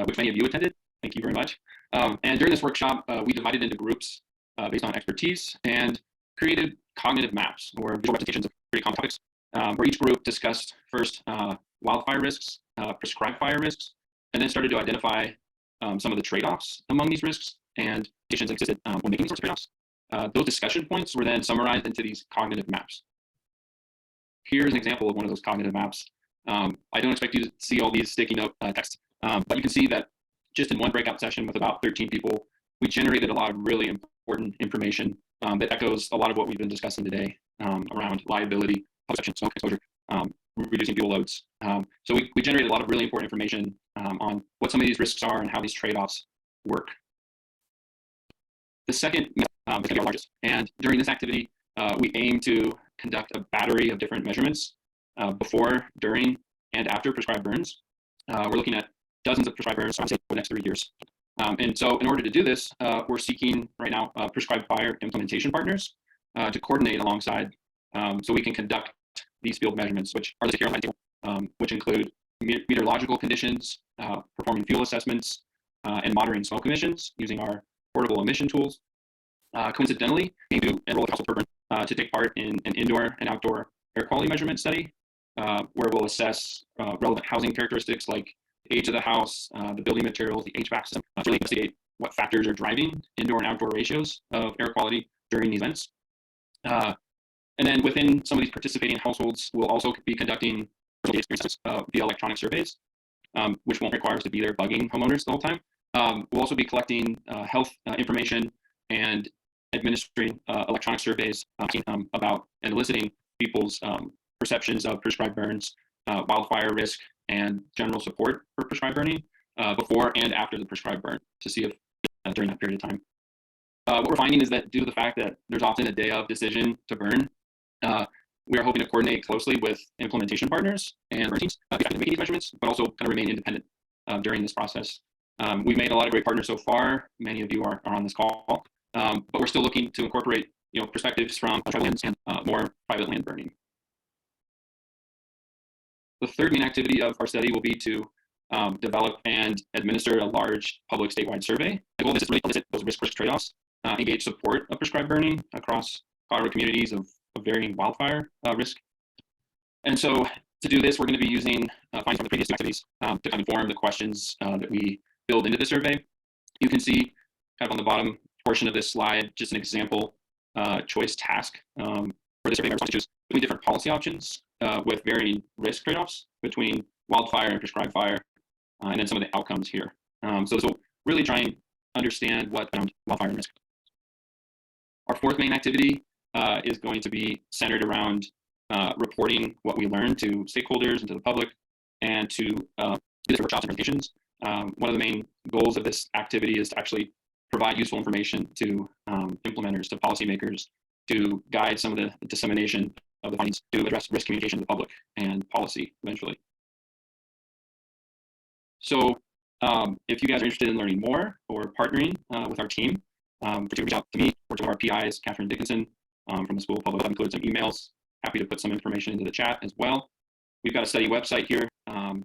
which many of you attended. Thank you very much. And during this workshop, we divided into groups based on expertise and created cognitive maps or visual representations of pretty common topics, where each group discussed first wildfire risks, prescribed fire risks, and then started to identify some of the trade-offs among these risks and conditions that existed when making these sorts of trade-offs. Those discussion points were then summarized into these cognitive maps. Here's an example of one of those cognitive maps. I don't expect you to see all these sticky note text, but you can see that just in one breakout session with about 13 people, we generated a lot of really important information that echoes a lot of what we've been discussing today around liability, public perception, smoke exposure, reducing fuel loads. So we generated a lot of really important information on what some of these risks are and how these trade-offs work. The second is going to be our largest. And during this activity, we aim to conduct a battery of different measurements before, during, and after prescribed burns. We're looking at dozens of prescribed burns for the next 3 years. And so in order to do this, we're seeking right now prescribed fire implementation partners to coordinate alongside so we can conduct these field measurements, which are listed here on my table, which include meteorological conditions, performing fuel assessments, and monitoring smoke emissions using our portable emission tools. Coincidentally, we do enroll a council program to take part in an indoor and outdoor air quality measurement study, where we'll assess relevant housing characteristics like age of the house, the building materials, the HVAC system, to really investigate what factors are driving indoor and outdoor ratios of air quality during these events. And then within some of these participating households, we'll also be conducting experiences via electronic surveys, which won't require us to be there bugging homeowners the whole time. We'll also be collecting health information and administering electronic surveys about and eliciting people's perceptions of prescribed burns, wildfire risk, and general support for prescribed burning before and after the prescribed burn to see if during that period of time. What we're finding is that due to the fact that there's often a day of decision to burn, we are hoping to coordinate closely with implementation partners and burn teams to make these measurements, but also kind of remain independent during this process. We've made a lot of great partners so far. Many of you are on this call, but we're still looking to incorporate perspectives from tribal lands and more private land burning. The third main activity of our study will be to develop and administer a large public statewide survey. The goal of this is really to elicit those risk trade-offs, engage support of prescribed burning across Colorado communities of varying wildfire risk. And so to do this, we're going to be using findings from the previous activities to kind of inform the questions that we build into the survey. You can see kind of on the bottom portion of this slide, just an example choice task for the survey members to choose between different policy options with varying risk trade-offs between wildfire and prescribed fire, and then some of the outcomes here. So this will really try and understand what wildfire risk. Our fourth main activity is going to be centered around reporting what we learned to stakeholders and to the public, and to do different workshops and presentations. One of the main goals of this activity is to actually provide useful information to implementers, to policymakers, to guide some of the dissemination of the findings to address risk communication to the public and policy eventually. So if you guys are interested in learning more or partnering with our team, please reach out to me or to our PIs, Catherine Dickinson from the School of Public Health. I've included some emails. Happy to put some information into the chat as well. We've got a study website here down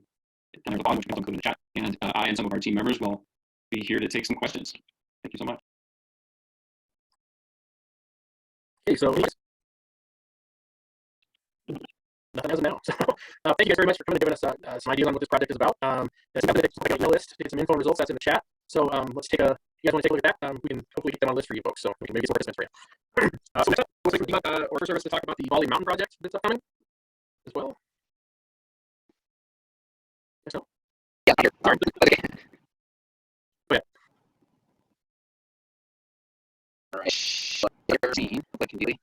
at the bottom, which we can include in the chat. And I and some of our team members will be here to take some questions. Thank you so much. Okay, so nothing as of now. So thank you guys very much for coming to give us some ideas on what this project is about. That's an email list, did some info and results that's in the chat. So let's take a, you guys want to take a look at that? We can hopefully get that on the list for you folks, so we can maybe get some participants for you. So next up, looks like we've got Order Service to talk about the Volley Mountain project that's upcoming as well. So, yeah, here. Sorry. Okay. Go ahead. All right. Like completely.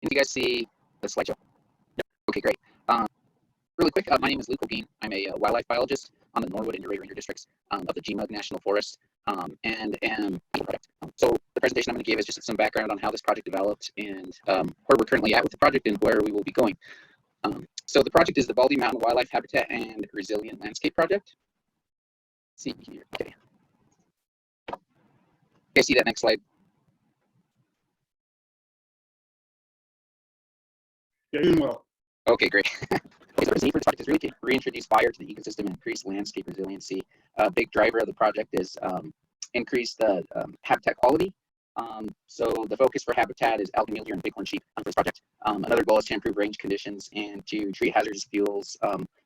Can you guys see the slideshow? Yep. Okay, great. Really quick, my name is Luke O'Gean. I'm a wildlife biologist on the Norwood and Uray Ranger districts of the Gmug National Forest, and am project. So the presentation I'm going to give is just some background on how this project developed and where we're currently at with the project and where we will be going. So the project is the Baldy Mountain Wildlife Habitat and Resilient Landscape Project. Let's see here. Okay. Okay, see that next slide. Yeah, doing well. Okay, great. Okay, so the reason for this project is really to reintroduce fire to the ecosystem and increase landscape resiliency. A big driver of the project is increase the habitat quality. So the focus for habitat is elk, mule deer, and bighorn sheep for this project. Another goal is to improve range conditions and to treat hazardous fuels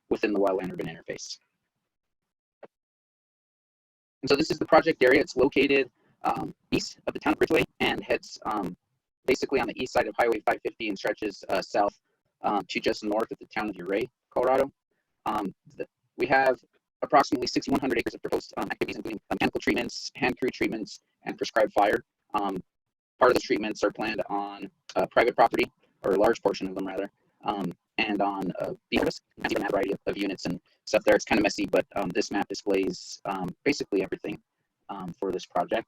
within the wildland-urban interface. And so this is the project area. It's located east of the town of Ridgway and heads basically on the east side of Highway 550 and stretches south to just north of the town of Uray, Colorado. We have approximately 6,100 acres of proposed activities, including mechanical treatments, hand crew treatments, and prescribed fire. part of the treatments are planned on private property, or a large portion of them rather, and on beaches. You can see a variety of units and stuff there. It's kind of messy, but this map displays basically everything for this project.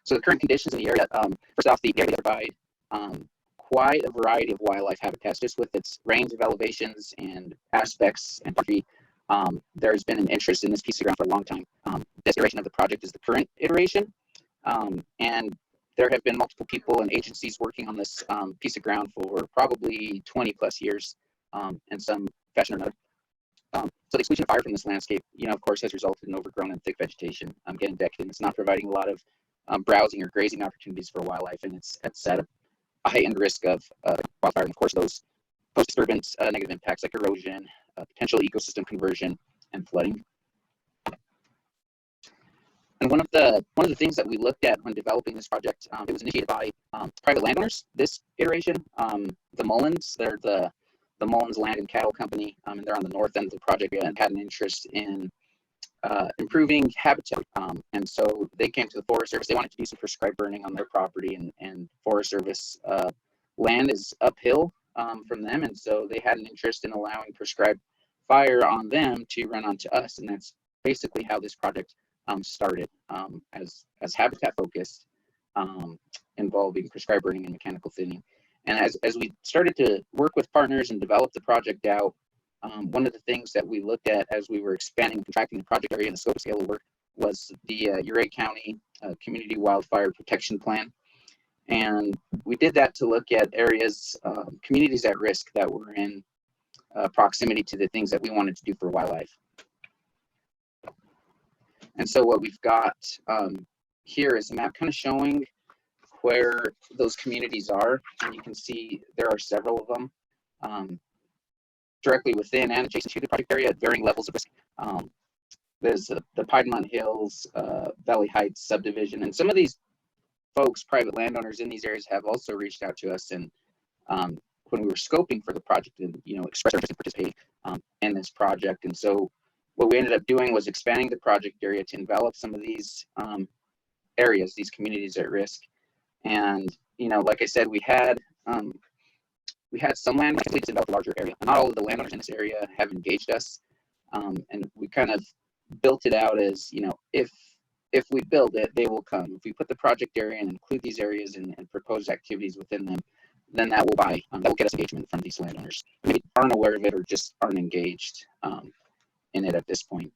So the current conditions in the area, first off, the area provide quite a variety of wildlife habitats, just with its range of elevations and aspects and country. There's been an interest in this piece of ground for a long time. This iteration of the project is the current iteration, and there have been multiple people and agencies working on this piece of ground for probably 20 plus years in some fashion or another. So the exclusion of fire from this landscape, of course, has resulted in overgrown and thick vegetation getting decked, and it's not providing a lot of browsing or grazing opportunities for wildlife, and it's at a heightened risk of wildfire. And of course, those post-disturbance negative impacts like erosion, potential ecosystem conversion, and flooding. And one of the things that we looked at when developing this project, it was initiated by private landowners. This iteration, the Mullins, they're the Mullins Land and Cattle Company, and they're on the north end of the project and had an interest in improving habitat. And so they came to the Forest Service. They wanted to do some prescribed burning on their property, and Forest Service land is uphill from them, and so they had an interest in allowing prescribed fire on them to run onto us, and that's basically how this project started, as habitat focused, involving prescribed burning and mechanical thinning. And as we started to work with partners and develop the project out, one of the things that we looked at as we were expanding and contracting the project area and the scope and scale of work was the Ouray County Community Wildfire Protection Plan. And we did that to look at areas, communities at risk that were in proximity to the things that we wanted to do for wildlife. And so what we've got here is a map kind of showing where those communities are. And you can see there are several of them directly within and adjacent to the project area at varying levels of risk. There's the Piedmont Hills, Valley Heights subdivision, and some of these folks, private landowners in these areas, have also reached out to us, and when we were scoping for the project, and expressed interest in participating in this project. And so what we ended up doing was expanding the project area to envelop some of these areas, these communities at risk. And like I said, we had some land to develop a larger area. Not all of the landowners in this area have engaged us, and we kind of built it out as, if we build it, they will come. If we put the project area and include these areas and propose activities within them, then that will get us engagement from these landowners. Maybe aren't aware of it or just aren't engaged in it at this point.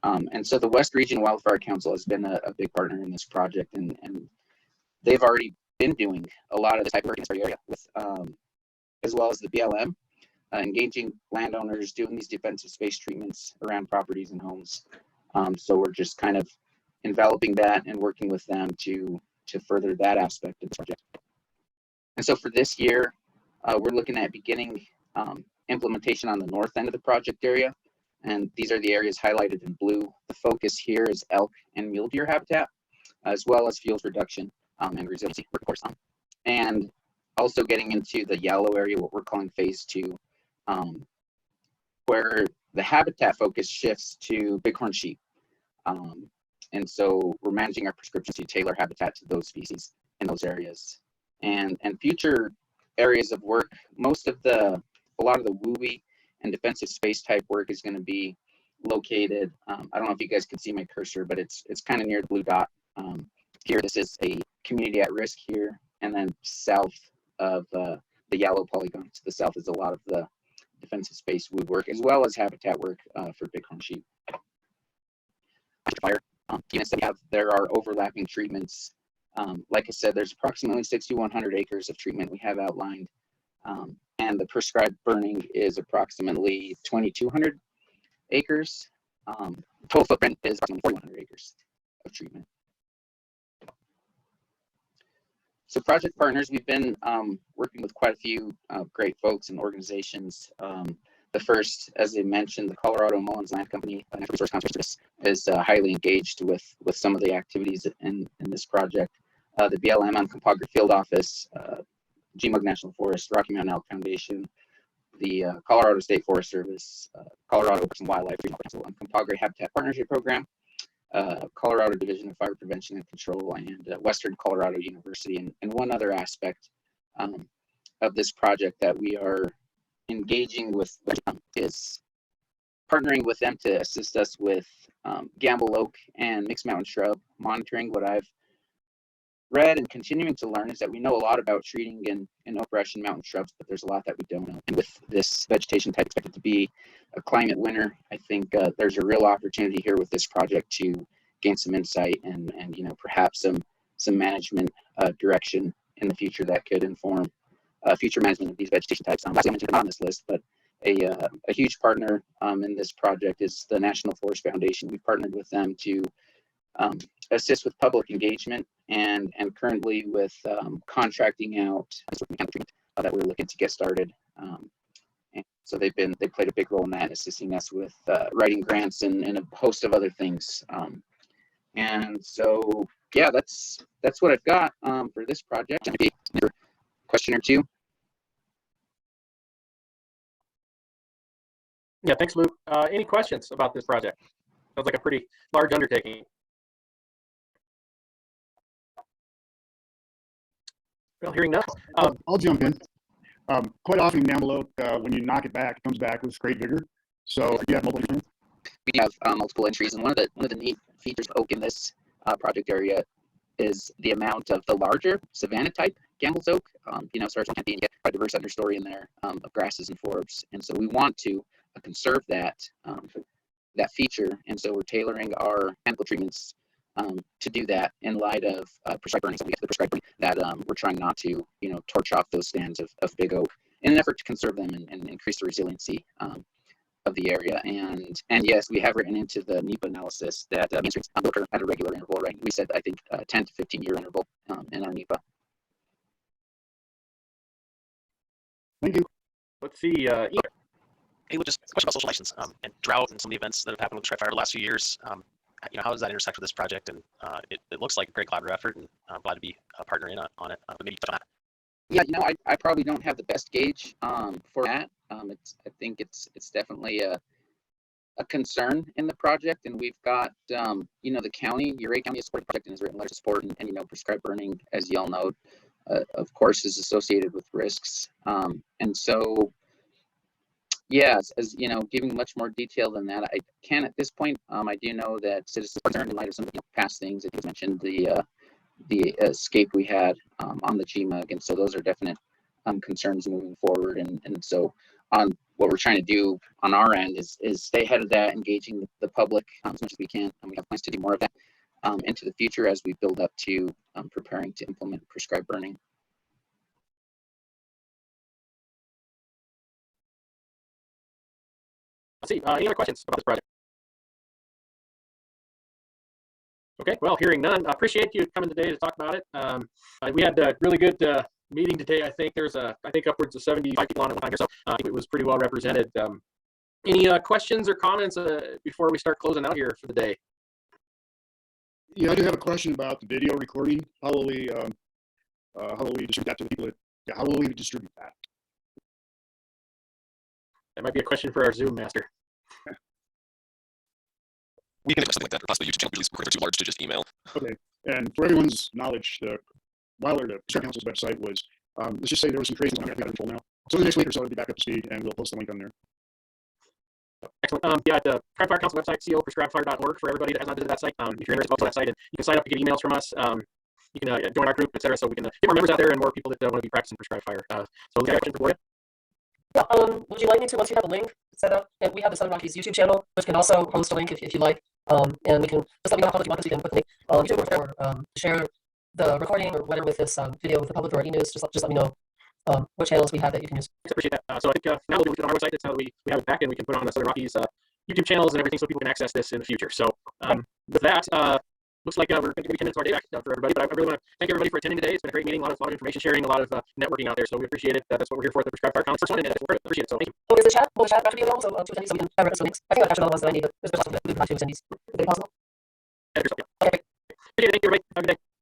And so the West Region Wildfire Council has been a big partner in this project, and they've already been doing a lot of this type of work in this area with, as well as the BLM, engaging landowners, doing these defensive space treatments around properties and homes. So we're just kind of enveloping that and working with them to further that aspect of the project. And so for this year, we're looking at beginning implementation on the north end of the project area. And these are the areas highlighted in blue. The focus here is elk and mule deer habitat, as well as fuels reduction and resiliency, of course. And also getting into the yellow area, what we're calling phase 2, where the habitat focus shifts to bighorn sheep. And so we're managing our prescriptions to tailor habitat to those species in those areas. And future areas of work, a lot of the WUI and defensive space type work is going to be located. I don't know if you guys can see my cursor, but it's kind of near the blue dot. Here, this is a community at risk here, and then south of the yellow polygon to the south is a lot of the defensive space WUI work, as well as habitat work for bighorn sheep. Fire units that we have, there are overlapping treatments. Like I said, there's approximately 6,100 acres of treatment we have outlined, and the prescribed burning is approximately 2,200 acres. Total footprint is approximately 4,100 acres of treatment. So project partners, we've been working with quite a few great folks and organizations. The first, as I mentioned, the Colorado Mullins Land Company, Natural Resource Conservation, is highly engaged with some of the activities in this project. The BLM on Compagre Field Office, GMUG National Forest, Rocky Mountain Elk Foundation, the Colorado State Forest Service, Colorado Parks and Wildlife Regional Council, and Compagre Habitat Partnership Program, Colorado Division of Fire Prevention and Control, and Western Colorado University. And one other aspect of this project that we are engaging with is partnering with them to assist us with Gamble Oak and Mixed Mountain Shrub monitoring. What I've read and continuing to learn is that we know a lot about treating in oak brush and mountain shrubs, but there's a lot that we don't know. And with this vegetation type expected to be a climate winner, I think there's a real opportunity here with this project to gain some insight and perhaps some management direction in the future that could inform future management of these vegetation types. Lastly, I mentioned them on this list, but a huge partner in this project is the National Forest Foundation. We partnered with them to assist with public engagement and currently with contracting out that we're looking to get started. And so they played a big role in that, assisting us with writing grants and a host of other things. And so, yeah, that's what I've got for this project. Maybe another question or two. Yeah, thanks, Luke. Any questions about this project? Sounds like a pretty large undertaking. Well, hearing none. I'll jump in. Quite often in Gamble Oak, when you knock it back, it comes back with great vigor. So you have multiple entries. We have multiple entries, and one of the neat features of oak in this project area is the amount of the larger savanna type Gamble's oak. Starts on and you get a diverse understory in there of grasses and forbs, and so we want to conserve that feature, and so we're tailoring our chemical treatments to do that in light of prescribed burning. So we get to the prescribed burning that we're trying not to, torch off those stands of big oak in an effort to conserve them and increase the resiliency of the area. And yes, we have written into the NEPA analysis that Main Streets will occur at a regular interval, right? We said, I think, 10 to 15 year interval in our NEPA. Thank you. Let's see. Hey, just a question about social license and drought and some of the events that have happened with Prescribed Fire the last few years. How does that intersect with this project? And it looks like a great collaborative effort, and I'm glad to be a partner on it. But maybe touch on that. Yeah, I probably don't have the best gauge for that. I think it's definitely a concern in the project, and we've got the county, Ouray County has supported the project and has written letters of support, and prescribed burning, as you all know, of course, is associated with risks, and so. Yes, as giving much more detail than that, I can at this point. I do know that citizens are concerned in light of some of the past things. I mentioned the escape we had on the GMUG, and so those are definite concerns moving forward. And so on what we're trying to do on our end is stay ahead of that, engaging the public as much as we can, and we have plans to do more of that into the future as we build up to preparing to implement prescribed burning. Let's see. Any other questions about this project? Okay, well, hearing none, I appreciate you coming today to talk about it. We had a really good meeting today. I think there's I think upwards of 75 people on it one time here, so I think it was pretty well represented. Any questions or comments before we start closing out here for the day? Yeah, I do have a question about the video recording. How will we distribute that to the people? How will we distribute that? That might be a question for our Zoom master. We can something like that, or possibly YouTube channel. Usually, recordings are too large to just email. Okay, and for everyone's knowledge, the Prescribed Council's website was, let's just say there was some crazy on it. I got it in full now. So the next week or so, it'll be back up to speed, and we'll post the link on there. Excellent. Yeah, the Prescribed Fire Council website, coprescribedfire.org, for everybody that has not visited that site. If you're interested, go to that site, and you can sign up to get emails from us. You can join our group, etc. So we can get more members out there and more people that want to be practicing prescribed fire. So we got a question for you. Yeah, would you like me to, once you have a link set up, and we have the Southern Rockies YouTube channel, which can also host a link if you like, and we can just let me know how public you want this, we can put the link on YouTube or share the recording or whatever with this video with the public or e-news. Just let me know what channels we have that you can use. I appreciate that. So I think now we'll do it on our website. That's how we have it back, and we can put it on the Southern Rockies YouTube channels and everything, so people can access this in the future. So with that, looks like we're going to be 10 minutes of our day back for everybody. But I really want to thank everybody for attending today. It's been a great meeting, a lot of information sharing, a lot of networking out there. So we appreciate it. That's what we're here for at the Prescribed Fire Conference. First one, and we appreciate it. So thank you. Will the chat actually be available to attendees, so we can have some links? I think I've captured all the ones that I need, but there's possible to attendees. Is it possible? Okay. Appreciate it. Thank you, everybody. Have a good day.